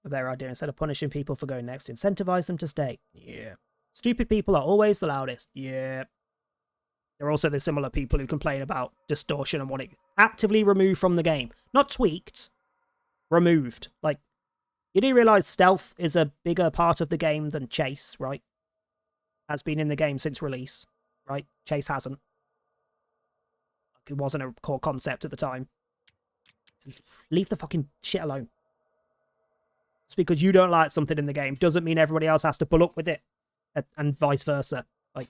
A better idea, instead of punishing people for going next, incentivize them to stay. Yeah. Stupid people are always the loudest. Yeah. There are also the similar people who complain about distortion and want it actively removed from the game. Not tweaked. Removed. Like, you do realise stealth is a bigger part of the game than chase, right? Has been in the game since release, right? Chase hasn't. It wasn't a core concept at the time. Leave the fucking shit alone. Just because you don't like something in the game doesn't mean everybody else has to pull up with it. And vice versa. Like,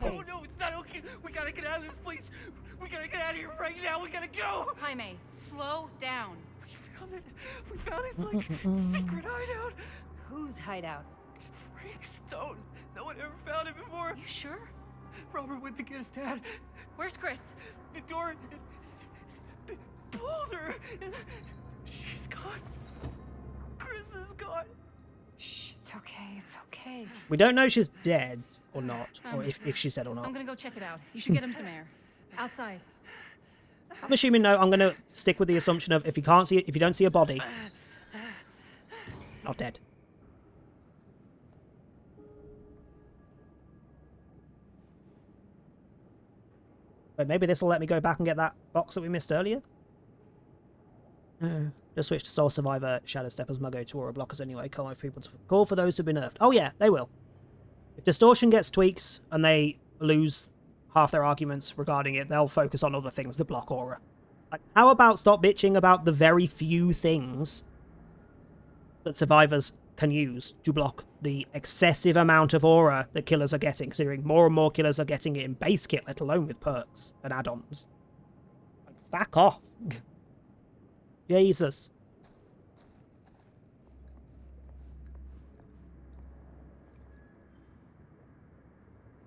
Oh no, it's not okay. We gotta get out of this place. We gotta get out of here right now. We gotta go. Jaime, slow down. We found it. We found his like secret hideout. Whose hideout? Frank Stone. No one ever found it before. You sure? Robert went to get his dad. Where's Chris? The door pulled her. And she's gone. Chris is gone. Shh, it's okay. It's okay. we don't know if she's dead or not, or if she's dead or not. I'm gonna go check it out. You should get him some air. Outside. I'm assuming no. I'm gonna stick with the assumption of if you can't see it, if you don't see a body, not dead. But maybe this will let me go back and get that box that we missed earlier. Just switch to Soul Survivor, Shadow Steppers, Muggo to Aura Blockers anyway. Call for people to call for those who've been nerfed. Oh yeah, they will. If Distortion gets tweaks and they lose half their arguments regarding it, they'll focus on other things that block Aura. Like, how about stop bitching about the very few things that survivors can use to block the excessive amount of Aura that killers are getting, considering more and more killers are getting it in base kit, let alone with perks and add-ons. Like, fuck off. Jesus.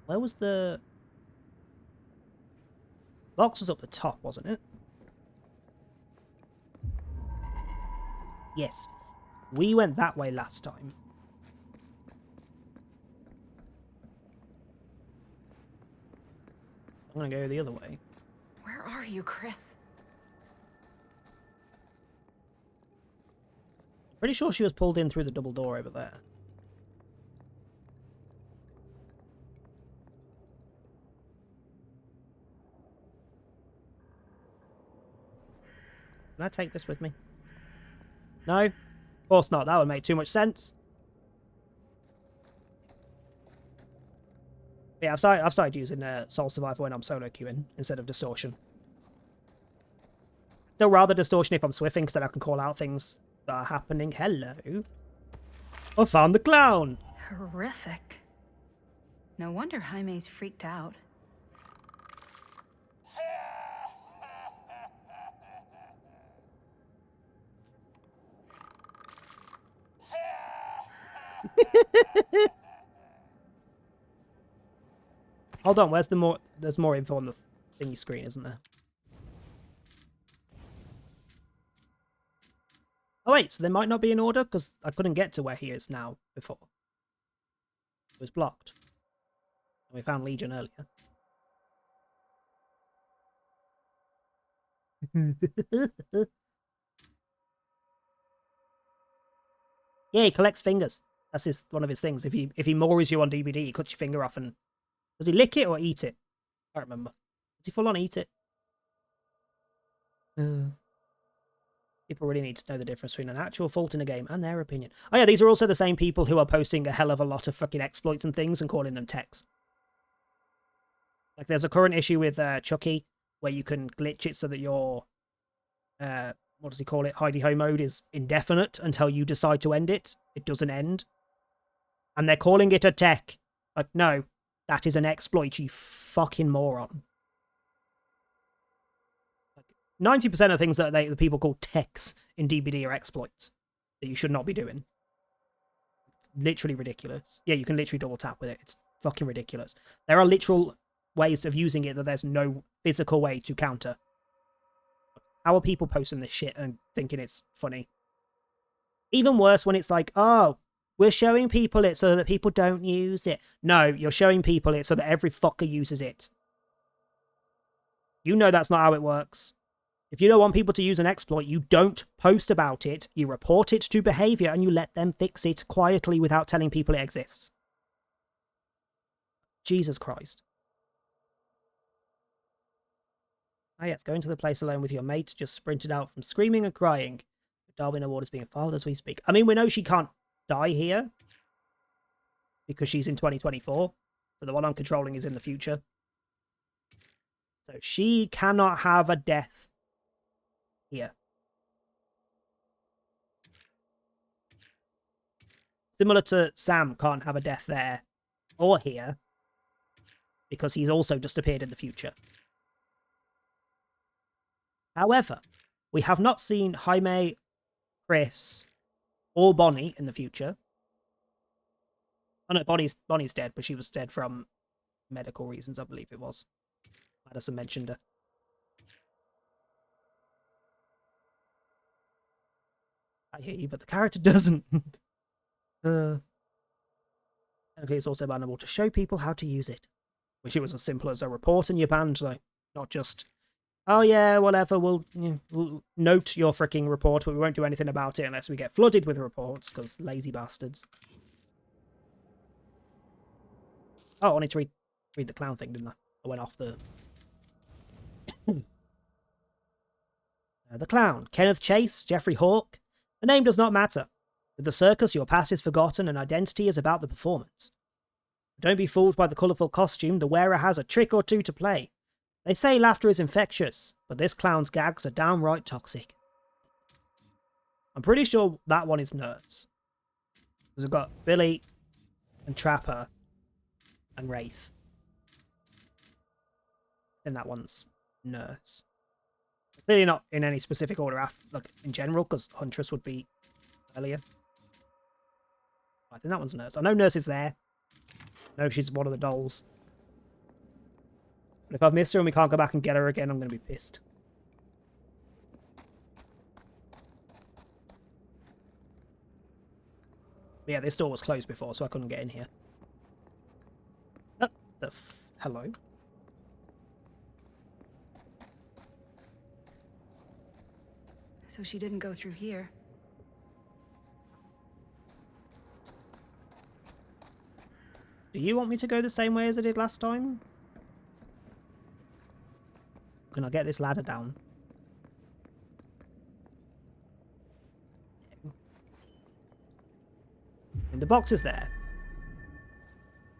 Where was the... box was up the top, wasn't it? Yes. We went that way last time. I'm gonna go the other way. Where are you, Chris? Pretty sure she was pulled in through the double door over there. Can I take this with me? No? Of course not. That would make too much sense. Yeah, I've started using Soul Survivor when I'm solo queuing instead of Distortion. Still rather Distortion if I'm swiffing, because then I can call out things that are happening. Hello. I found the clown. Horrific. No wonder Jaime's freaked out. Hold on, where's the more... There's more info on the thingy screen, isn't there? Oh wait, so there might not be an order, because I couldn't get to where he is now before. It was blocked. And we found Legion earlier. Yeah, he collects fingers. That's one of his things. If he moors you on DBD, he cuts your finger off and... Does he lick it or eat it? I can't remember. Does he full on eat it? People really need to know the difference between an actual fault in a game and their opinion. Oh yeah, these are also the same people who are posting a hell of a lot of fucking exploits and things and calling them techs. Like, there's a current issue with Chucky where you can glitch it so that your, what does he call it, hidey-ho mode is indefinite until you decide to end it. It doesn't end. And they're calling it a tech. Like, no, that is an exploit, you fucking moron. 90% of things that the people call techs in DBD are exploits that you should not be doing. It's literally ridiculous. Yeah, you can literally double tap with it. It's fucking ridiculous. There are literal ways of using it that there's no physical way to counter. How are people posting this shit and thinking it's funny? Even worse when it's like, oh, we're showing people it so that people don't use it. No, you're showing people it so that every fucker uses it. You know that's not how it works. If you don't want people to use an exploit, you don't post about it, you report it to behavior, and you let them fix it quietly without telling people it exists. Jesus Christ. Ah yes, going to the place alone with your mate just sprinted out from screaming and crying. The Darwin Award is being filed as we speak. I mean, we know she can't die here because she's in 2024, so the one I'm controlling is in the future. So she cannot have a death here. Similar to Sam can't have a death there or here because he's also just appeared in the future. However, we have not seen Jaime, Chris, or Bonnie in the future. Oh no, Bonnie's dead, but she was dead from medical reasons, I believe it was. Madison mentioned her. I hear you, but the character doesn't. Okay, it's also bannable to show people how to use it. Wish it was as simple as a report and you're banned, though. Not just, oh yeah, whatever, we'll note your freaking report, but we won't do anything about it unless we get flooded with reports, because lazy bastards. Oh, I wanted to read the clown thing, didn't I? I went off the... The clown. Kenneth Chase, Jeffrey Hawke. The name does not matter. With the circus, your past is forgotten and identity is about the performance. Don't be fooled by the colourful costume, the wearer has a trick or two to play. They say laughter is infectious, but this clown's gags are downright toxic. I'm pretty sure that one is Nurse. Because we've got Billy and Trapper and Wraith. And that one's Nurse. Clearly not in any specific order, after, like in general, because Huntress would be earlier. I think that one's Nurse. I know Nurse is there. I know she's one of the dolls. But if I've missed her and we can't go back and get her again, I'm going to be pissed. But yeah, this door was closed before, so I couldn't get in here. Oh, hello. So she didn't go through here. Do you want me to go the same way as I did last time? Can I get this ladder down? And the box is there.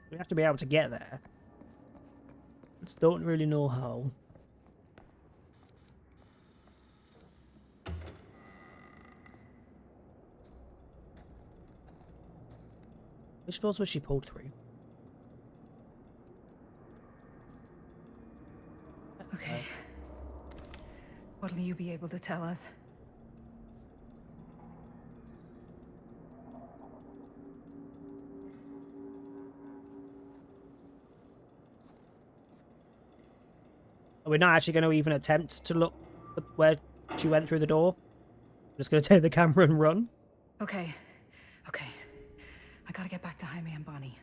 We have to be able to get there. Just don't really know how. Which doors was she pulled through? Okay. What'll you be able to tell us? We're not actually going to even attempt to look at where she went through the door. We're just going to take the camera and run. Okay. Okay. I gotta get back to Jaime and Bonnie.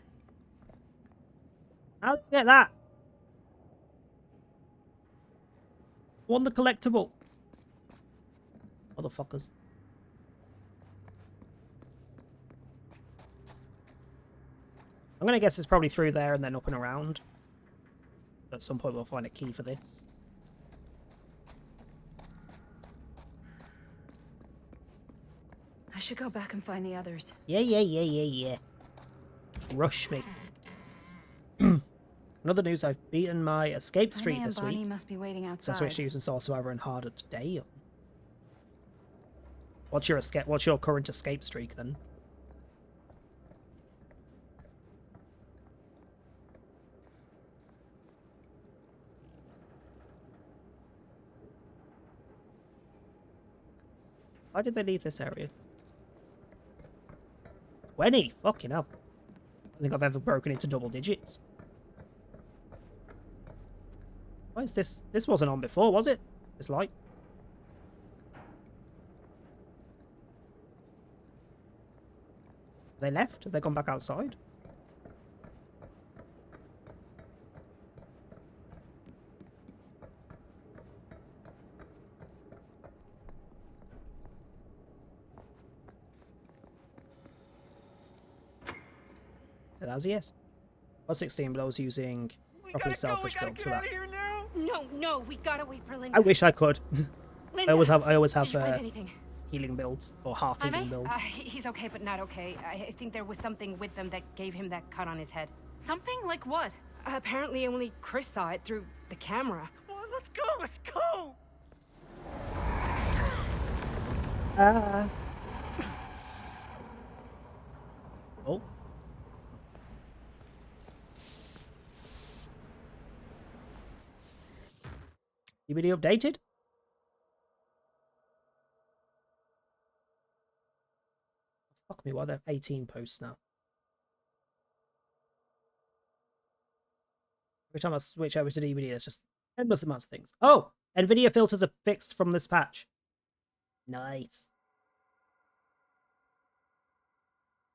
How'd you get that? Won the collectible. Motherfuckers. I'm gonna guess it's probably through there and then up and around. At some point we'll find a key for this. should go back and find the others. Yeah. Rush me. In other news, I've beaten my escape streak this Bonnie week. must be waiting So I outside. switched to using Soul Survivor and harder today. What's your current escape streak then? Why did they leave this area? 20! Fucking hell. I don't think I've ever broken into double digits. Why is this? This wasn't on before, was it? This light? Have they left? Have they gone back outside? That was a yes. I was 16, but I was using properly selfish builds for that. No, we gotta wait for Linda. I wish I could. Linda, I always have did you find anything? healing builds or half healing builds. He's okay, but not okay. I think there was something with them that gave him that cut on his head. Something like what? Apparently, only Chris saw it through the camera. Well, let's go. Oh. DVD updated? Fuck me, why are there 18 posts now? Every time I switch over to DVD, there's just endless amounts of things. Oh! NVIDIA filters are fixed from this patch. Nice.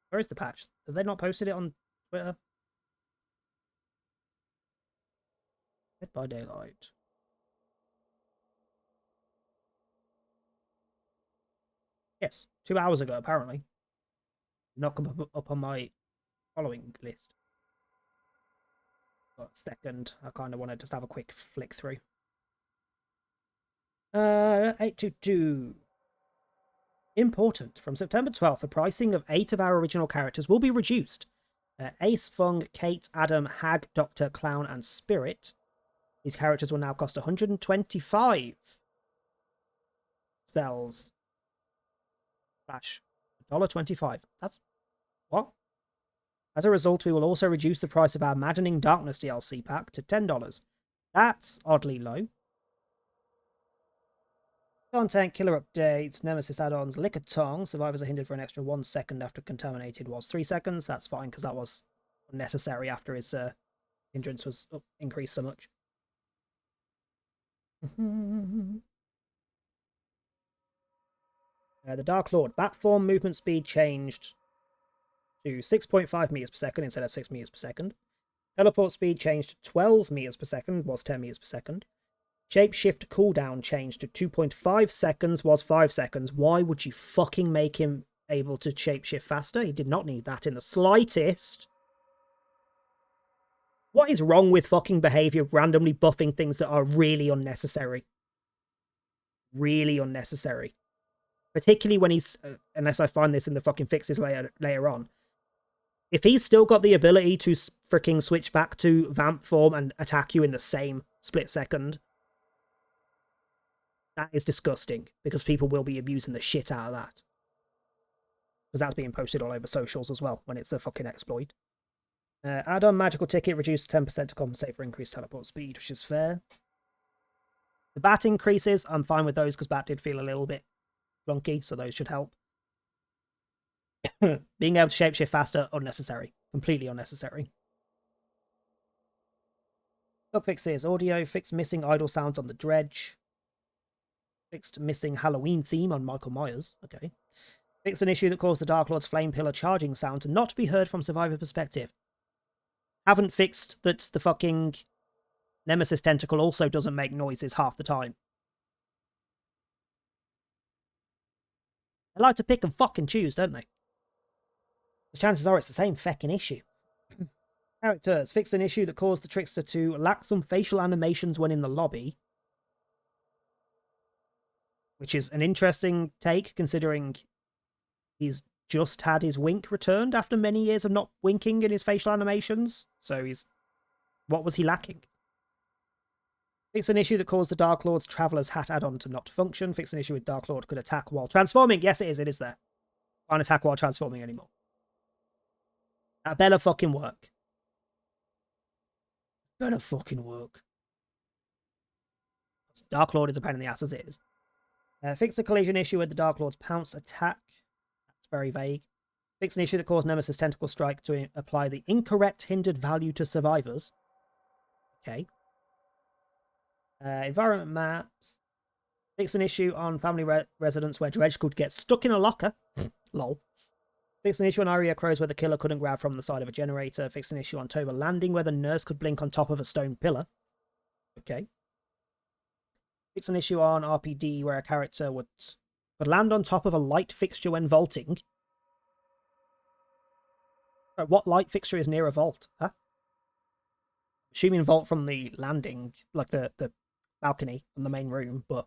Where is the patch? Have they not posted it on Twitter? Dead by Daylight. Yes, 2 hours ago, apparently. Not come up on my following list. But second, I kind of want to just have a quick flick through. 822. Important. From September 12th, the pricing of 8 of our original characters will be reduced. Ace, Fung, Kate, Adam, Hag, Doctor, Clown, and Spirit. These characters will now cost 125 cells. Slash $1.25. That's what? As a result, we will also reduce the price of our Maddening Darkness DLC pack to $10. That's oddly low. Content, killer updates, Nemesis add-ons, Liquor Tongue. Survivors are hindered for an extra 1 second after contaminated was 3 seconds. That's fine because that was unnecessary after his hindrance was increased so much. The Dark Lord. Bat form movement speed changed to 6.5 meters per second instead of 6 meters per second. Teleport speed changed to 12 meters per second, was 10 meters per second. Shapeshift cooldown changed to 2.5 seconds, was 5 seconds. Why would you fucking make him able to shapeshift faster? He did not need that in the slightest. What is wrong with fucking behavior randomly buffing things that are really unnecessary? Really unnecessary. Particularly when he's, unless I find this in the fucking fixes later on. If he's still got the ability to freaking switch back to vamp form and attack you in the same split second, that is disgusting, because people will be abusing the shit out of that. Because that's being posted all over socials as well, when it's a fucking exploit. Add-on magical ticket reduced 10% to compensate for increased teleport speed, which is fair. The bat increases, I'm fine with those, because bat did feel a little bit clunky, so those should help. Being able to shapeshift faster, unnecessary. Completely unnecessary. Bug fixes. Audio. Fixed missing idle sounds on the dredge. Fixed missing Halloween theme on Michael Myers. Okay. Fixed an issue that caused the Dark Lord's flame pillar charging sound to not be heard from survivor perspective. Haven't fixed that the fucking Nemesis tentacle also doesn't make noises half the time. They like to pick and fucking choose, don't they? The chances are it's the same feckin' issue. Characters. Fixed an issue that caused the Trickster to lack some facial animations when in the lobby. Which is an interesting take, considering He's just had his wink returned after many years of not winking in his facial animations. So what was he lacking? Fix an issue that caused the Dark Lord's Traveler's Hat add-on to not function. Fix an issue with Dark Lord could attack while transforming. Yes, it is. It is there. Can't attack while transforming anymore. That better fucking work. Better fucking work. Dark Lord is a pain in the ass as it is. Fix a collision issue with the Dark Lord's pounce attack. That's very vague. Fix an issue that caused Nemesis Tentacle Strike to apply the incorrect hindered value to survivors. Okay. Environment maps. Fix an issue on family residence where Dredge could get stuck in a locker. Lol. Fix an issue on Aria Crows where the killer couldn't grab from the side of a generator. Fix an issue on Toba Landing where the nurse could blink on top of a stone pillar. Okay. Fix an issue on RPD where a character could land on top of a light fixture when vaulting. What light fixture is near a vault? Huh? Assuming vault from the landing, like the balcony in the main room, but...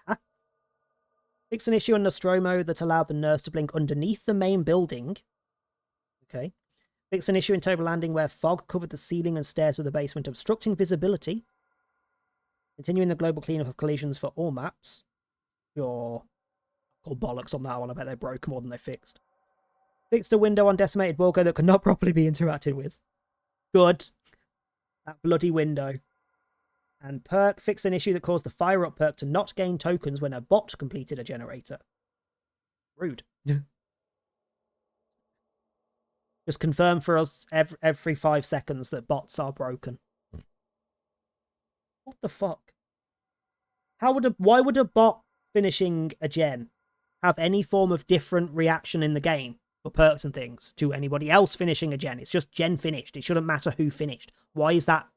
Huh? Fix an issue on Nostromo that allowed the nurse to blink underneath the main building. Okay. Fix an issue in Toba Landing where fog covered the ceiling and stairs of the basement, obstructing visibility. Continuing the global cleanup of collisions for all maps. Sure. Call bollocks on that one. I bet they broke more than they fixed. Fixed a window on Decimated Wilco that could not properly be interacted with. Good. That bloody window. And perk. Fixed an issue that caused the Fire Up perk to not gain tokens when a bot completed a generator. Rude. Just confirm for us every 5 seconds that bots are broken. What the fuck? Why would a bot finishing a gen have any form of different reaction in the game for perks and things to anybody else finishing a gen? It's just gen finished. It shouldn't matter who finished. Why is that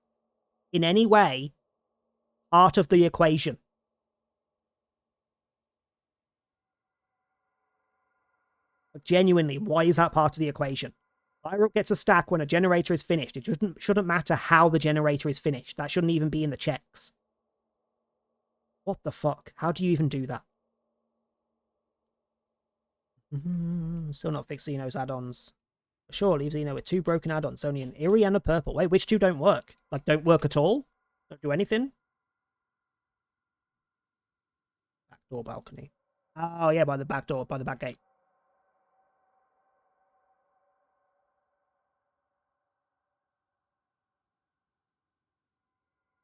in any way part of the equation? Genuinely, why is that part of the equation? Fire Up gets a stack when a generator is finished. It shouldn't matter how the generator is finished. That shouldn't even be in the checks. What the fuck? How do you even do that? Still not fixed Xeno's add-ons. Sure, leave Xeno with 2 broken add-ons. Only an Eerie and a Purple. Wait, which 2 don't work? Like, don't work at all? Don't do anything? Backdoor balcony. Oh, yeah, by the back door, by the back gate.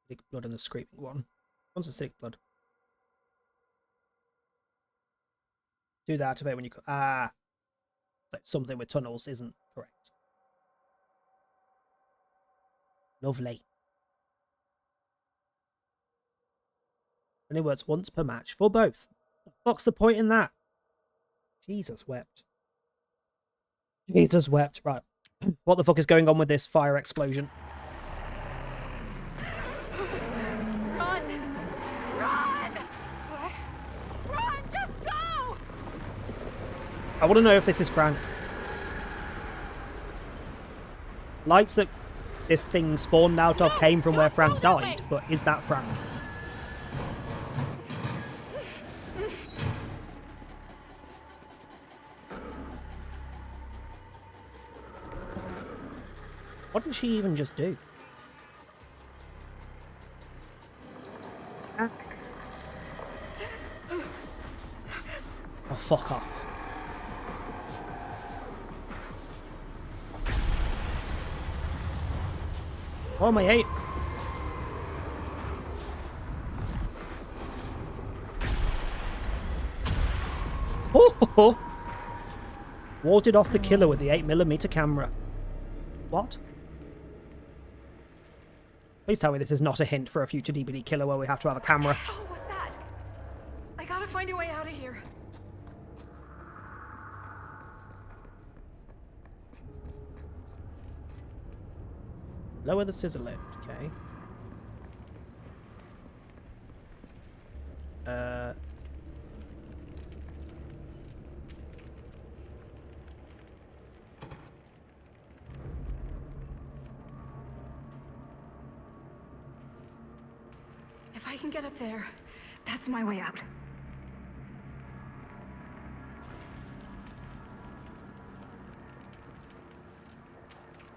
Sick blood and the screaming one. One's a sick blood. Do that activate when you... Ah! Like something with tunnels isn't correct. Lovely. Only works once per match for both. What's the point in that? Jesus wept. Jesus wept. Right. What the fuck is going on with this fire explosion? Run! Run! What? Run! Just go! I want to know if this is Frank. Lights that this thing spawned out of came from where Frank died, but is that Frank? What did she even just do? Oh, fuck off. Oh, my 8. Oh! Warded off the killer with the 8mm camera. What? Please tell me this is not a hint for a future DBD killer where we have to have a camera. What was that? I gotta find a way out of here. Lower the scissor lift, okay. If I can get up there, that's my way out.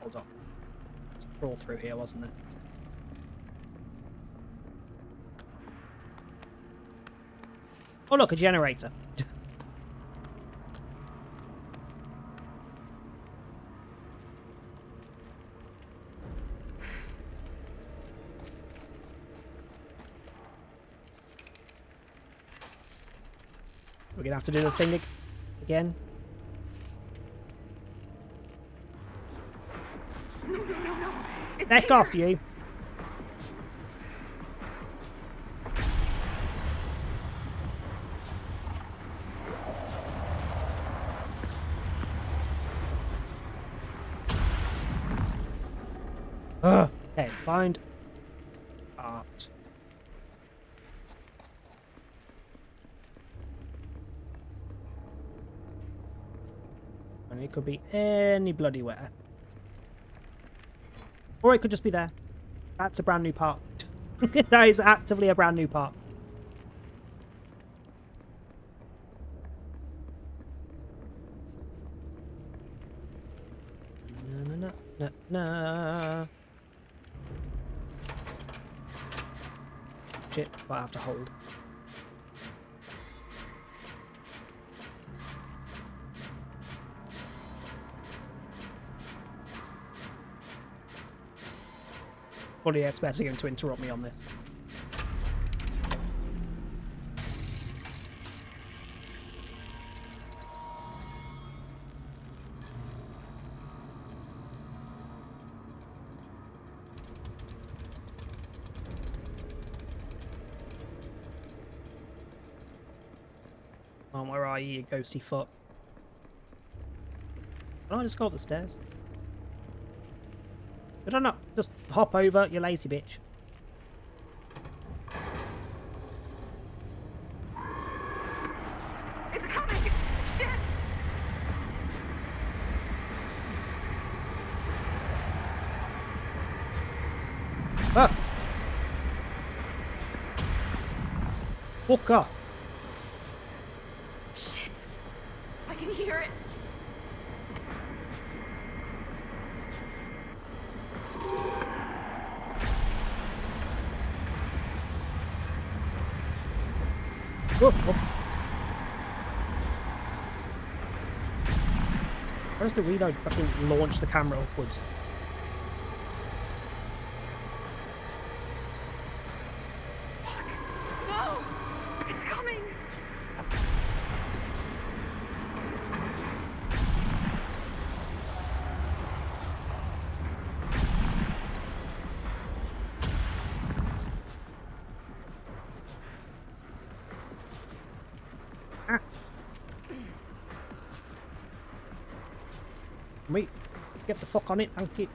Hold on. There's a crawl through here, wasn't there? Oh look, a generator. We're gonna have to do the thing again. Back off, you. Okay, find art. And it could be any bloody where. Or it could just be there. That's a brand new part. That is actively a brand new part. Na, na, na, na, na. Shit, I have to hold. Fully expecting him to interrupt me on this. Where are you ghosty fuck? Can I just go up the stairs? Could I not just hop over, you lazy bitch? It's coming! Shit! Ah! Walker! Shit! I can hear it! Oh, oh. Where's the reload fucking launch the camera upwards? Fuck! No! It's coming! Wait, get the fuck on it, thank you.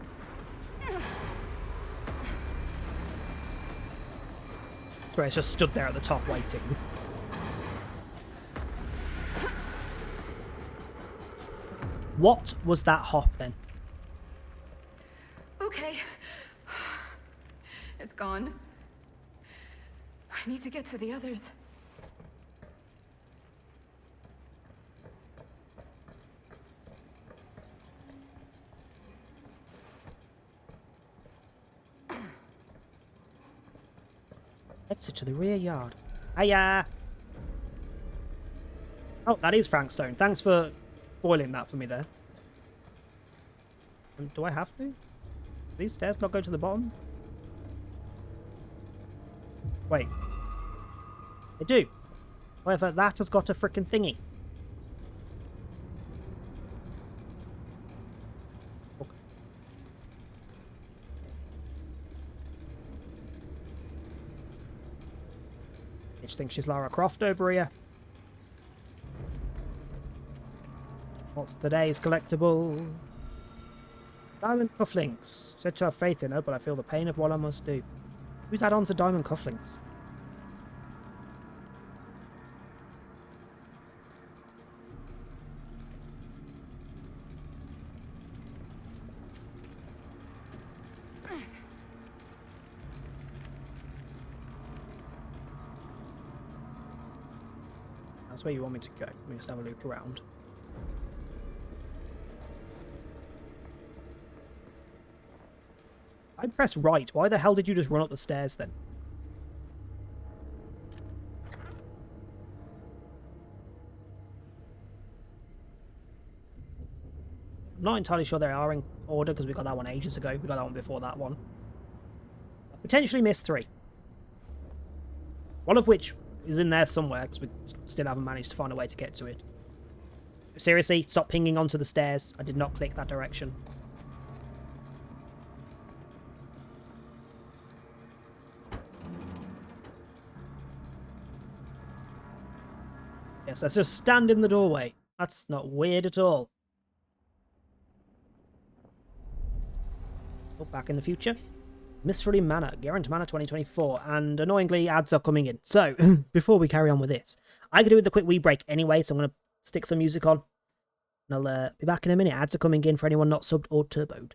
Sorry, it's just stood there at the top waiting. What was that hop then? Okay. It's gone. I need to get to the others. Exit to the rear yard. Hiya! Oh, that is Frank Stone. Thanks for spoiling that for me there. Do I have to? These stairs not go to the bottom? Wait. They do. However, that has got a frickin' thingy. Okay. Bitch thinks she's Lara Croft over here. What's today's collectible? Diamond cufflinks. Said to have faith in her, but I feel the pain of what I must do. Who's add-ons to diamond cufflinks? That's where you want me to go. Let me just have a look around. I pressed right. Why the hell did you just run up the stairs then? I'm not entirely sure they are in order because we got that one ages ago. We got that one before that one. I potentially missed 3. One of which is in there somewhere because we still haven't managed to find a way to get to it. Seriously, stop pinging onto the stairs. I did not click that direction. Yes, let's just stand in the doorway. That's not weird at all. Oh, Back in the Future. Mystery Manor, Garant Manor 2024, and annoyingly ads are coming in. So, before we carry on with this, I could do with the quick wee break anyway, so I'm going to stick some music on. And I'll be back in a minute. Ads are coming in for anyone not subbed or turboed.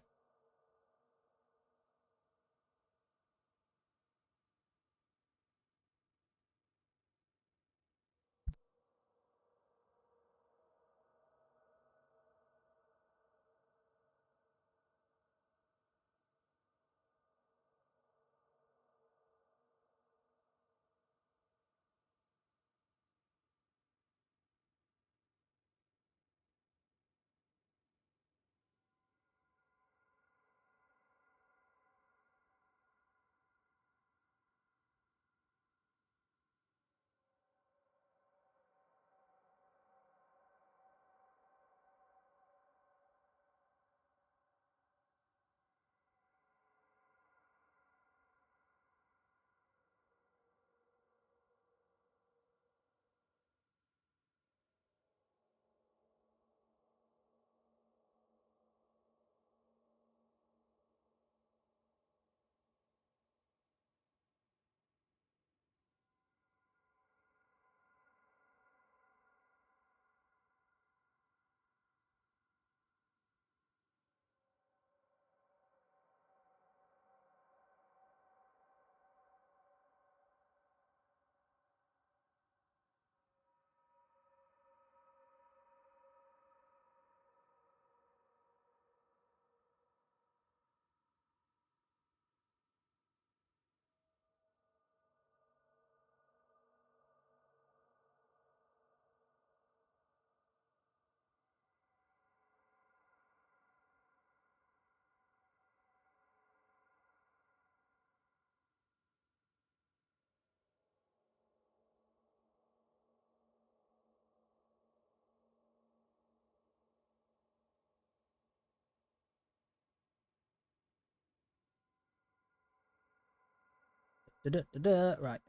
Right.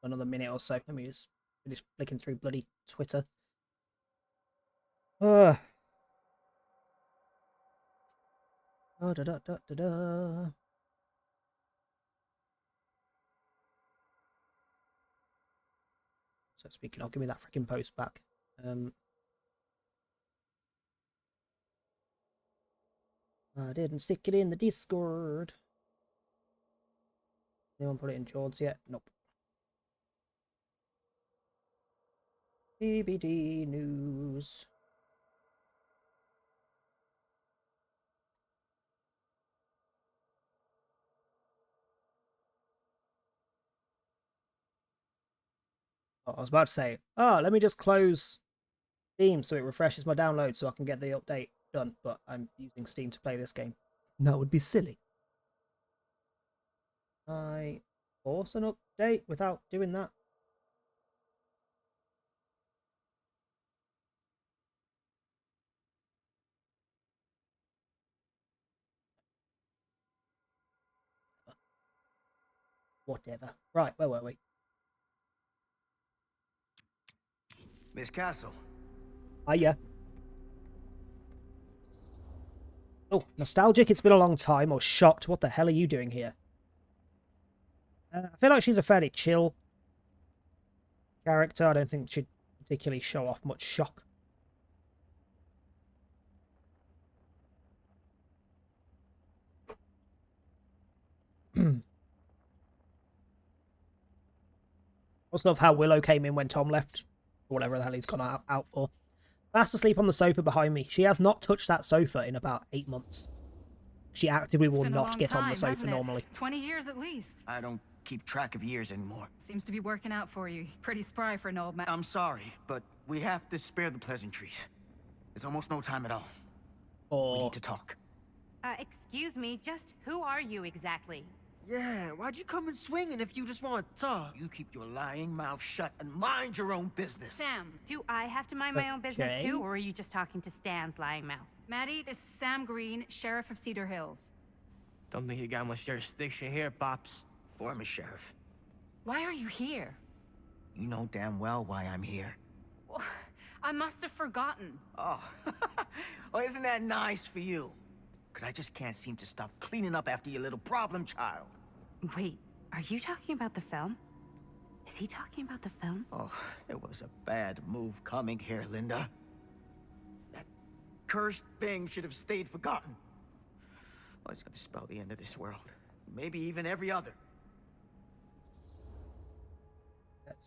Another minute or so. Let me just finish flicking through bloody Twitter. Oh, da da da da da. So speaking of, give me that freaking post back. I didn't stick it in the Discord. Anyone put it in George yet? Nope. BBD news. Oh, I was about to say, let me just close Steam so it refreshes my download so I can get the update done, but I'm using Steam to play this game. That would be silly. I force an update without doing that. Whatever. Right, where were we? Miss Castle. Yeah. Oh, nostalgic, it's been a long time, or shocked, what the hell are you doing here? I feel like she's a fairly chill character. I don't think she'd particularly show off much shock. Also love how Willow came in when Tom left, or whatever the hell he's gone out for. Fast asleep on the sofa behind me. She has not touched that sofa in about 8 months. She actively It's will been a not long get on the time, sofa hasn't it? normally. 20 years at least. I don't keep track of years anymore. Seems to be working out for you. Pretty spry for an old man. I'm sorry, but we have to spare the pleasantries. There's almost no time at all. We Or need to talk. Excuse me, just who are you exactly? Yeah, why'd you come in swinging if you just want to talk? You keep your lying mouth shut and mind your own business. Sam. Do I have to mind my own business Okay. too, or are you just talking to Stan's lying mouth? Maddie, this is Sam Green, Sheriff of Cedar Hills. Don't think you got much jurisdiction here, Pops. Former sheriff, Why are you here? you know damn well why I'm here. Well, I must have forgotten. Oh, well, isn't that nice for you? Because I just can't seem to stop cleaning up after your little problem child. Wait, are you talking about the film? Is he talking about the film? Oh, it was a bad move coming here, Linda. That cursed thing should have stayed forgotten. Oh, it's gonna spell the end of this world. Maybe even every other.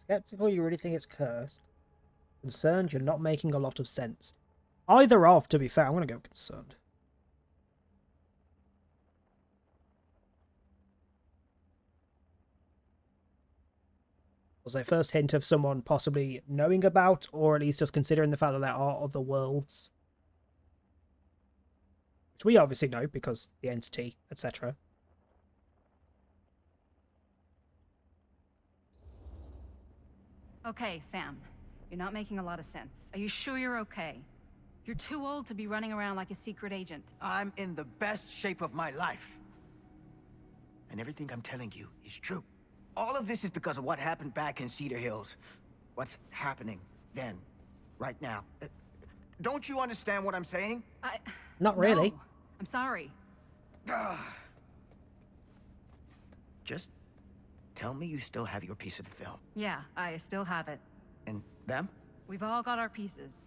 skeptical, you really think it's cursed. Concerned, you're not making a lot of sense. Either of, to be fair, I'm gonna go concerned. Was their first hint of someone possibly knowing about, or at least just considering the fact that there are other worlds? Which we obviously know, because the entity, etc. Okay, Sam. You're not making a lot of sense. Are you sure you're okay? You're too old to be running around like a secret agent. I'm in the best shape of my life. And everything I'm telling you is true. All of this is because of what happened back in Cedar Hills. What's happening then, right now. Don't you understand what I'm saying? Not really. No. I'm sorry. Just tell me you still have your piece of the film. Yeah, I still have it. And them? We've all got our pieces.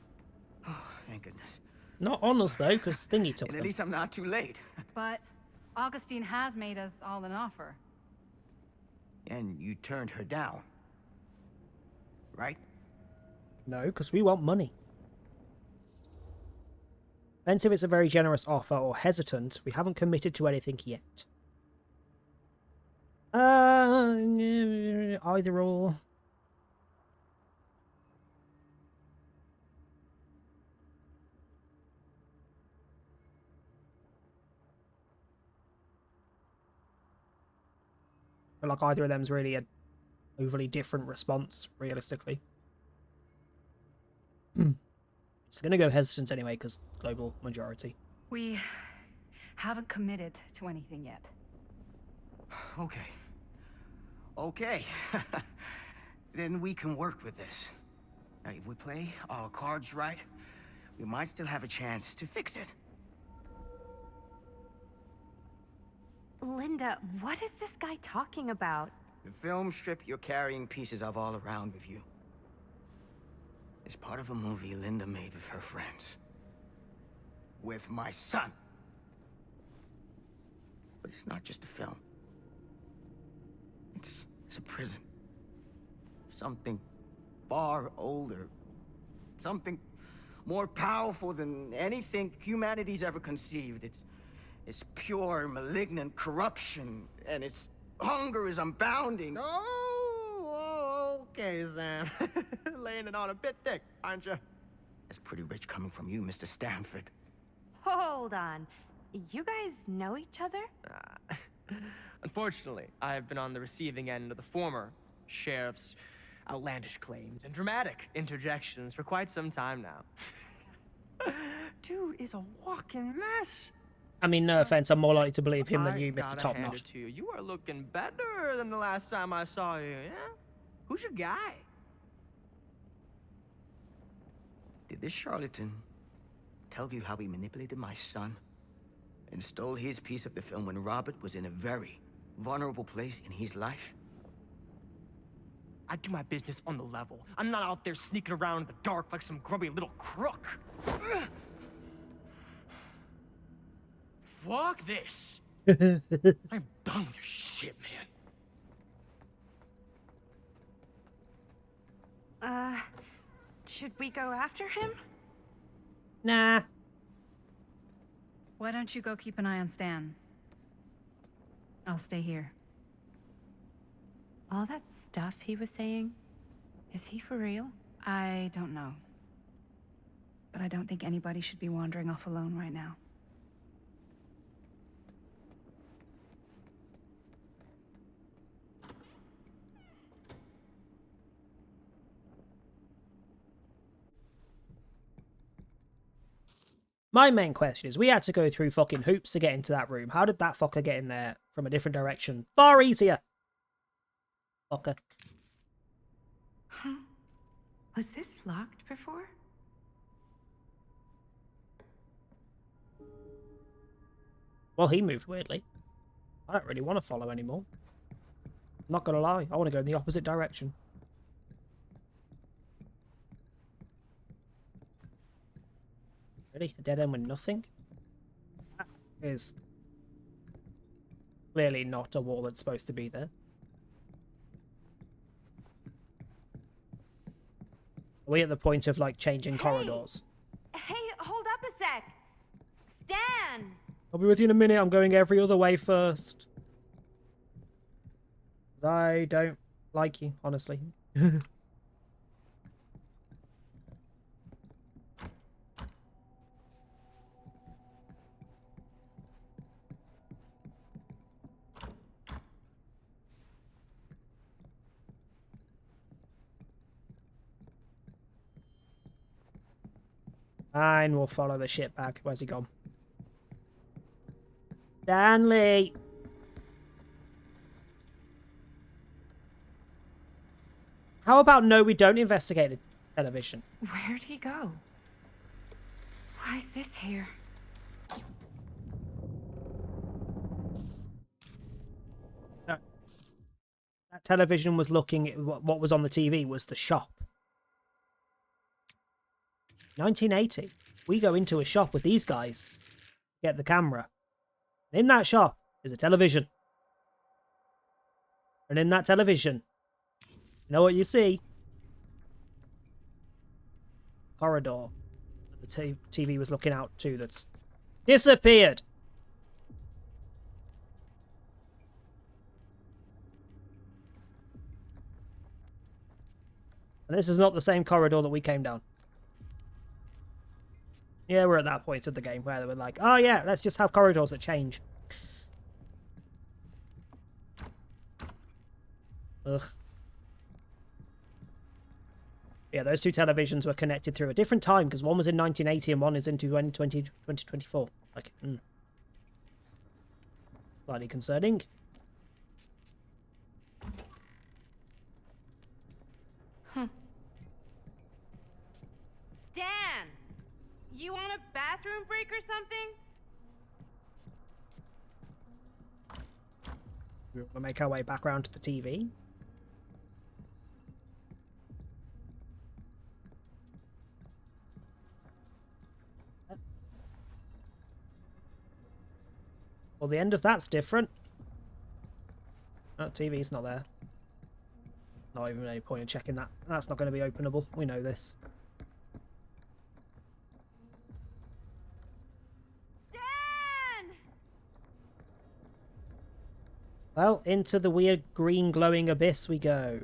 Oh, thank goodness. Not on us, though, because Thingy took And them. at least I'm not too late. But Augustine has made us all an offer. And you turned her down. Right? No, because we want money. Depends if it's a very generous offer or hesitant. We haven't committed to anything yet. Either or. I feel like either of them's really an overly different response, realistically. It's gonna go hesitant anyway, because global majority. We haven't committed to anything yet. Okay. Okay. Then we can work with this. Now, if we play our cards right, we might still have a chance to fix it. Linda, what is this guy talking about? The film strip you're carrying pieces of all around with you is part of a movie Linda made with her friends. With my son. But it's not just a film. It's a prison. Something far older. Something more powerful than anything humanity's ever conceived. It's pure, malignant corruption, and its hunger is unbounding. Oh, okay, Sam. Laying it on a bit thick, aren't you? That's pretty rich coming from you, Mr. Stanford. Hold on. You guys know each other? Unfortunately, I've been on the receiving end of the former sheriff's outlandish claims and dramatic interjections for quite some time now. Dude is a walking mess. I mean, no offense, I'm more likely to believe him than I you, Mr. gotta Top hand Knot. it to you. You are looking better than the last time I saw you, yeah? Who's your guy? Did this charlatan tell you how he manipulated my son and stole his piece of the film when Robert was in a very vulnerable place in his life? I do my business on the level. I'm not out there sneaking around in the dark like some grubby little crook. Fuck this. I'm done with your shit, man. Should we go after him? Nah. Why don't you go keep an eye on Stan? I'll stay here. All that stuff he was saying, is he for real? I don't know. But I don't think anybody should be wandering off alone right now. My main question is, we had to go through fucking hoops to get into that room. How did that fucker get in there from a different direction? Far easier. Fucker. Huh? Was this locked before? Well, he moved weirdly. I don't really want to follow anymore. Not gonna lie, I want to go in the opposite direction. Really? A dead end with nothing? That is clearly not a wall that's supposed to be there. Are we at the point of, like, changing corridors? Hey, hold up a sec. Stan! I'll be with you in a minute. I'm going every other way first. I don't like you, honestly. Fine, we'll follow the shit back. Where's he gone? Stanley! How about no, we don't investigate the television? Where'd he go? Why is this here? No. That television was looking at what was on the TV was the shop. 1980. We go into a shop with these guys. Get the camera. And in that shop is a television. And in that television, you know what you see? Corridor that the TV was looking out to that's disappeared. And this is not the same corridor that we came down. Yeah, we're at that point of the game where they were like, oh yeah, let's just have corridors that change. Ugh. Yeah, those two televisions were connected through a different time because one was in 1980 and one is in 2024. Like, slightly concerning. Huh. Stan! You want a bathroom break or something? We want to make our way back around to the TV. Well, the end of that's different. Oh, TV's not there. Not even any point in checking that. That's not going to be openable. We know this. Well, into the weird green glowing abyss we go.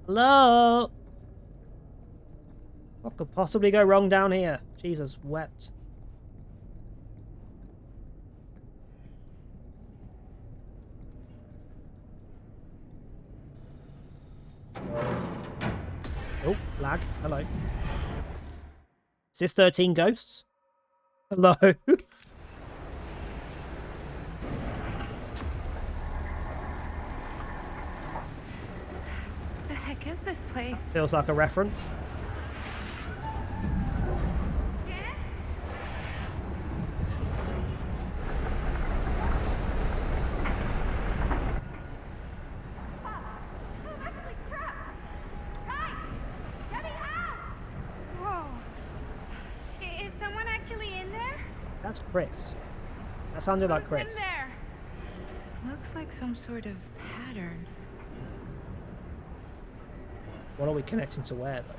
Hello? What could possibly go wrong down here? Jesus wept. Oh, lag. Hello. Is this 13 ghosts? Hello. What the heck is this place? Feels like a reference. That's Chris. That sounded like Chris. Looks like some sort of pattern. What are we connecting to where, though?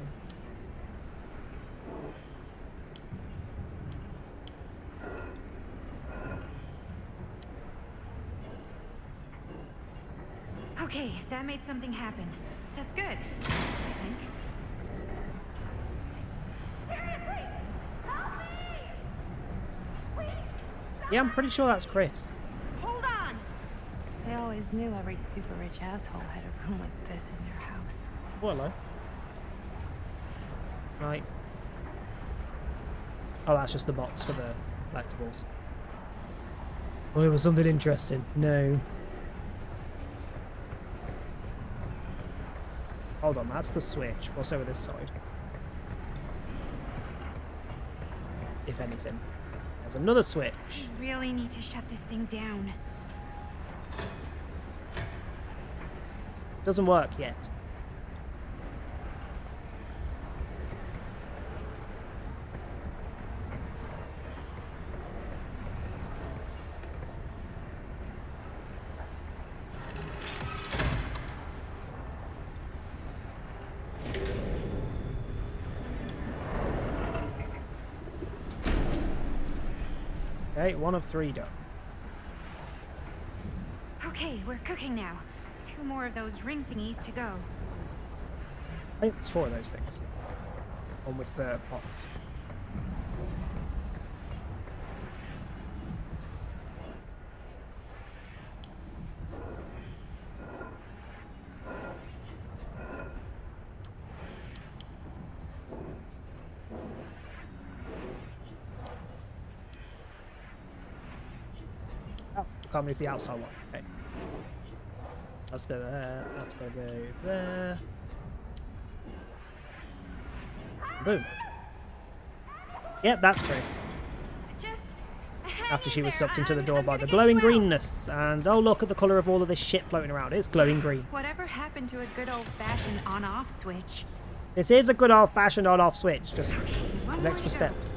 Okay, that made something happen. That's good, I think. Yeah, I'm pretty sure that's Chris. Hold on! I always knew every super rich asshole had a room like this in their house. Oh, hello. Right. Oh, that's just the box for the collectibles. Oh, it was something interesting. No. Hold on, that's the switch. What's over this side? If anything. There's another switch. We really need to shut this thing down. Doesn't work yet. Okay, 1 of 3 done. Okay, we're cooking now. 2 more of those ring thingies to go. I think it's 4 of those things. One with the pots. Oh, can't move the outside one. Okay. Let's go there. Let's go there. Boom. Yep, that's Chris. After she was sucked into the door by the glowing greenness. And oh, look at the colour of all of this shit floating around. It's glowing green. Whatever happened to a good old-fashioned on-off switch? This is a good old-fashioned on-off switch. Just an extra steps.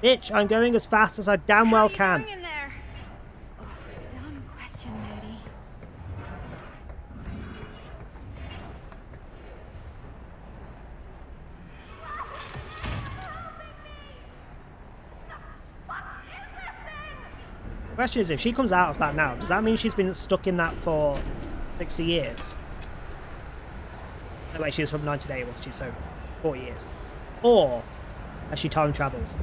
Bitch, I'm going as fast as I damn well can. In there? Oh, dumb question, Maddie. The question is, if she comes out of that now, does that mean she's been stuck in that for 60 years? No, wait, she was from 1980, wasn't she? So 4 years. Or has she time travelled?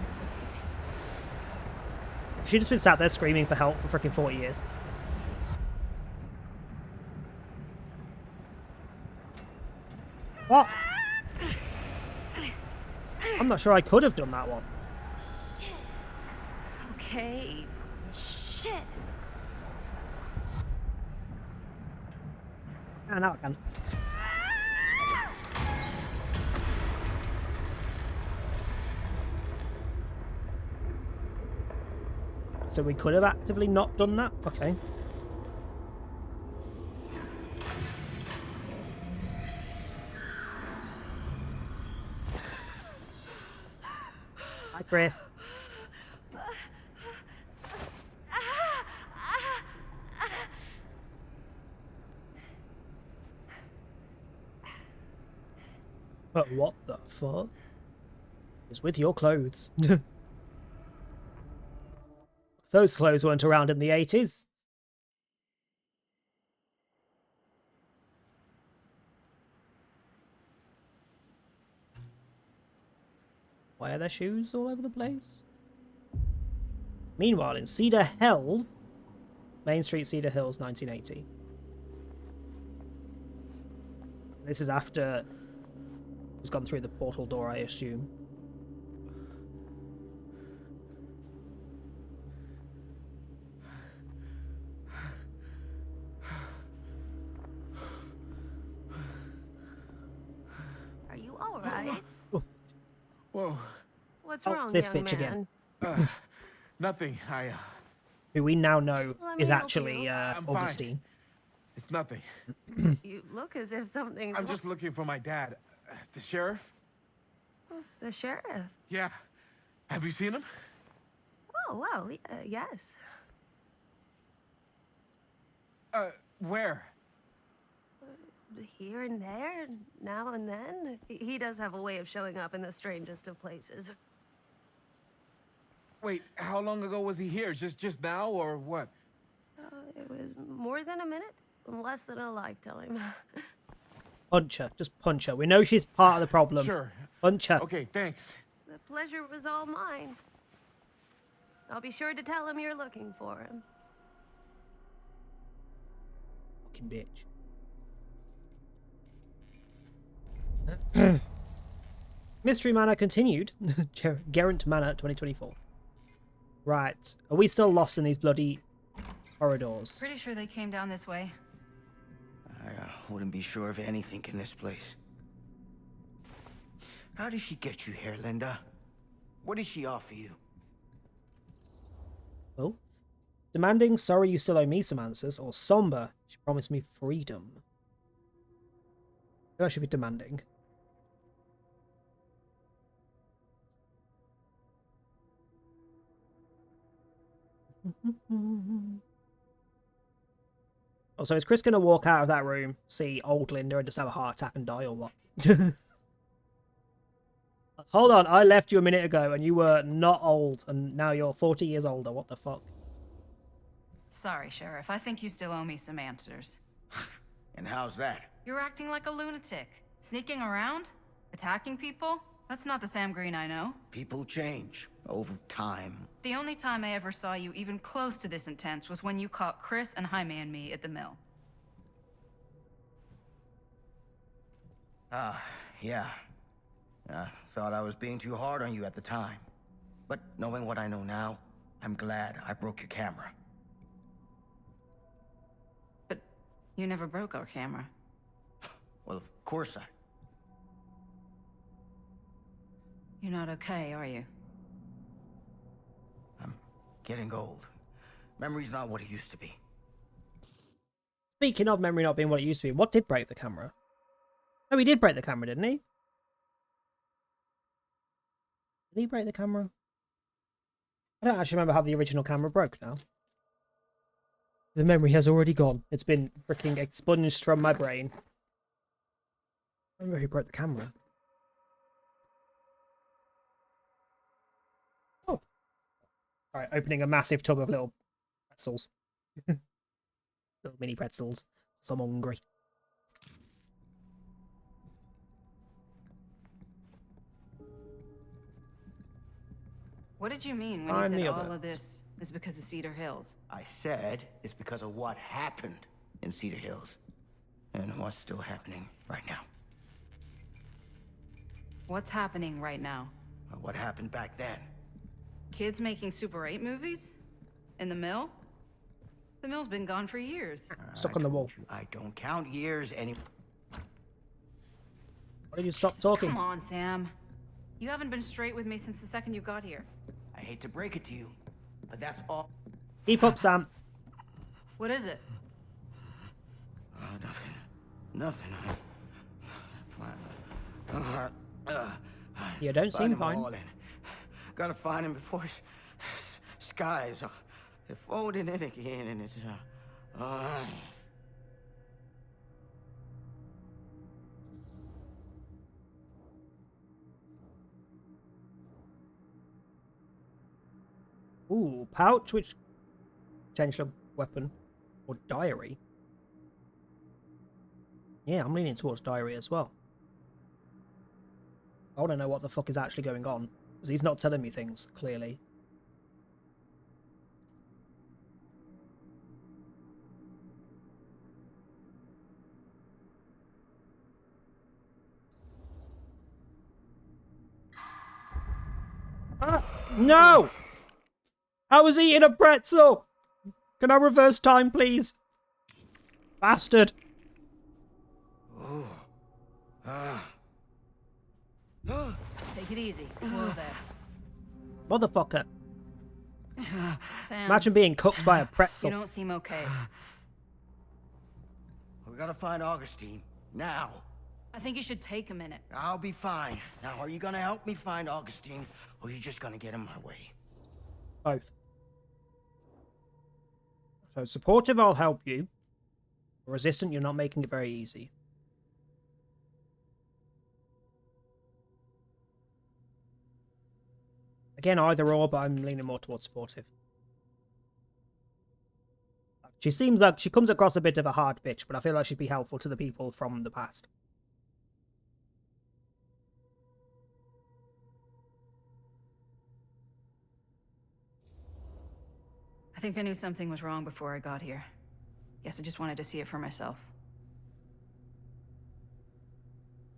She's just been sat there screaming for help for freaking 40 years. What? I'm not sure I could have done that one. Shit. Okay. Shit. Ah, now I can. So we could have actively not done that? Okay. Hi, Chris. But what the fuck is with your clothes? Those clothes weren't around in the 80s. Why are there shoes all over the place? Meanwhile, in Cedar Hills, Main Street, Cedar Hills, 1980. This is after it's gone through the portal door, I assume. Whoa. What's Oh, wrong, it's this young bitch man? again. Nothing. Who we now know Let me is help actually you. I'm Augustine. It's nothing. You look as if something's... I'm just looking for my dad. The sheriff? The sheriff? Yeah. Have you seen him? Oh, well, yes. Where? Here and there, now and then. He does have a way of showing up in the strangest of places. Wait, how long ago was he here? Just now, or what? It was more than a minute, less than a lifetime. Punch her. Just punch her. We know she's part of the problem. Sure. Punch her. Okay, thanks. The pleasure was all mine. I'll be sure to tell him you're looking for him. Fucking bitch. Mystery Manor continued. Gerent Manor 2024. Right. Are we still lost in these bloody corridors? Pretty sure they came down this way. I wouldn't be sure of anything in this place. How did she get you here, Linda? What did she offer you? Oh. Demanding, sorry you still owe me some answers, or somber, she promised me freedom. I should be demanding. Oh, so is Chris going to walk out of that room, see old Linda, and just have a heart attack and die, or what? Hold on, I left you a minute ago, and you were not old, and now you're 40 years older. What the fuck? Sorry, Sheriff. I think you still owe me some answers. And how's that? You're acting like a lunatic. Sneaking around? Attacking people? That's not the Sam Green I know. People change over time. The only time I ever saw you even close to this intense was when you caught Chris and Jaime and me at the mill. Yeah. Thought I was being too hard on you at the time. But knowing what I know now, I'm glad I broke your camera. But you never broke our camera. Well, of course You're not okay, are you? I'm getting old. Memory's not what it used to be. Speaking of memory not being what it used to be, what did break the camera? Oh, he did break the camera, didn't he? Did he break the camera? I don't actually remember how the original camera broke now. The memory has already gone. It's been freaking expunged from my brain. I remember who broke the camera. Oh. Alright, opening a massive tub of little pretzels. Little mini pretzels. So I'm hungry. What did you mean when you said all of this is because of Cedar Hills? I said it's because of what happened in Cedar Hills. And what's still happening right now. What's happening right now? What happened back then? Kids making Super 8 movies? In the mill? The mill's been gone for years. Stuck on the wall. I don't count years anymore. Why did you stop talking? Come on, Sam. You haven't been straight with me since the second you got here. I hate to break it to you, but that's all. Keep up, Sam. What is it? Nothing. You don't seem fine. Gotta find him before his skies are folding in again, and it's Ooh, pouch, which potential weapon or diary. Yeah, I'm leaning towards diary as well. I want to know what the fuck is actually going on, because he's not telling me things, clearly. No! I was eating a pretzel! Can I reverse time, please? Bastard! Take it easy. Whoa there. Motherfucker. Sam, Imagine being cooked by a pretzel. you don't seem okay. We gotta find Augustine. Now. I think you should take a minute. I'll be fine. Now, are you gonna help me find Augustine, or are you just gonna get in my way? Both. So supportive, I'll help you. Resistant, you're not making it very easy. Again, either or, but I'm leaning more towards supportive. She seems like she comes across a bit of a hard bitch, but I feel like she'd be helpful to the people from the past. I think I knew something was wrong before I got here. Guess I just wanted to see it for myself.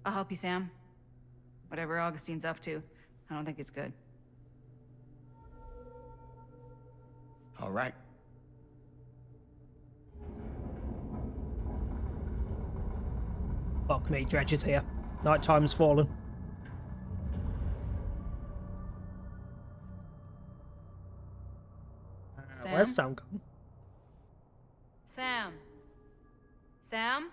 I'll help you, Sam. Whatever Augustine's up to, I don't think it's good. All right. Fuck me, Dredge is here. Nighttime's fallen. Sam? Where's Sam gone? Sam? Sam?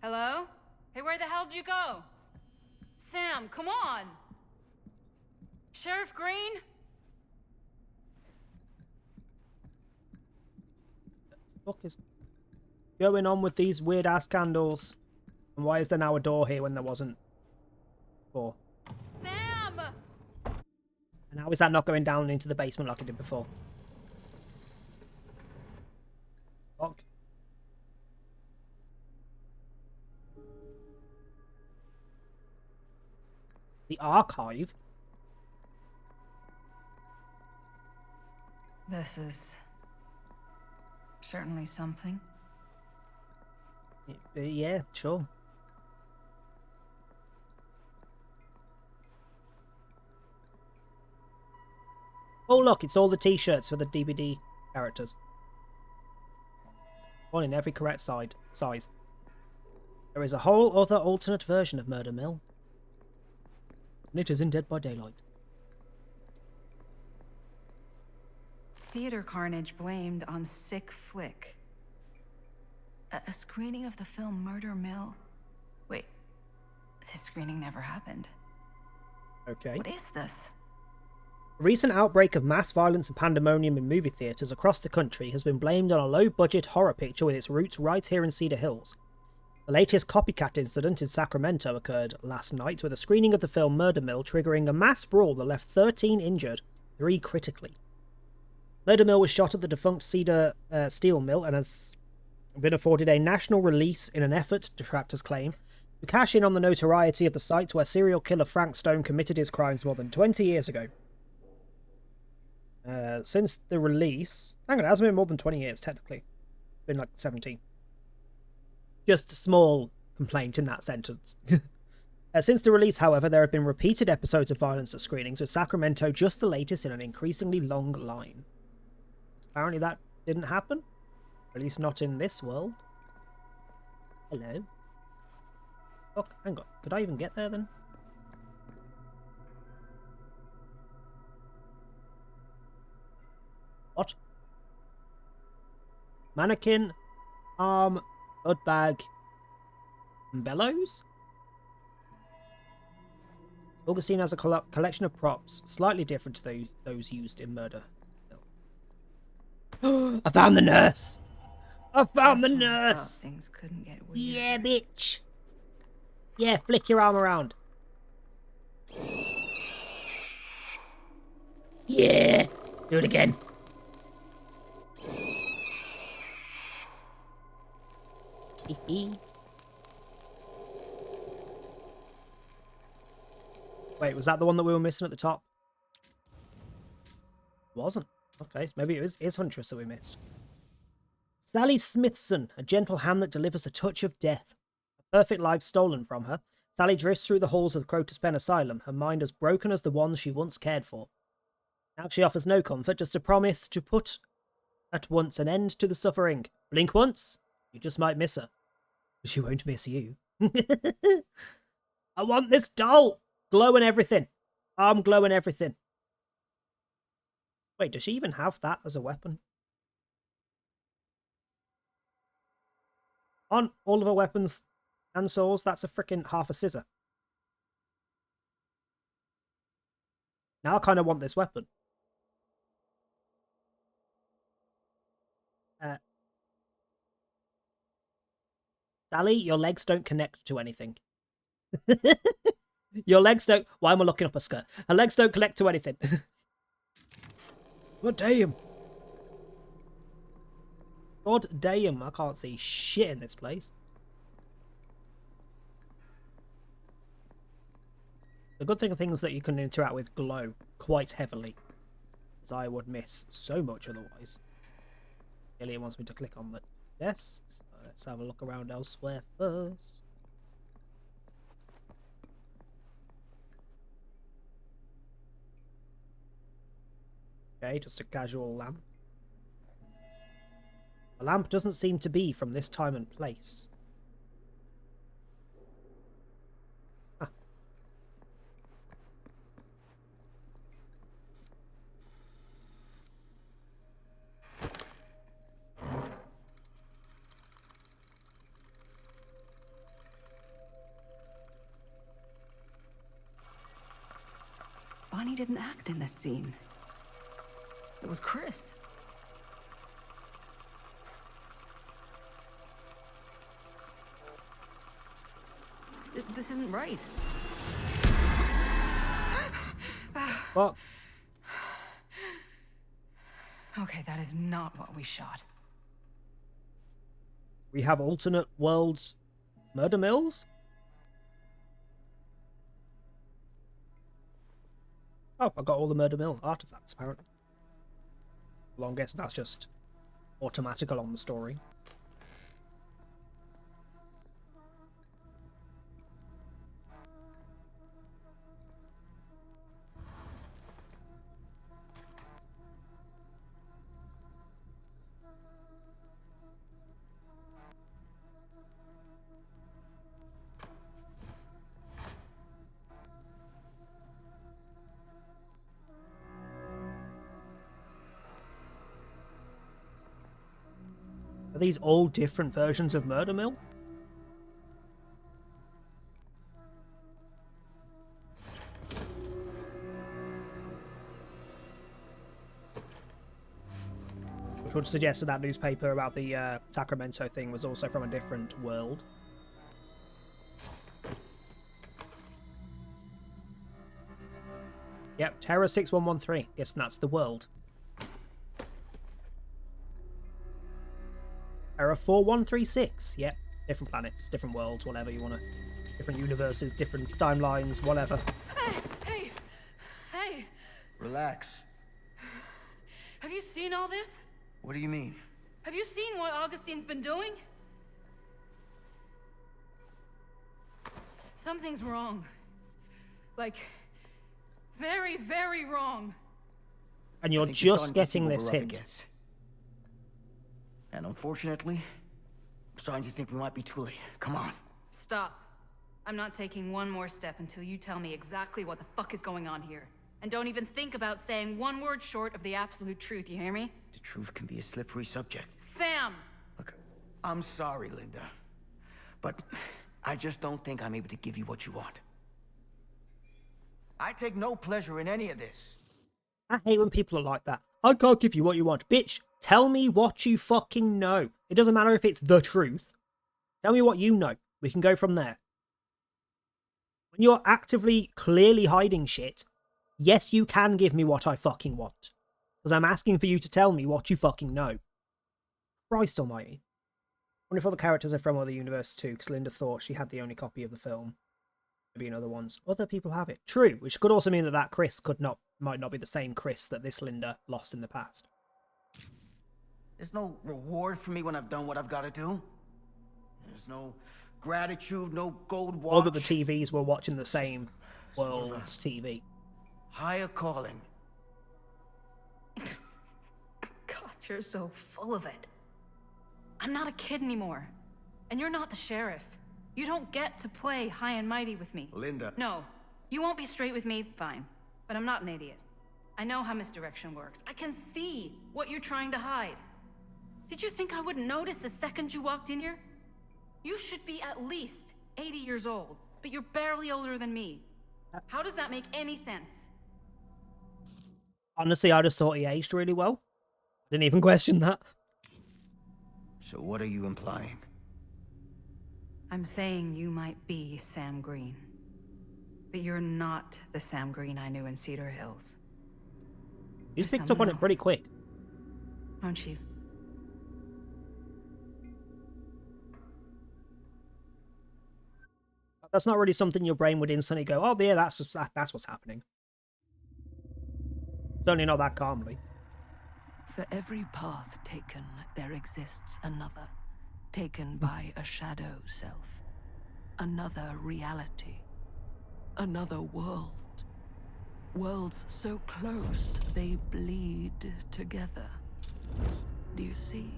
Hello? Hey, where the hell did you go? Sam, come on! Sheriff Green? What the fuck is going on with these weird ass candles? And why is there now a door here when there wasn't before? Sam! And how is that not going down into the basement like it did before? Fuck. The archive? This is certainly something. Yeah, sure. Oh look, it's all the t-shirts for the DVD characters. One in every correct size. There is a whole other alternate version of Murder Mill. And it is in Dead by Daylight. Theater carnage blamed on sick flick. A screening of the film Murder Mill? Wait, this screening never happened. Okay. What is this? A recent outbreak of mass violence and pandemonium in movie theatres across the country has been blamed on a low-budget horror picture with its roots right here in Cedar Hills. The latest copycat incident in Sacramento occurred last night with a screening of the film Murder Mill triggering a mass brawl that left 13 injured, 3 critically. Murder Mill was shot at the defunct Cedar Steel Mill and has been afforded a national release in an effort, detractors claim, to cash in on the notoriety of the site where serial killer Frank Stone committed his crimes more than 20 years ago. Since the release... Hang on, it hasn't been more than 20 years, technically. It's been like 17. Just a small complaint in that sentence. Since the release, however, there have been repeated episodes of violence at screenings, with Sacramento just the latest in an increasingly long line. Apparently that didn't happen. At least not in this world. Hello? Fuck, hang on. Could I even get there then? What? Mannequin, arm, blood bag, and bellows? Augustine has a collection of props, slightly different to those used in Murder. I found the nurse! I found the nurse! Things couldn't get weird. Yeah, bitch! Yeah, flick your arm around. Yeah! Do it again. Wait, was that the one that we were missing at the top? Wasn't. Okay, maybe it is Huntress that we missed. Sally Smithson, a gentle hand that delivers the touch of death. A perfect life stolen from her, Sally drifts through the halls of the Crotus Pen Asylum, her mind as broken as the ones she once cared for. Now she offers no comfort, just a promise to put at once an end to the suffering. Blink once, you just might miss her. She won't miss you. I want this doll! Glow and everything. Arm glow and everything. Wait, does she even have that as a weapon? On all of her weapons and saws, that's a freaking half a scissor. Now I kind of want this weapon. Sally, your legs don't connect to anything. Your legs don't... Why am I looking up a skirt? Her legs don't connect to anything. God damn. God damn, I can't see shit in this place. The good thing of things that you can interact with glow quite heavily, as I would miss so much otherwise. Alien wants me to click on the desks. Let's have a look around elsewhere first. Okay, just a casual lamp. The lamp doesn't seem to be from this time and place. Huh. Bonnie didn't act in this scene. It was Chris. This isn't right. What? Okay, that is not what we shot. We have alternate worlds murder mills? Oh, I got all the murder mill artifacts, apparently. Well, I'm guessing that's just automatical on the story. Are these all different versions of Murder Mill? Which would suggest that newspaper about the Sacramento thing was also from a different world. Yep, Terra 6113. Guessing that's the world. Terra 4136. Yep, different planets, different worlds, whatever you want to. Different universes, different timelines, whatever. Hey! Relax. Have you seen all this? What do you mean? Have you seen what Augustine's been doing? Something's wrong. Like, very, very wrong. And you're just getting this hint. And unfortunately, I'm starting to think we might be too late. Come on. Stop. I'm not taking one more step until you tell me exactly what the fuck is going on here. And don't even think about saying one word short of the absolute truth, you hear me? The truth can be a slippery subject. Sam! Look, I'm sorry, Linda. But I just don't think I'm able to give you what you want. I take no pleasure in any of this. I hate when people are like that. I can't give you what you want. Bitch, tell me what you fucking know. It doesn't matter if it's the truth. Tell me what you know. We can go from there. When you're actively, clearly hiding shit, yes, you can give me what I fucking want. Because I'm asking for you to tell me what you fucking know. Christ almighty. I wonder if all the characters are from other universes too, because Linda thought she had the only copy of the film. Maybe in other ones. Other people have it. True, which could also mean that that Chris might not be the same Chris that this Linda lost in the past. There's no reward for me when I've done what I've got to do. There's no gratitude, no gold watch. Or that the TVs were watching the same world's TV. Higher calling. God, you're so full of it. I'm not a kid anymore. And you're not the sheriff. You don't get to play high and mighty with me. Linda. No. You won't be straight with me, fine. But I'm not an idiot. I know how misdirection works. I can see what you're trying to hide. Did you think I wouldn't notice the second you walked in here? You should be at least 80 years old, but you're barely older than me. How does that make any sense? Honestly, I just thought he aged really well. Didn't even question that. So what are you implying? I'm saying you might be Sam Green. But you're not the Sam Green I knew in Cedar Hills. He's You're picked up on someone it pretty else. quick. Aren't you? That's not really something your brain would instantly go, oh yeah, that's what's happening. Certainly not that calmly. For every path taken, there exists another, taken by a shadow self. Another reality. Another world. Worlds so close, they bleed together. Do you see?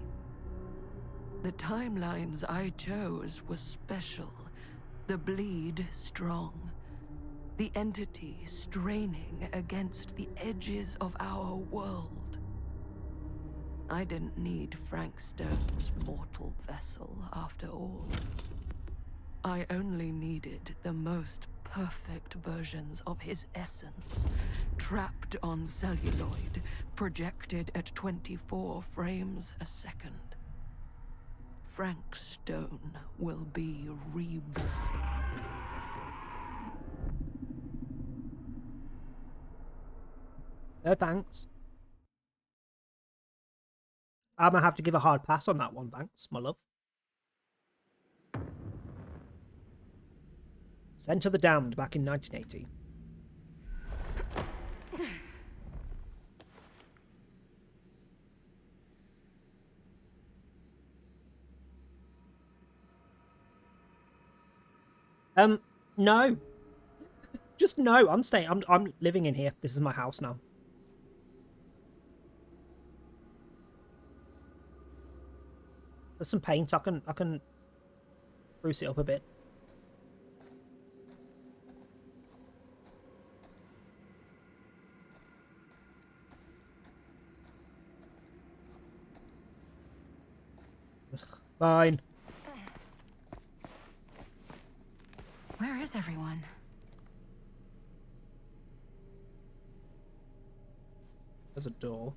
The timelines I chose were special. The bleed strong. The entity straining against the edges of our world. I didn't need Frank Stone's mortal vessel, after all. I only needed the most perfect versions of his essence, trapped on celluloid, projected at 24 frames a second. Frank Stone will be reborn. No thanks. I'm gonna have to give a hard pass on that one, thanks, my love. Sent to the Damned back in 1980. No. Just no. I'm staying. I'm living in here. This is my house now. There's some paint. I can spruce it up a bit. Ugh, fine. Where is everyone? There's a door.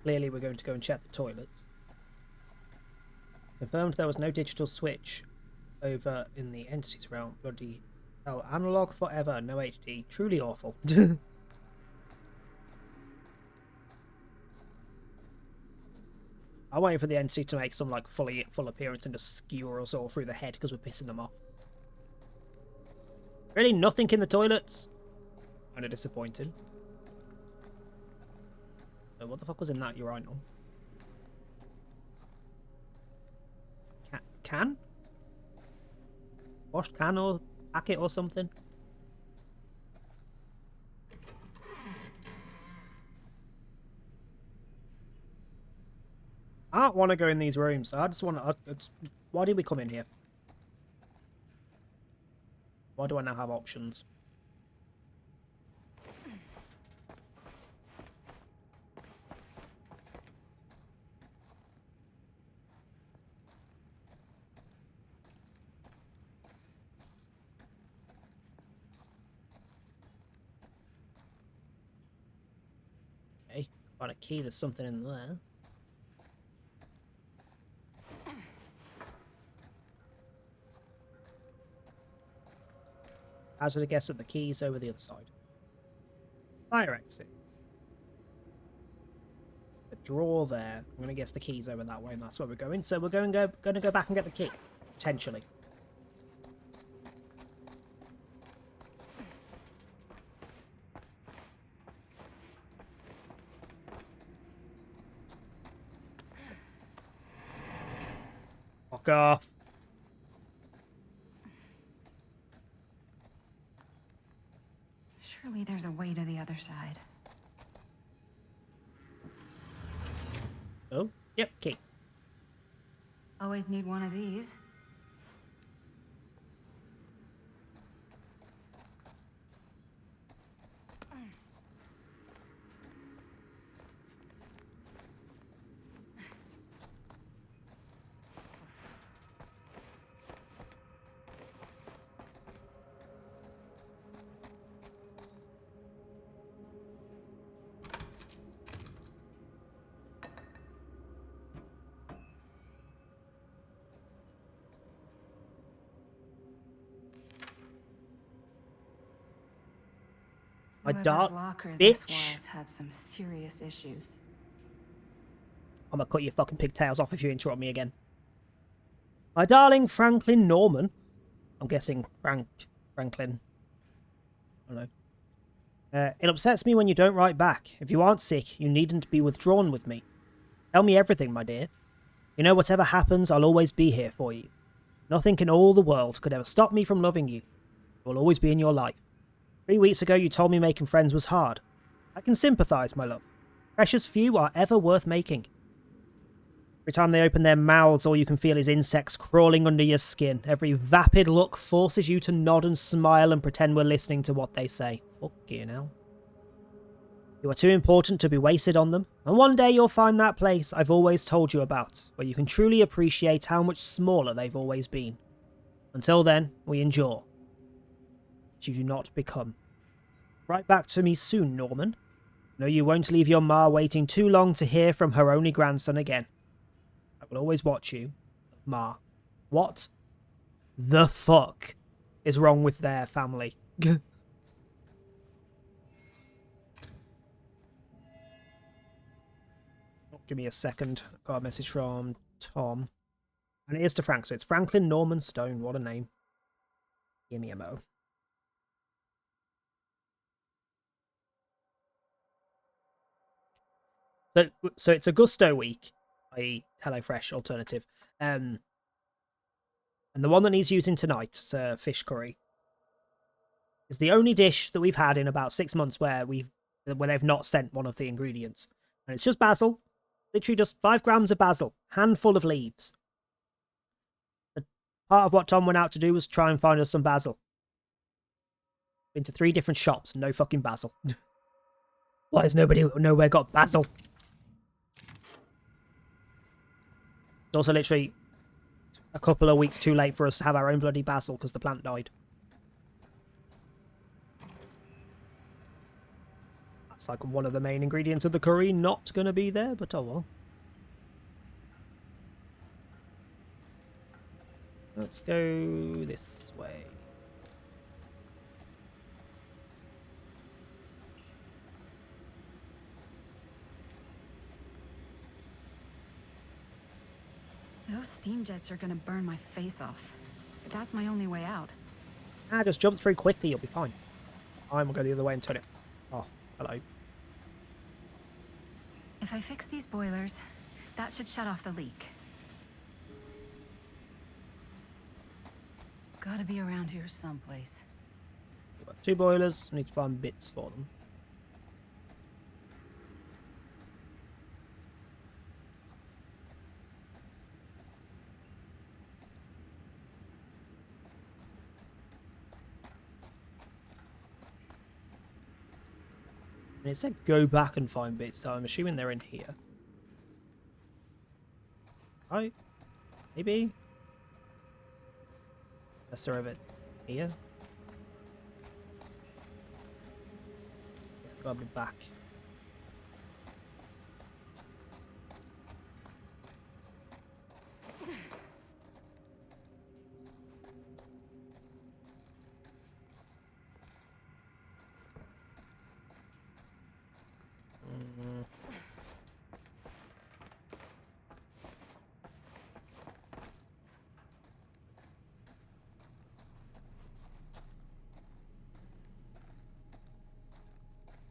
Clearly we're going to go and check the toilets. Confirmed there was no digital switch over in the entities realm. Bloody hell. Analog forever, no HD. Truly awful. I'm waiting for the entity to make some like full appearance and just skewer us all through the head because we're pissing them off. Really, nothing in the toilets? Kind of disappointing. Oh, what the fuck was in that urinal? Can? Washed can or packet or something? I don't want to go in these rooms. I just want to... why did we come in here? Why do I now have options? Okay, got a key. There's something in there. Hazard a guess at the keys over the other side. Fire exit. A drawer there. I'm going to guess the keys over that way, and that's where we're going. So we're going to go back and get the key. Potentially. Fuck off. Surely there's a way to the other side. Oh, yep, key. Always need one of these. My Whoever's dark locker this bitch. was had some serious issues. I'm gonna cut your fucking pigtails off if you interrupt me again. My darling Franklin Norman. I'm guessing Franklin. I don't know. It upsets me when you don't write back. If you aren't sick, you needn't be withdrawn with me. Tell me everything, my dear. You know, whatever happens, I'll always be here for you. Nothing in all the world could ever stop me from loving you. I will always be in your life. 3 weeks ago, you told me making friends was hard. I can sympathise, my love. Precious few are ever worth making. Every time they open their mouths, all you can feel is insects crawling under your skin. Every vapid look forces you to nod and smile and pretend we're listening to what they say. Fucking hell. You are too important to be wasted on them, and one day you'll find that place I've always told you about, where you can truly appreciate how much smaller they've always been. Until then, we endure. But you do not become. Write back to me soon, Norman. No, you won't leave your ma waiting too long to hear from her only grandson again. I will always watch you, Ma. What the fuck is wrong with their family? Give me a second. I've got a message from Tom. And it is to Frank, so it's Franklin Norman Stone. What a name. Give me a mo. So it's a Gusto week, i.e. HelloFresh alternative. And the one that needs using tonight, fish curry, is the only dish that we've had in about 6 months where they've not sent one of the ingredients. And it's just basil. Literally just 5 grams of basil. Handful of leaves. But part of what Tom went out to do was try and find us some basil. Been to 3 different shops, no fucking basil. Why has nobody nowhere got basil? It's also literally a couple of weeks too late for us to have our own bloody basil because the plant died. That's like one of the main ingredients of the curry not going to be there, but oh well. Let's go this way. Those steam jets are gonna burn my face off. That's my only way out. Just jump through quickly, you'll be fine. I'm gonna go the other way and turn it off. Hello. If I fix these boilers, that should shut off the leak. Gotta be around here someplace. We've got 2 boilers, need to find bits for them. And it said go back and find bits, so I'm assuming they're in here. Right? Maybe? Unless they're over here. Yeah, gotta be back.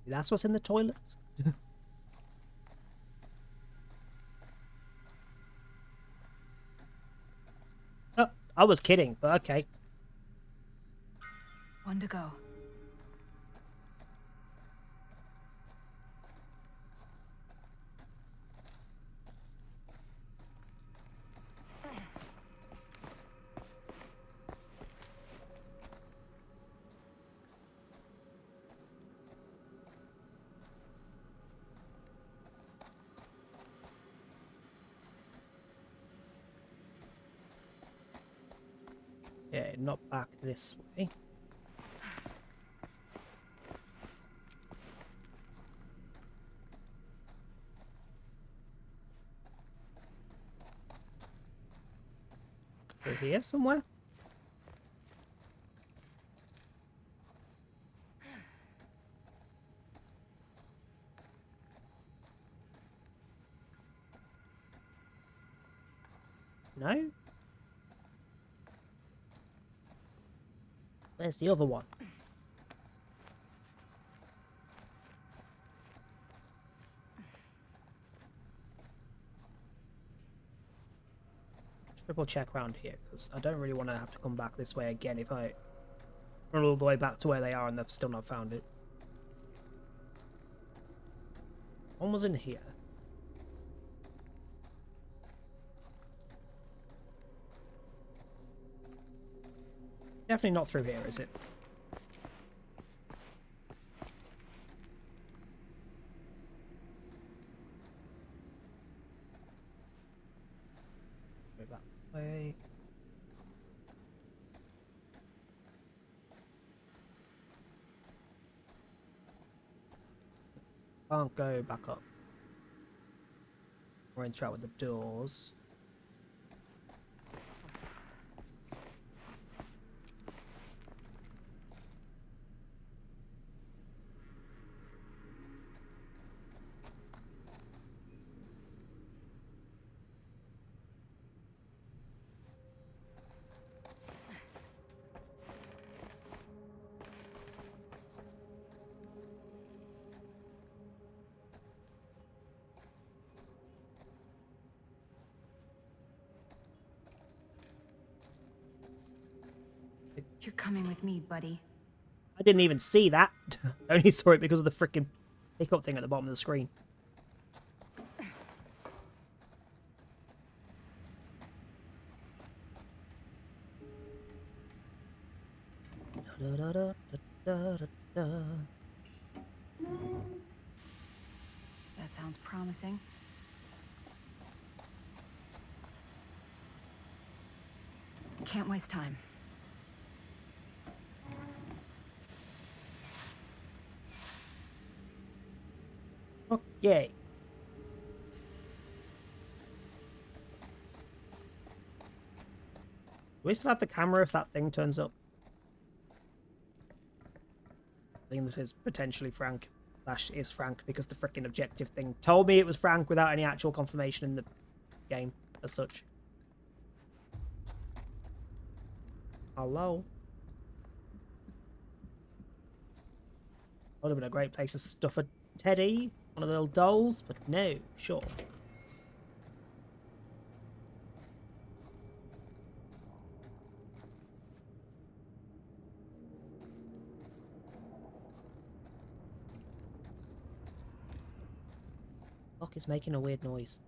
That's what's in the toilets? Oh, I was kidding, but okay. One to go. Yeah, not back this way. Over here somewhere? No? Where's the other one? Triple check around here, because I don't really want to have to come back this way again if I run all the way back to where they are and they've still not found it. One was in here. Definitely not through here, is it? Go that way. Can't go back up. Or interact with the doors. You're coming with me, buddy. I didn't even see that. I only saw it because of the freaking pickup thing at the bottom of the screen. That sounds promising. Can't waste time. Okay. Do we still have the camera if that thing turns up? I think this is potentially Frank. That is Frank because the freaking objective thing told me it was Frank without any actual confirmation in the game as such. Hello? Would have been a great place to stuff a teddy, one of the little dolls, but no, sure. Fuck is making a weird noise.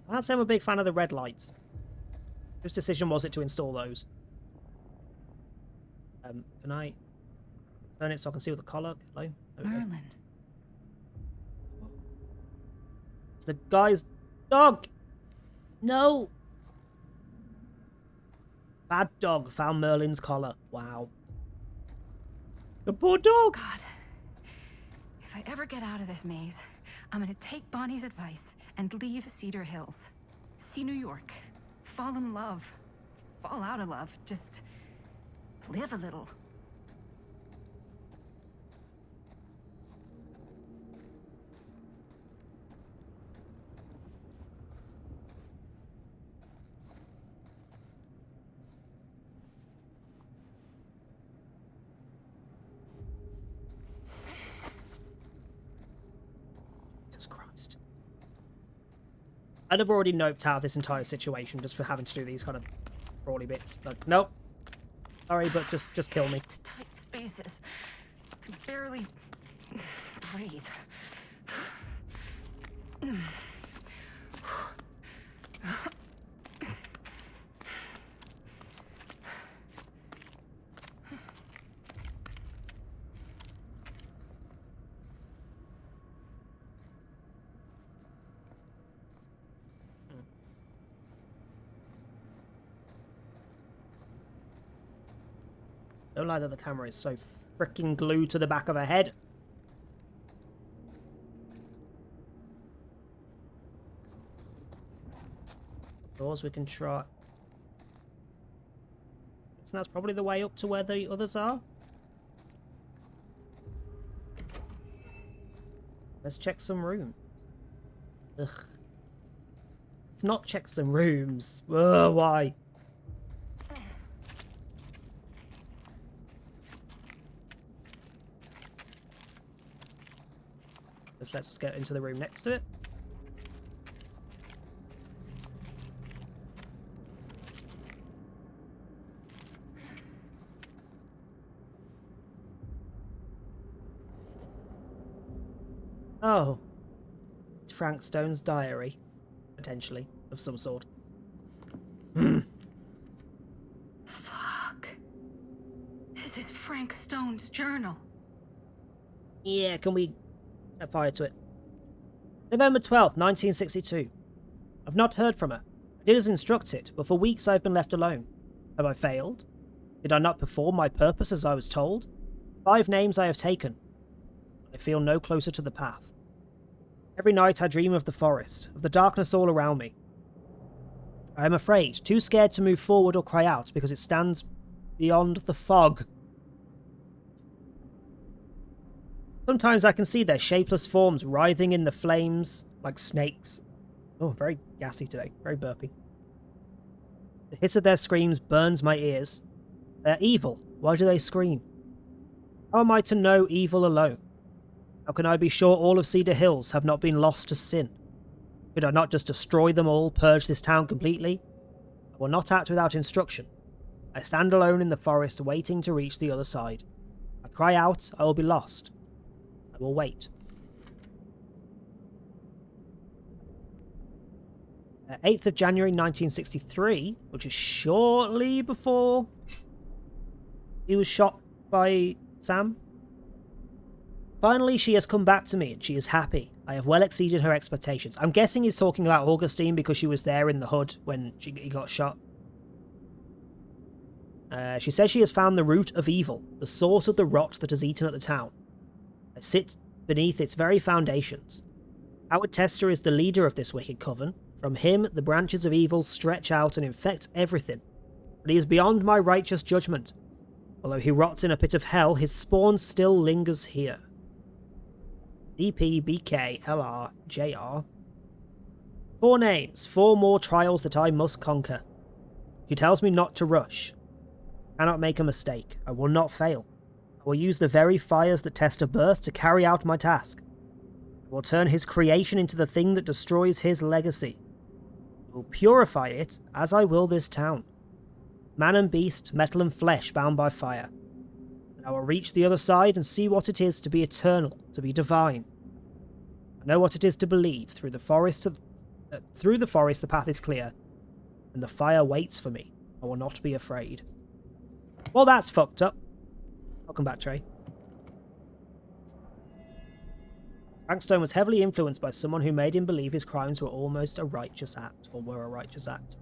I can't say I'm a big fan of the red lights. Whose decision was it to install those? Can I turn it so I can see what the collar? Hello? Okay. Merlin. It's the guy's dog! No! Bad dog found Merlin's collar. Wow. The poor dog! God. If I ever get out of this maze, I'm gonna take Bonnie's advice and leave Cedar Hills. See New York. Fall in love. Fall out of love. Just live a little. Jesus Christ. I'd have already noped out of this entire situation just for having to do these kind of brawly bits. Like, nope. Sorry, but just kill me. Tight spaces. Can barely breathe. Don't lie that the camera is so freaking glued to the back of her head. Doors we can try. guessing that's probably the way up to where the others are. Let's check some rooms. Ugh. Let's not check some rooms. Ugh, why? Let's just get into the room next to it. Oh. It's Frank Stone's diary. Potentially. Of some sort. Fuck. This is Frank Stone's journal. Yeah, can we set fire to it? November 12th, 1962. I've not heard from her. I did as instructed, but for weeks I've been left alone. Have I failed? Did I not perform my purpose as I was told? 5 names I have taken. I feel no closer to the path. Every night I dream of the forest, of the darkness all around me. I am afraid, too scared to move forward or cry out because it stands beyond the fog. Sometimes I can see their shapeless forms writhing in the flames like snakes. Oh, very gassy today, very burpy. The hiss of their screams burns my ears. They're evil. Why do they scream? How am I to know evil alone? How can I be sure all of Cedar Hills have not been lost to sin? Could I not just destroy them all, purge this town completely? I will not act without instruction. I stand alone in the forest, waiting to reach the other side. I cry out, I will be lost. I will wait. 8th of January 1963, which is shortly before he was shot by Sam. Finally, she has come back to me and she is happy. I have well exceeded her expectations. I'm guessing he's talking about Augustine because she was there in the hood when he got shot. She says she has found the root of evil, the source of the rot that has eaten at the town. I sit beneath its very foundations. Howard Tester is the leader of this wicked coven. From him, the branches of evil stretch out and infect everything. But he is beyond my righteous judgment. Although he rots in a pit of hell, his spawn still lingers here. DP, BK, LR, JR. 4 names, 4 more trials that I must conquer. She tells me not to rush. I cannot make a mistake. I will not fail. I will use the very fires that test a birth to carry out my task. I will turn his creation into the thing that destroys his legacy. I will purify it as I will this town. Man and beast, metal and flesh bound by fire. And I will reach the other side and see what it is to be eternal, to be divine. I know what it is to believe. Through the forest the path is clear, and the fire waits for me. I will not be afraid. Well, that's fucked up. Welcome back, Trey. Frank Stone was heavily influenced by someone who made him believe his crimes were almost a righteous act, or were a righteous act.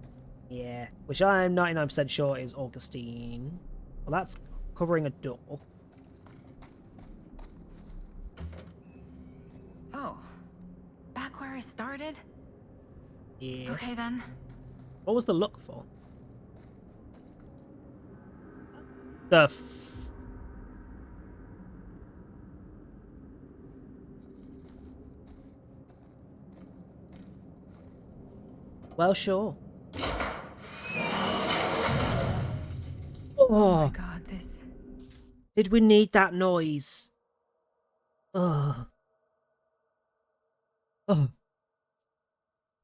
Yeah, which I'm 99% sure is Augustine. Well, that's covering a door. Oh, back where I started? Yeah. Okay then. What was the look for? The Well, sure. Oh my god, this... Did we need that noise? Ugh. Oh.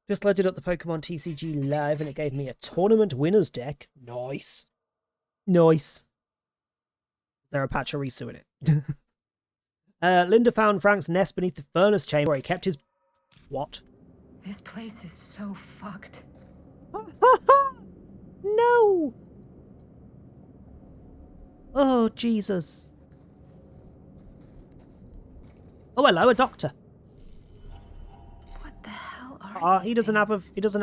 Just loaded up the Pokemon TCG Live and it gave me a tournament winners deck. Nice. Nice. There a Pachirisu in it. Linda found Frank's nest beneath the furnace chamber where he kept his... What? This place is so fucked. No! Oh, Jesus. Oh, hello, a doctor. What the hell are He doesn't have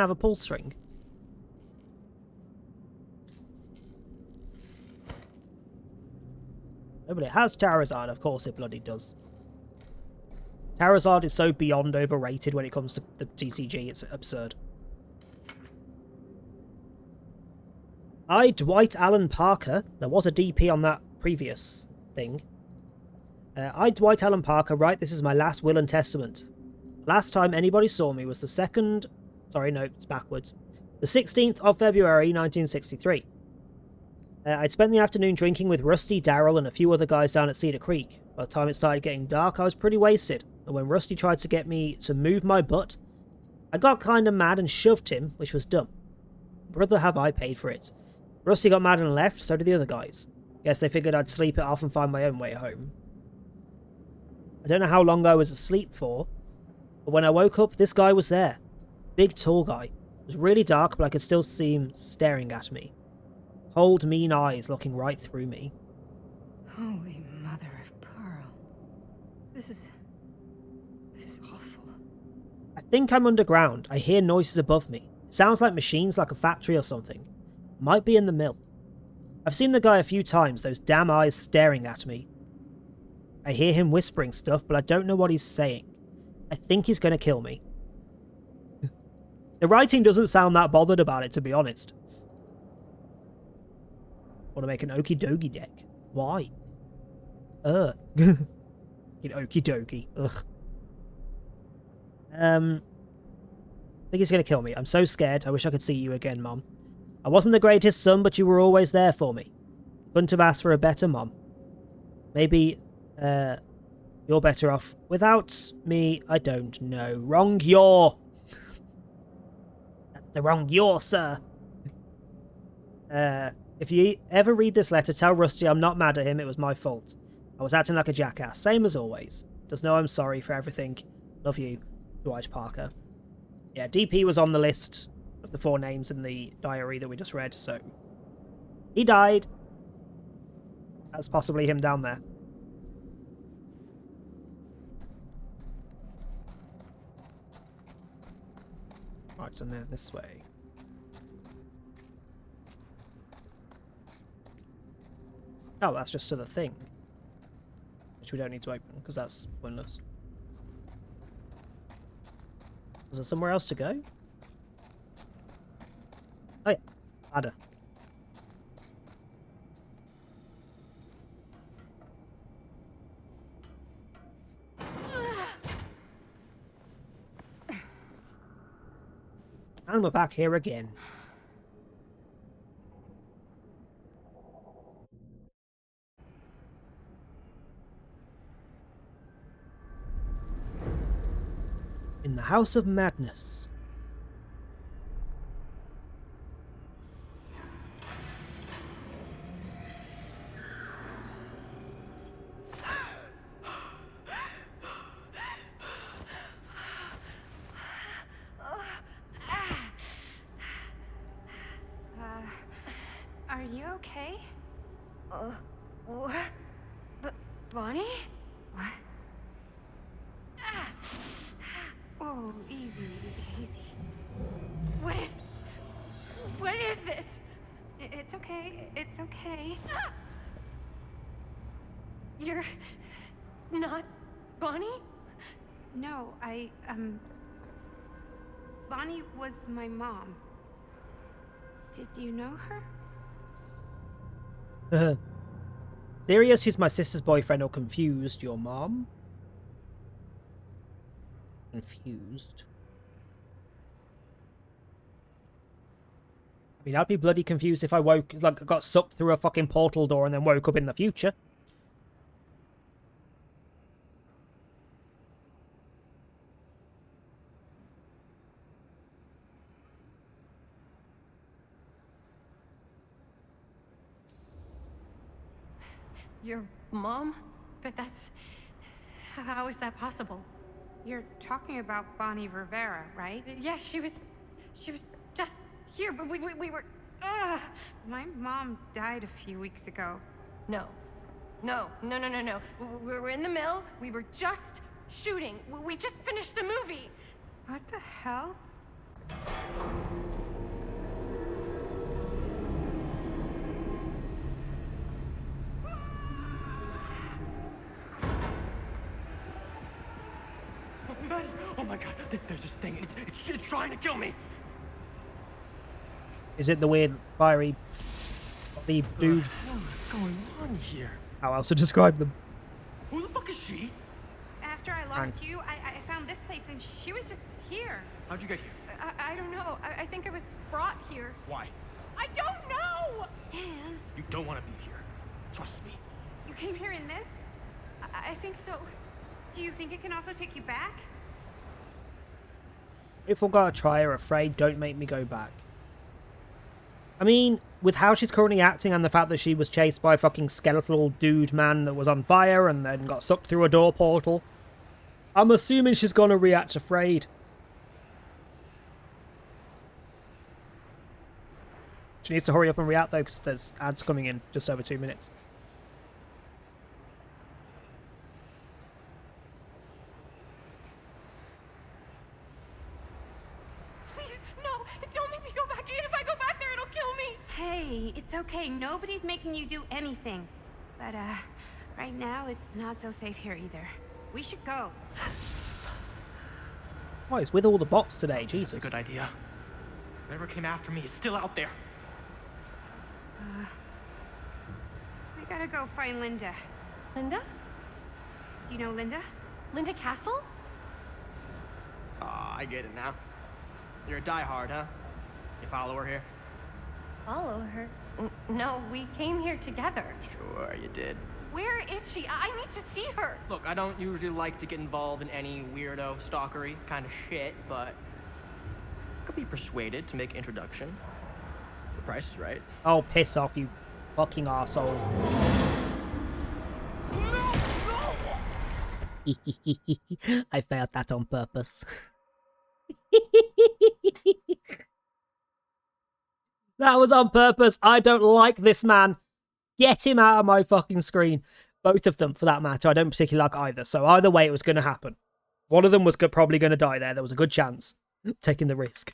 a pull string. No, but it has Charizard, of course it bloody does. Charizard is so beyond overrated when it comes to the TCG, it's absurd. I, Dwight Allen Parker, there was a DP on that previous thing. I, Dwight Allen Parker, write this is my last will and testament. Last time anybody saw me was the 2nd... Sorry, no, it's backwards. The 16th of February, 1963. I'd spent the afternoon drinking with Rusty, Daryl, and a few other guys down at Cedar Creek. By the time it started getting dark, I was pretty wasted, and when Rusty tried to get me to move my butt, I got kinda mad and shoved him, which was dumb. Brother, have I paid for it. Rusty got mad and left, so did the other guys. Guess they figured I'd sleep it off and find my own way home. I don't know how long I was asleep for, but when I woke up, this guy was there. Big, tall guy. It was really dark, but I could still see him staring at me. Cold, mean eyes looking right through me. Holy mother of pearl. This is awful. I think I'm underground. I hear noises above me. It sounds like machines, like a factory or something. Might be in the mill. I've seen the guy a few times, those damn eyes staring at me. I hear him whispering stuff, but I don't know what he's saying. I think he's going to kill me. The writing doesn't sound that bothered about it, to be honest. Want to make an okie dokie deck? Why? Okie dokie. Ugh. I think he's going to kill me. I'm so scared. I wish I could see you again, Mom. I wasn't the greatest son, but you were always there for me. Couldn't have asked for a better mom. Maybe, you're better off without me. I don't know. Wrong yaw. That's the wrong yaw, sir. If you ever read this letter, tell Rusty I'm not mad at him. It was my fault. I was acting like a jackass. Same as always. Just know I'm sorry for everything. Love you, Dwight Parker. Yeah, DP was on the list of the 4 names in the diary that we just read, so... He died. That's possibly him down there. Right, and then this way. Oh, that's just to the thing. Which we don't need to open, because that's pointless. Is there somewhere else to go? Oh yeah, ladder. And we're back here again. In the House of Madness. Are you okay? What? Bonnie? What? Oh, easy, easy. What is this? It's okay, it's okay. You're not Bonnie? No, Bonnie was my mom. Did you know her? Serious? She's my sister's boyfriend or confused? Your mom? Confused. I mean, I'd be bloody confused if I got sucked through a fucking portal door and then woke up in the future. Your mom? But that's... How is that possible? You're talking about Bonnie Rivera, right? Yeah, she was just here, but we were... My mom died a few weeks ago. No. We were in the mill. We were just shooting. We just finished the movie. What the hell? Oh my god, there's this thing. It's trying to kill me. Is it the weird fiery The dude. What's going on here? How else to describe them? Who the fuck is she? After I lost you, I found this place and she was just here. How'd you get here? I don't know. I think I was brought here. Why? I don't know! Dan, You don't want to be here. Trust me. you came here in this? I think so. Do you think it can also take you back? If we're gonna try her, afraid, don't make me go back. I mean, with how she's currently acting and the fact that she was chased by a fucking skeletal dude man that was on fire and then got sucked through a door portal, I'm assuming she's gonna react afraid. She needs to hurry up and react though, because there's ads coming in just over 2 minutes. Please, no! Don't make me go back in. If I go back there, it'll kill me! Hey, it's okay. Nobody's making you do anything. But, right now, it's not so safe here either. We should go. Oh, it's with all the bots today, Jesus. That's a good idea. Whoever came after me is still out there. We gotta go find Linda. Linda? Do you know Linda? Linda Castle? Ah, I get it now. You're a diehard, huh? You follow her here? Follow her? No, we came here together. Sure, you did. Where is she? I need to see her. Look, I don't usually like to get involved in any weirdo, stalkery kind of shit, but I could be persuaded to make introduction. The price is right. Oh, piss off, you fucking arsehole. I failed that on purpose. That was on purpose. I don't like this man. Get him out of my fucking screen. Both of them, for that matter. I don't particularly like either. So either way, it was going to happen. One of them was probably going to die there. There was a good chance. Taking the risk.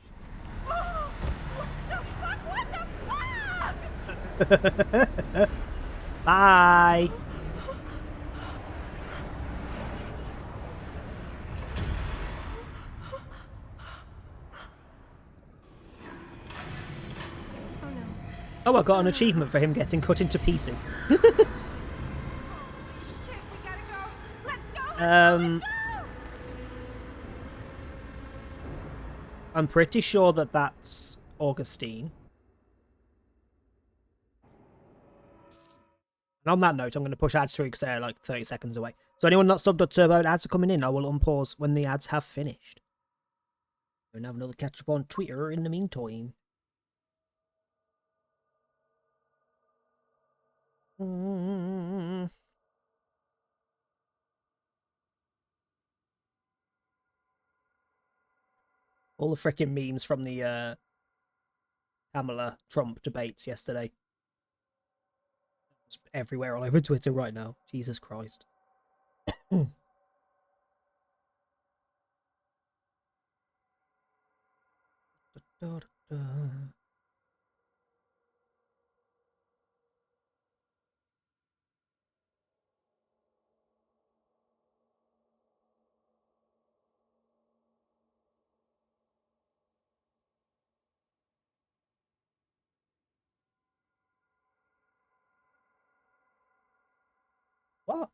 Bye. Oh, I got an achievement for him getting cut into pieces. I'm pretty sure that that's Augustine. And on that note, I'm going to push ads through because they're like 30 seconds away. So anyone not subbed or turboed, ads are coming in. I will unpause when the ads have finished. And have another catch up on Twitter in the meantime. All the freaking memes from the Kamala Trump debates yesterday. It's everywhere all over Twitter right now. Jesus Christ. What?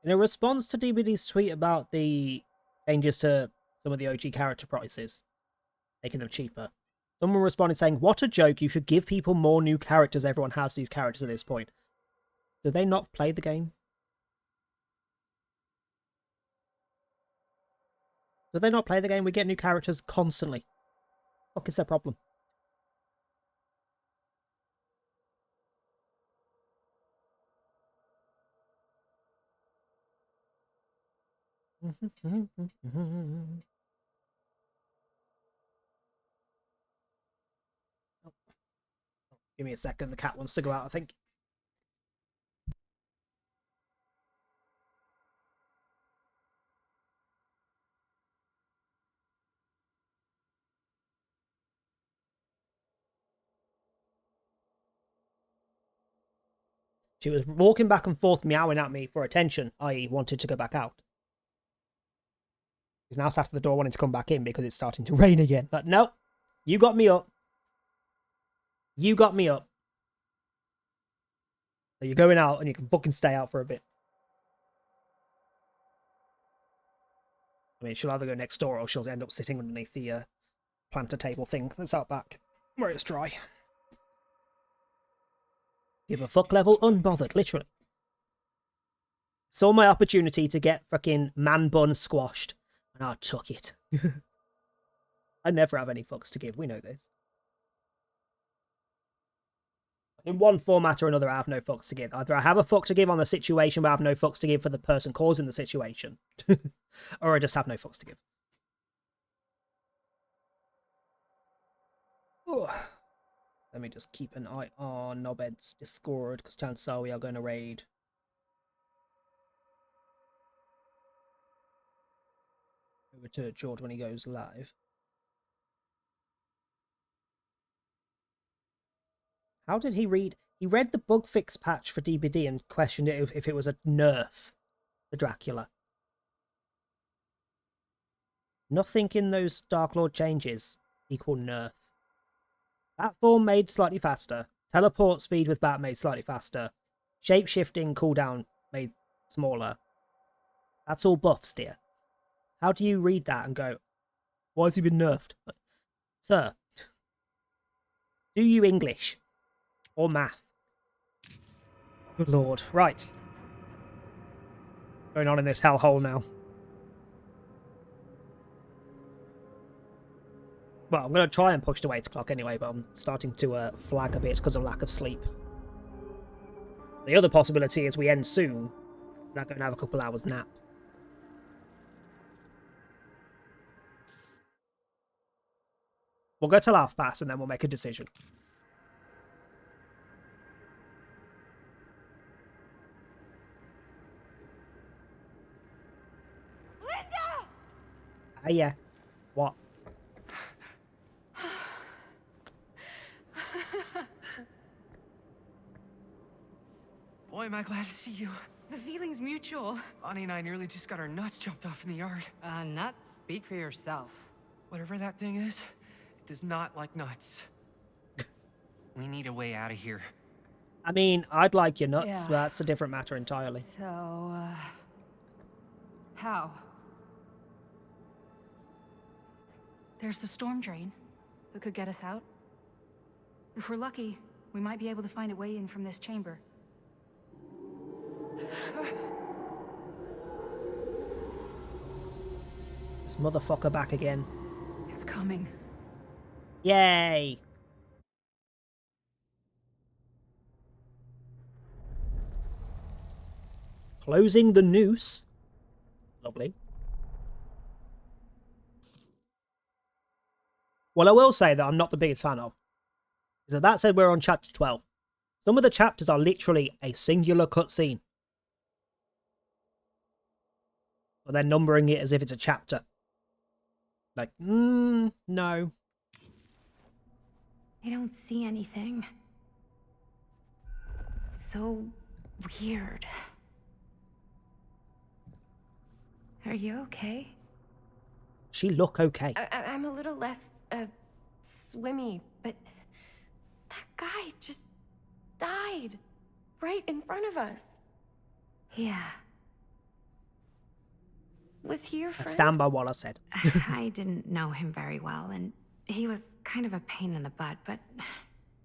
In a response to DBD's tweet about the changes to some of the OG character prices, making them cheaper, someone responded saying, "What a joke, you should give people more new characters, everyone has these characters at this point." Do they not play the game? Do they not play the game? We get new characters constantly. What is their problem? Give me a second, the cat wants to go out, I think. She was walking back and forth meowing at me for attention, i.e. wanted to go back out. He's now sat at the door wanting to come back in because it's starting to rain again. But no, you got me up. You got me up. So you're going out and you can fucking stay out for a bit. I mean, she'll either go next door or she'll end up sitting underneath the planter table thing that's out back, where it's dry. Give a fuck level, unbothered, literally. Saw my opportunity to get fucking man bun squashed, and I took it. I never have any fucks to give, we know this. In one format or another, I have no fucks to give. Either I have a fuck to give on the situation, but I have no fucks to give for the person causing the situation. Or I just have no fucks to give. Oh. Let me just keep an eye on Knobhead's Discord, because chances are we are going to raid. Over to George when he goes live. How did he read? He read the bug fix patch for DBD and questioned it if it was a nerf for Dracula. Nothing in those Dark Lord changes equal nerf. Bat form made slightly faster. Teleport speed with Bat made slightly faster. Shape-shifting cooldown made smaller. That's all buffs, dear. How do you read that and go, why has he been nerfed? Sir, do you English? Or math? Good lord. Right. Going on in this hellhole now. Well, I'm going to try and push to 8 o'clock anyway, but I'm starting to flag a bit because of lack of sleep. The other possibility is we end soon, and I go and have a couple hours nap. We'll go till half past and then we'll make a decision. Linda! Yeah. What? Boy, am I glad to see you. The feeling's mutual. Bonnie and I nearly just got our nuts chopped off in the yard. Nuts? Speak for yourself. Whatever that thing is, it does not like nuts. We need a way out of here. I mean, I'd like your nuts, Yeah. but that's a different matter entirely. So, how? There's the storm drain that could get us out. If we're lucky, we might be able to find a way in from this chamber. This motherfucker back again. It's coming. Yay! Closing the noose. Lovely. Well, I will say that I'm not the biggest fan of. So that said, we're on chapter 12. Some of the chapters are literally a singular cutscene. But they're numbering it as if it's a chapter. Like, no. I don't see anything. It's so weird. Are you okay? She look okay. I'm a little less, swimmy, but that guy just died right in front of us. Yeah. Was he your I friend? stand by what I said. I didn't know him very well, and he was kind of a pain in the butt, but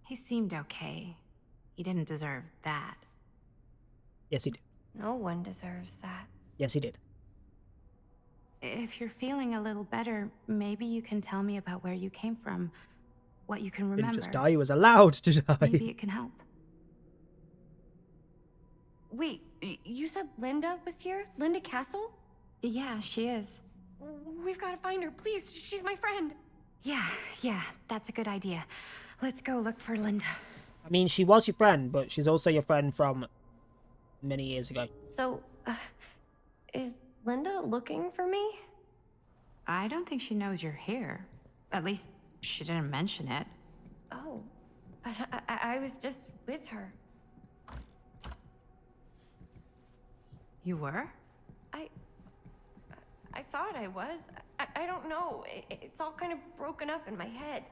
he seemed okay. He didn't deserve that. Yes, he did. No one deserves that. Yes, he did. If you're feeling a little better, maybe you can tell me about where you came from, what you can remember. Didn't just die, he was allowed to die. Maybe it can help. Wait, you said Linda was here? Linda Castle? Yeah, she is. We've got to find her, please. She's my friend. Yeah, that's a good idea. Let's go look for Linda. I mean, she was your friend, but she's also your friend from many years ago. So, is Linda looking for me? I don't think she knows you're here. At least, she didn't mention it. Oh, but I was just with her. You were? I thought I was. I don't know. It's all kind of broken up in my head.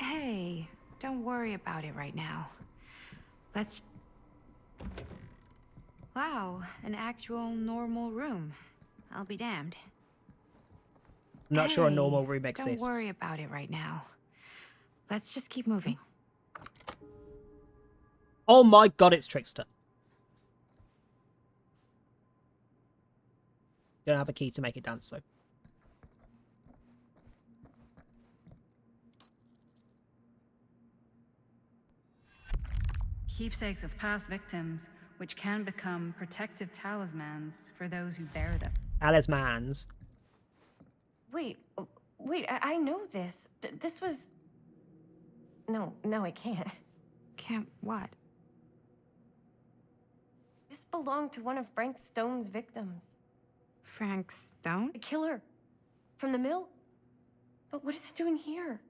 Hey, don't worry about it right now. Let's... Wow, an actual normal room. I'll be damned. I'm not sure a normal room Don't exists. worry about it right now. Let's just keep moving. Oh my god, it's Trickster. Don't have a key to make it dance, though. Keepsakes of past victims, which can become protective talismans for those who bear them. Talismans. Wait, I know this. This was... No, I can't. Can't what? This belonged to one of Frank Stone's victims. Frank Stone? The killer. From the mill. But what is it doing here?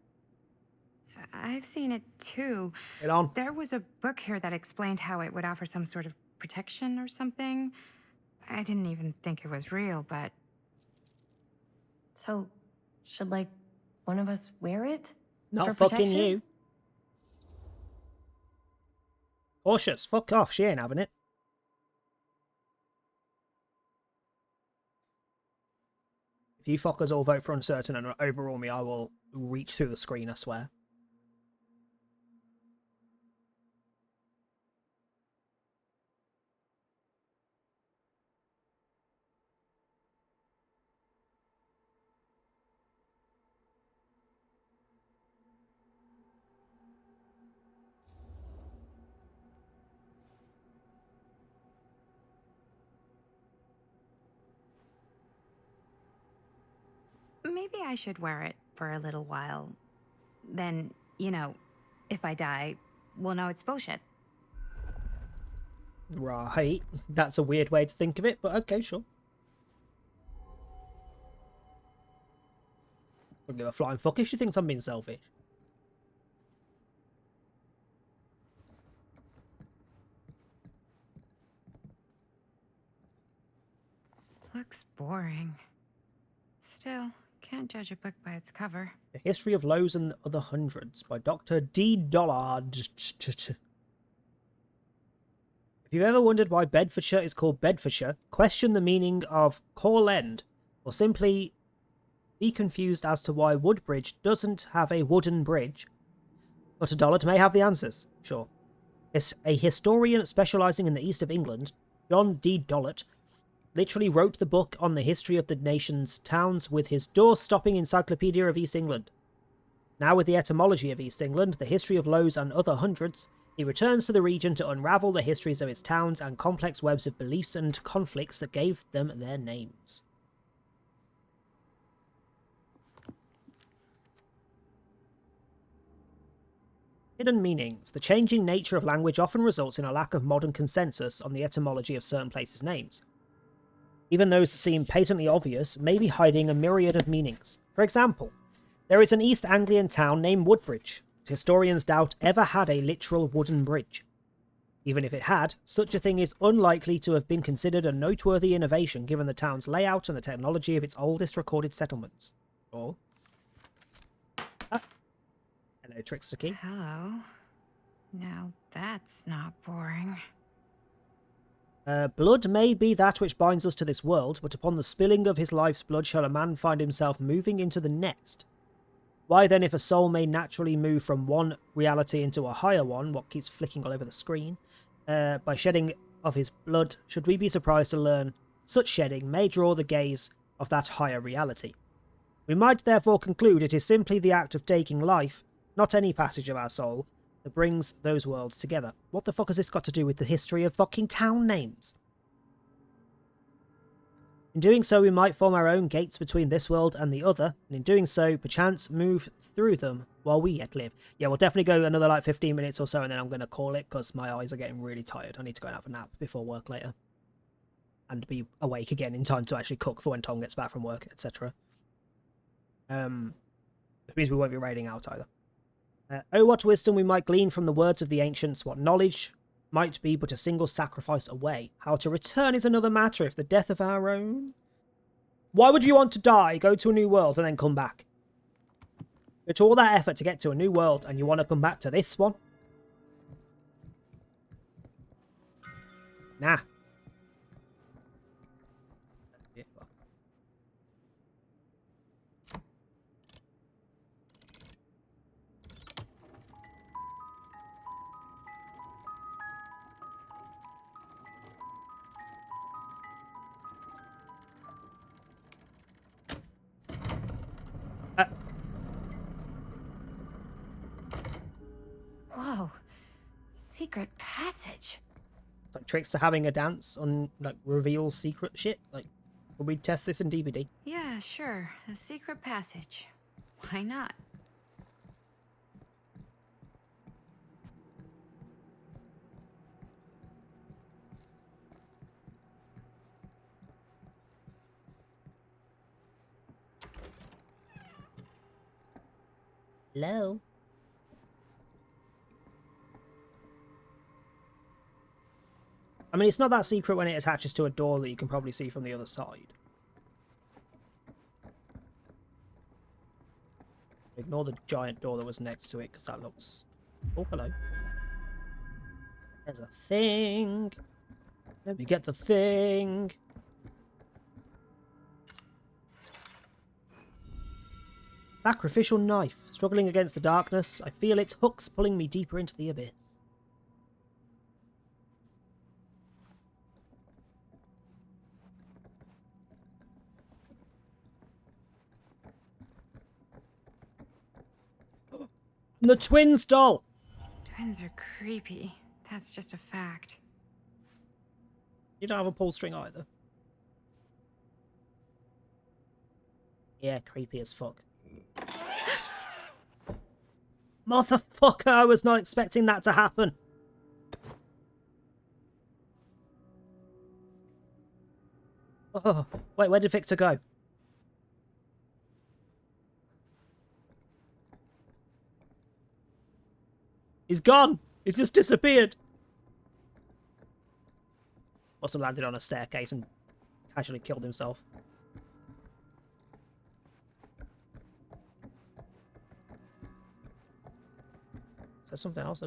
I've seen it too. Get on. There was a book here that explained how it would offer some sort of protection or something. I didn't even think it was real, but... So, should, like, one of us wear it? Not for fucking protection? you. Cautious, fuck off, she ain't having it. If you fuckers all vote for uncertain and overrule me, I will reach through the screen, I swear. Maybe I should wear it for a little while. Then, you know, if I die, we'll know it's bullshit. Right. That's a weird way to think of it, but okay, sure. I don't give a flying fuck if she thinks I'm being selfish. Looks boring. Still, can't judge a book by its cover. The History of Lowe's and Other Hundreds by Dr. D. Dollard. If you've ever wondered why Bedfordshire is called Bedfordshire, question the meaning of Call End, or simply be confused as to why Woodbridge doesn't have a wooden bridge. But Dollard may have the answers, sure. A historian specialising in the east of England, John D. Dollard, literally wrote the book on the history of the nation's towns with his door-stopping Encyclopedia of East England. Now with the etymology of East England, the history of Lowe's and other hundreds, he returns to the region to unravel the histories of its towns and complex webs of beliefs and conflicts that gave them their names. Hidden meanings. The changing nature of language often results in a lack of modern consensus on the etymology of certain places' names. Even those that seem patently obvious may be hiding a myriad of meanings. For example, there is an East Anglian town named Woodbridge. Historians doubt ever had a literal wooden bridge. Even if it had, such a thing is unlikely to have been considered a noteworthy innovation given the town's layout and the technology of its oldest recorded settlements. Or... Hello, Trickster Key. Hello. Now that's not boring. Blood may be that which binds us to this world, but upon the spilling of his life's blood shall a man find himself moving into the next. Why then, if a soul may naturally move from one reality into a higher one, what keeps flicking all over the screen, by shedding of his blood, should we be surprised to learn such shedding may draw the gaze of that higher reality? We might therefore conclude it is simply the act of taking life, not any passage of our soul, that brings those worlds together. What the fuck has this got to do with the history of fucking town names? In doing so, we might form our own gates between this world and the other, and in doing so, perchance move through them while we yet live. Yeah, we'll definitely go another like 15 minutes or so, and then I'm going to call it, because my eyes are getting really tired. I need to go and have a nap before work later. And be awake again in time to actually cook for when Tom gets back from work, etc. Which means we won't be raiding out either. Oh, what wisdom we might glean from the words of the ancients, what knowledge might be but a single sacrifice away. How to return is another matter if the death of our own... Why would you want to die, go to a new world, and then come back? Go to all that effort to get to a new world, and you want to come back to this one? Nah. Whoa. Secret passage. It's like tricks to having a dance on, like, reveals secret shit. Like, will we test this in DVD? Yeah, sure. A secret passage. Why not? Hello? I mean, it's not that secret when it attaches to a door that you can probably see from the other side. Ignore the giant door that was next to it, because that looks... Oh, hello. There's a thing. Let me get the thing. Sacrificial knife. Struggling against the darkness, I feel its hooks pulling me deeper into the abyss. The twins doll! Twins are creepy. That's just a fact. You don't have a pull string either. Yeah, creepy as fuck. Motherfucker, I was not expecting that to happen. Oh, wait, where did Victor go? He's gone! He's just disappeared! Must have landed on a staircase and casually killed himself. Is there something else?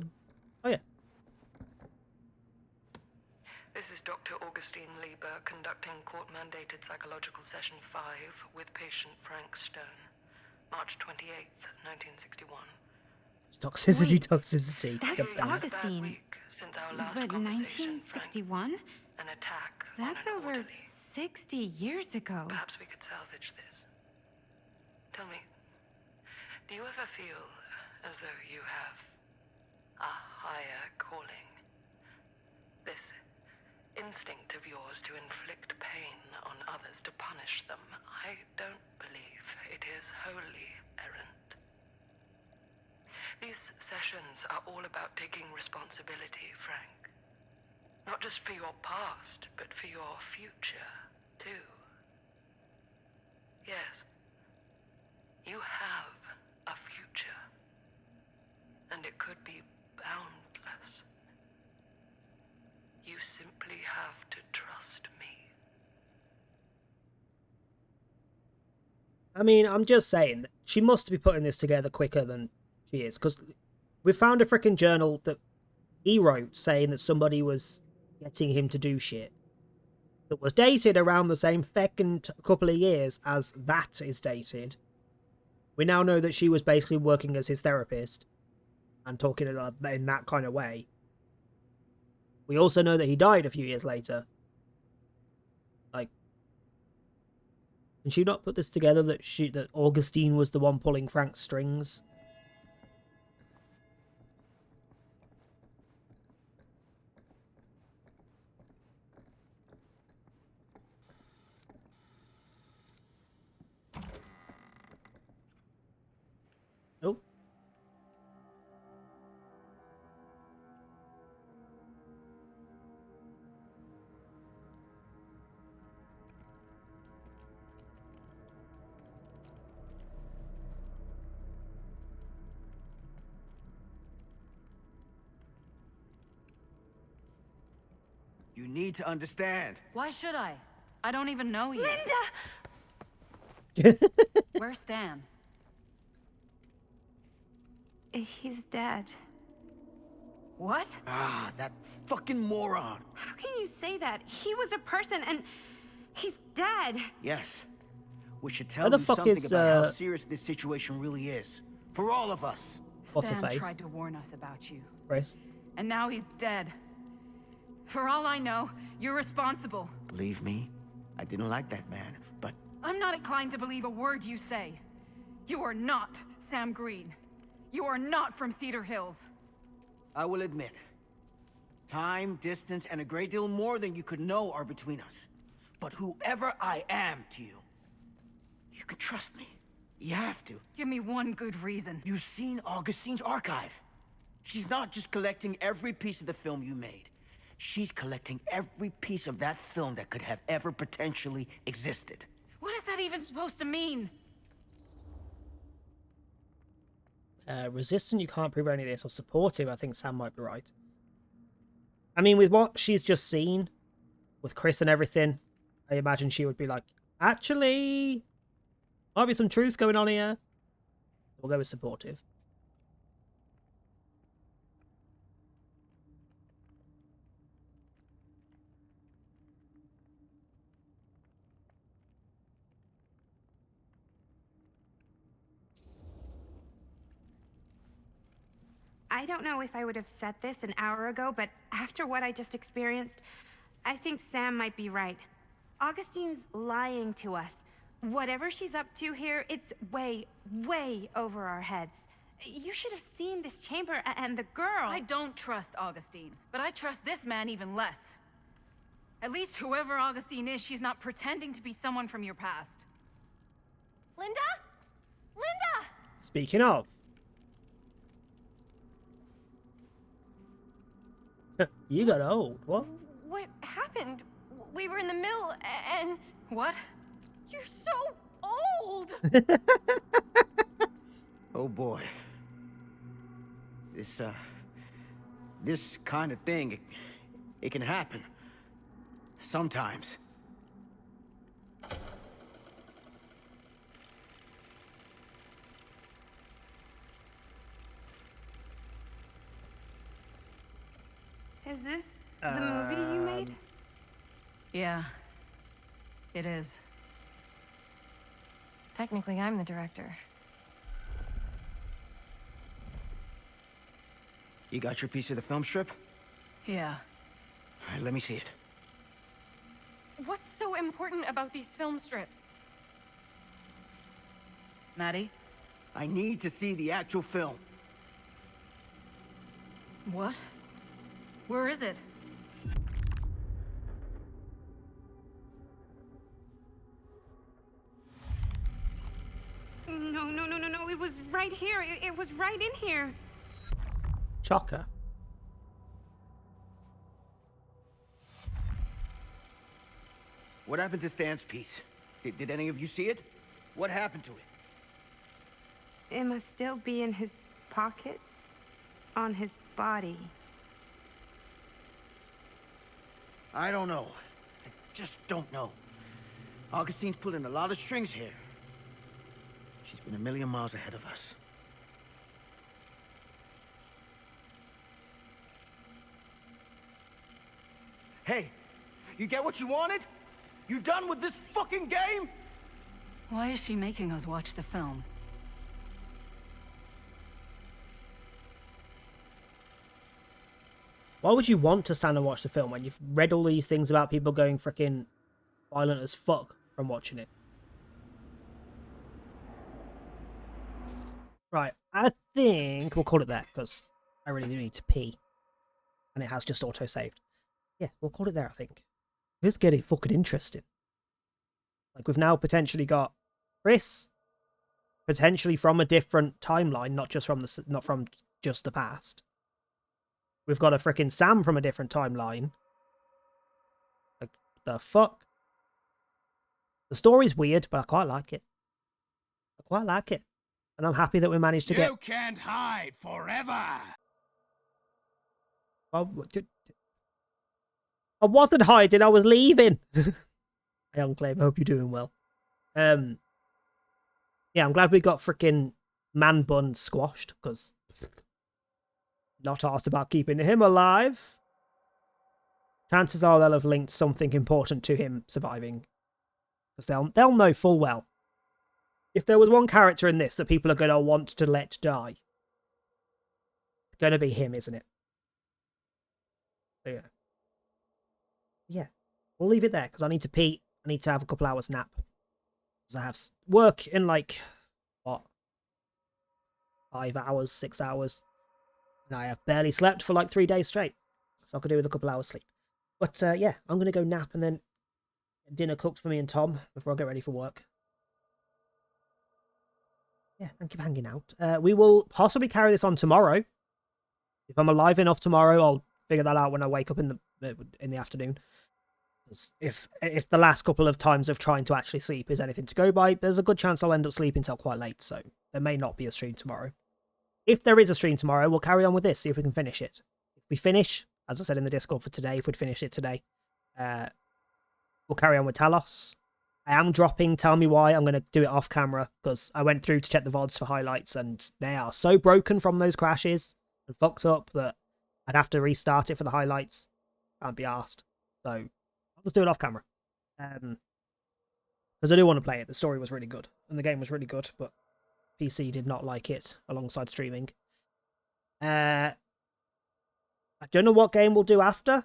Oh yeah. This is Dr. Augustine Lieber conducting court-mandated psychological session 5 with patient Frank Stone. March 28th, 1961. Toxicity, Wait, toxicity. That's Goddamn it. Augustine. Since our last But conversation, 1961? an attack. That's on an over orderly. 60 years ago. Perhaps we could salvage this. Tell me, do you ever feel as though you have a higher calling? This instinct of yours to inflict pain on others, to punish them, I don't believe it is wholly errant. These sessions are all about taking responsibility, Frank. Not just for your past, but for your future, too. Yes, you have a future. And it could be boundless. You simply have to trust me. I mean, I'm just saying that she must be putting this together quicker than she is, because we found a freaking journal that he wrote saying that somebody was getting him to do shit that was dated around the same feckin' couple of years as that is dated. We now know that she was basically working as his therapist and talking in that kind of way. We also know that he died a few years later. Like, can she not put this together that Augustine was the one pulling Frank's strings? Oh. You need to understand. Why should I? I don't even know you. Linda! Where's Stan? He's dead. What? Ah, that fucking moron. How can you say that? He was a person and he's dead. Yes. We should Where tell the you fuck something is, about how serious this situation really is. For all of us. What's her Stan face? tried to warn us about you. Chris? And now he's dead. For all I know, you're responsible. Believe me, I didn't like that man, but I'm not inclined to believe a word you say. You are not Sam Green. You are not from Cedar Hills. I will admit, time, distance, and a great deal more than you could know are between us. But whoever I am to you, you can trust me. You have to. Give me one good reason. You've seen Augustine's archive. She's not just collecting every piece of the film you made. She's collecting every piece of that film that could have ever potentially existed. What is that even supposed to mean? Resistant, you can't prove any of this, or supportive, I think Sam might be right. I mean, with what she's just seen, with Chris and everything, I imagine she would be like, actually, might be some truth going on here. We'll go with supportive. I don't know if I would have said this an hour ago, but after what I just experienced, I think Sam might be right. Augustine's lying to us. Whatever she's up to here, it's way, way over our heads. You should have seen this chamber and the girl. I don't trust Augustine, but I trust this man even less. At least whoever Augustine is, she's not pretending to be someone from your past. Linda? Linda! Speaking of. You got old. What? What happened? We were in the mill and... What? You're so old! Oh boy. This kind of thing, it can happen. Sometimes. Is this the movie you made? Yeah. It is. Technically, I'm the director. You got your piece of the film strip? Yeah. All right, let me see it. What's so important about these film strips? Maddie? I need to see the actual film. What? Where is it? No. It was right here. It was right in here. Chocker. What happened to Stan's piece? Did any of you see it? What happened to it? It must still be in his pocket. On his body. I don't know. I just don't know. Augustine's pulling a lot of strings here. She's been a million miles ahead of us. Hey, you get what you wanted? You done with this fucking game? Why is she making us watch the film? Why would you want to stand and watch the film when you've read all these things about people going freaking violent as fuck from watching it? Right, I think we'll call it there because I really do need to pee. And it has just auto-saved. Yeah, we'll call it there, I think. It's getting fucking interesting. Like, we've now potentially got Chris, potentially from a different timeline, not from just the past. We've got a freaking Sam from a different timeline. Like, the fuck? The story's weird, but I quite like it. I quite like it. And I'm happy that we managed to get... You can't hide forever! I wasn't hiding, I was leaving! Hey, Enclave, I hope you're doing well. Yeah, I'm glad we got freaking Man Bun squashed, because not asked about keeping him alive. Chances are they'll have linked something important to him surviving, because they'll know full well. If there was one character in this that people are going to want to let die, it's going to be him, isn't it? So, yeah. Yeah. We'll leave it there, because I need to pee. I need to have a couple hours nap. Because I have work in, like, what? 5 hours, 6 hours. And I have barely slept for, like, 3 days straight. So I could do with a couple hours sleep. But, yeah, I'm going to go nap and then dinner cooked for me and Tom before I get ready for work. Yeah, thank you for hanging out. We will possibly carry this on tomorrow. If I'm alive enough tomorrow, I'll figure that out when I wake up in the afternoon. If the last couple of times of trying to actually sleep is anything to go by, there's a good chance I'll end up sleeping till quite late, so there may not be a stream tomorrow. If there is a stream tomorrow, we'll carry on with this, see if we can finish it. If we finish, as I said in the Discord for today, if we'd finish it today, we'll carry on with Talos. I am dropping Tell Me Why. I'm going to do it off camera, because I went through to check the VODs for highlights, and they are so broken from those crashes and fucked up that I'd have to restart it for the highlights. Can't be arsed. So I'll just do it off camera. Because I do want to play it. The story was really good, and the game was really good, but PC did not like it alongside streaming. I don't know what game we'll do after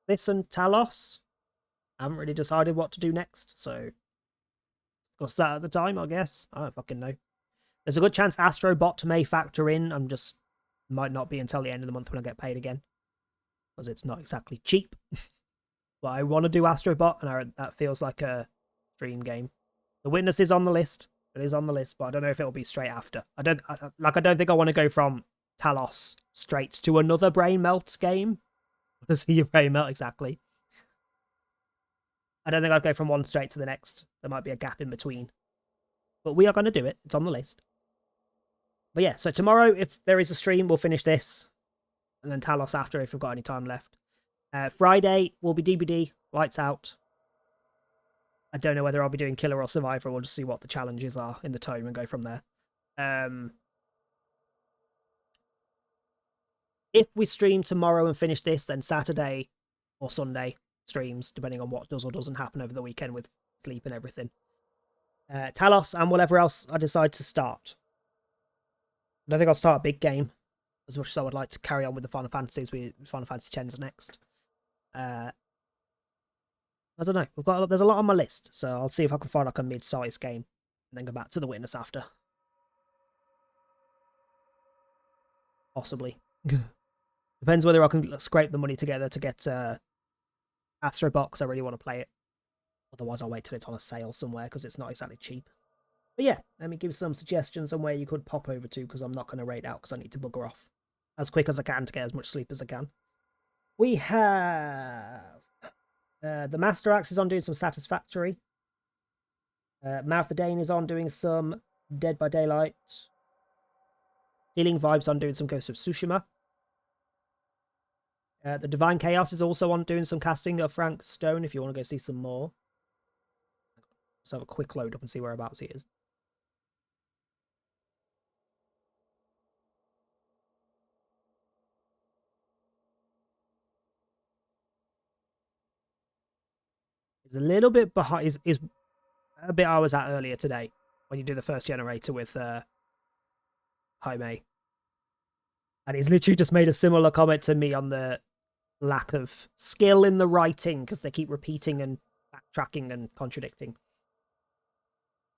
this and Talos. I haven't really decided what to do next, so got that at the time, I guess. I don't fucking know. There's a good chance Astrobot may factor in. Might not be until the end of the month when I get paid again, because it's not exactly cheap. But I want to do Astrobot, and that feels like a stream game. The Witness is on the list. It is on the list, but I don't know if it'll be straight after. I don't think I want to go from Talos straight to another Brain Melt game. I want to see your brain melt exactly. I don't think I'd go from one straight to the next. There might be a gap in between. But we are going to do it. It's on the list. But yeah, so tomorrow, if there is a stream, we'll finish this. And then Talos after, if we've got any time left. Friday will be DBD, lights out. I don't know whether I'll be doing Killer or Survivor. We'll just see what the challenges are in the tome and go from there. If we stream tomorrow and finish this, then Saturday or Sunday streams, depending on what does or doesn't happen over the weekend with sleep and everything. Talos and whatever else I decide to start. I don't think I'll start a big game, as much as I would like to carry on with the Final Fantasies. Final Fantasy X's next. I don't know. There's a lot on my list, so I'll see if I can find like a mid-sized game and then go back to the Witness after. Possibly. Depends whether I can scrape the money together to get Astrobot, because I really want to play it. Otherwise, I'll wait till it's on a sale somewhere, because it's not exactly cheap. But yeah, let me give some suggestions on where you could pop over to, because I'm not going to raid out, because I need to bugger off as quick as I can to get as much sleep as I can. We have the Master Axe is on doing some Satisfactory. Mouth the Dane is on doing some Dead by Daylight. Healing Vibes on doing some Ghost of Tsushima. The Divine Chaos is also on doing some casting of Frank Stone, if you want to go see some more. Let's have a quick load up and see whereabouts he is. He's a little bit behind. He's a bit I was at earlier today when you do the first generator with Jaime. And he's literally just made a similar comment to me on the lack of skill in the writing, because they keep repeating and backtracking and contradicting.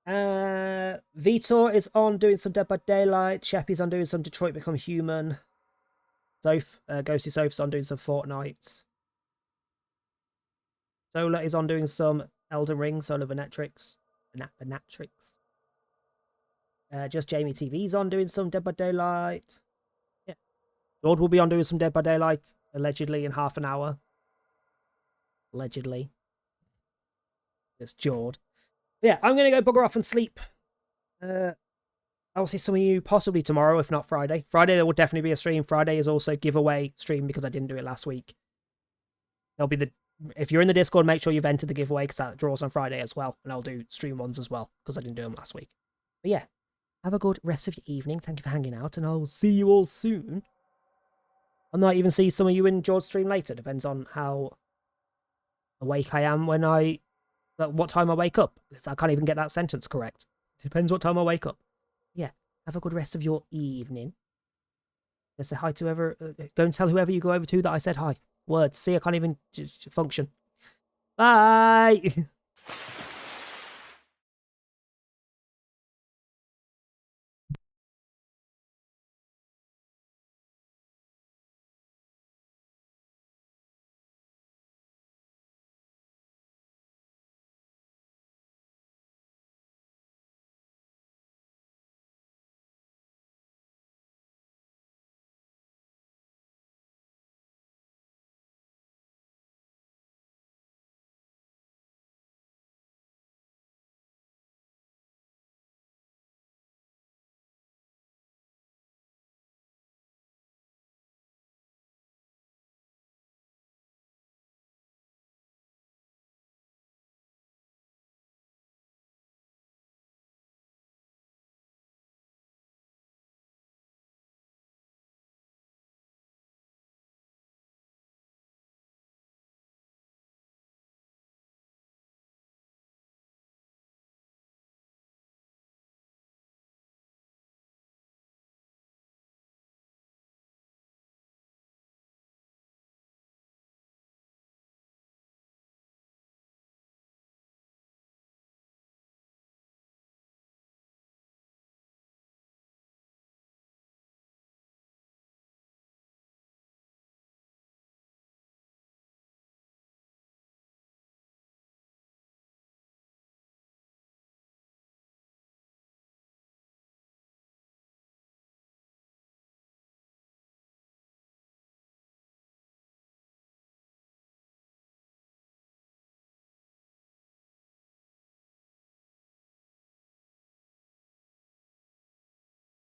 Vitor is on doing some Dead by Daylight. Sheppy's on doing some Detroit Become Human. Ghosty Soph's on doing some Fortnite. Solar is on doing some Elden Ring, Solar Venatrix. Just Jamie TV's on doing some Dead by Daylight. Yeah. Jord will be on doing some Dead by Daylight, allegedly in half an hour. Allegedly. It's Jord. Yeah, I'm going to go bugger off and sleep. I'll see some of you possibly tomorrow, if not Friday. Friday there will definitely be a stream. Friday is also giveaway stream, because I didn't do it last week. There'll be if you're in the Discord, make sure you've entered the giveaway, because that draws on Friday as well. And I'll do stream ones as well, because I didn't do them last week. But yeah, have a good rest of your evening. Thank you for hanging out, and I'll see you all soon. I might even see some of you in George's stream later. Depends on how awake I am when what time I wake up. Because I can't even get that sentence correct. Depends what time I wake up. Yeah, have a good rest of your evening. Just say hi to whoever. Go and tell whoever you go over to that I said hi. Words. See, I can't even function. Bye.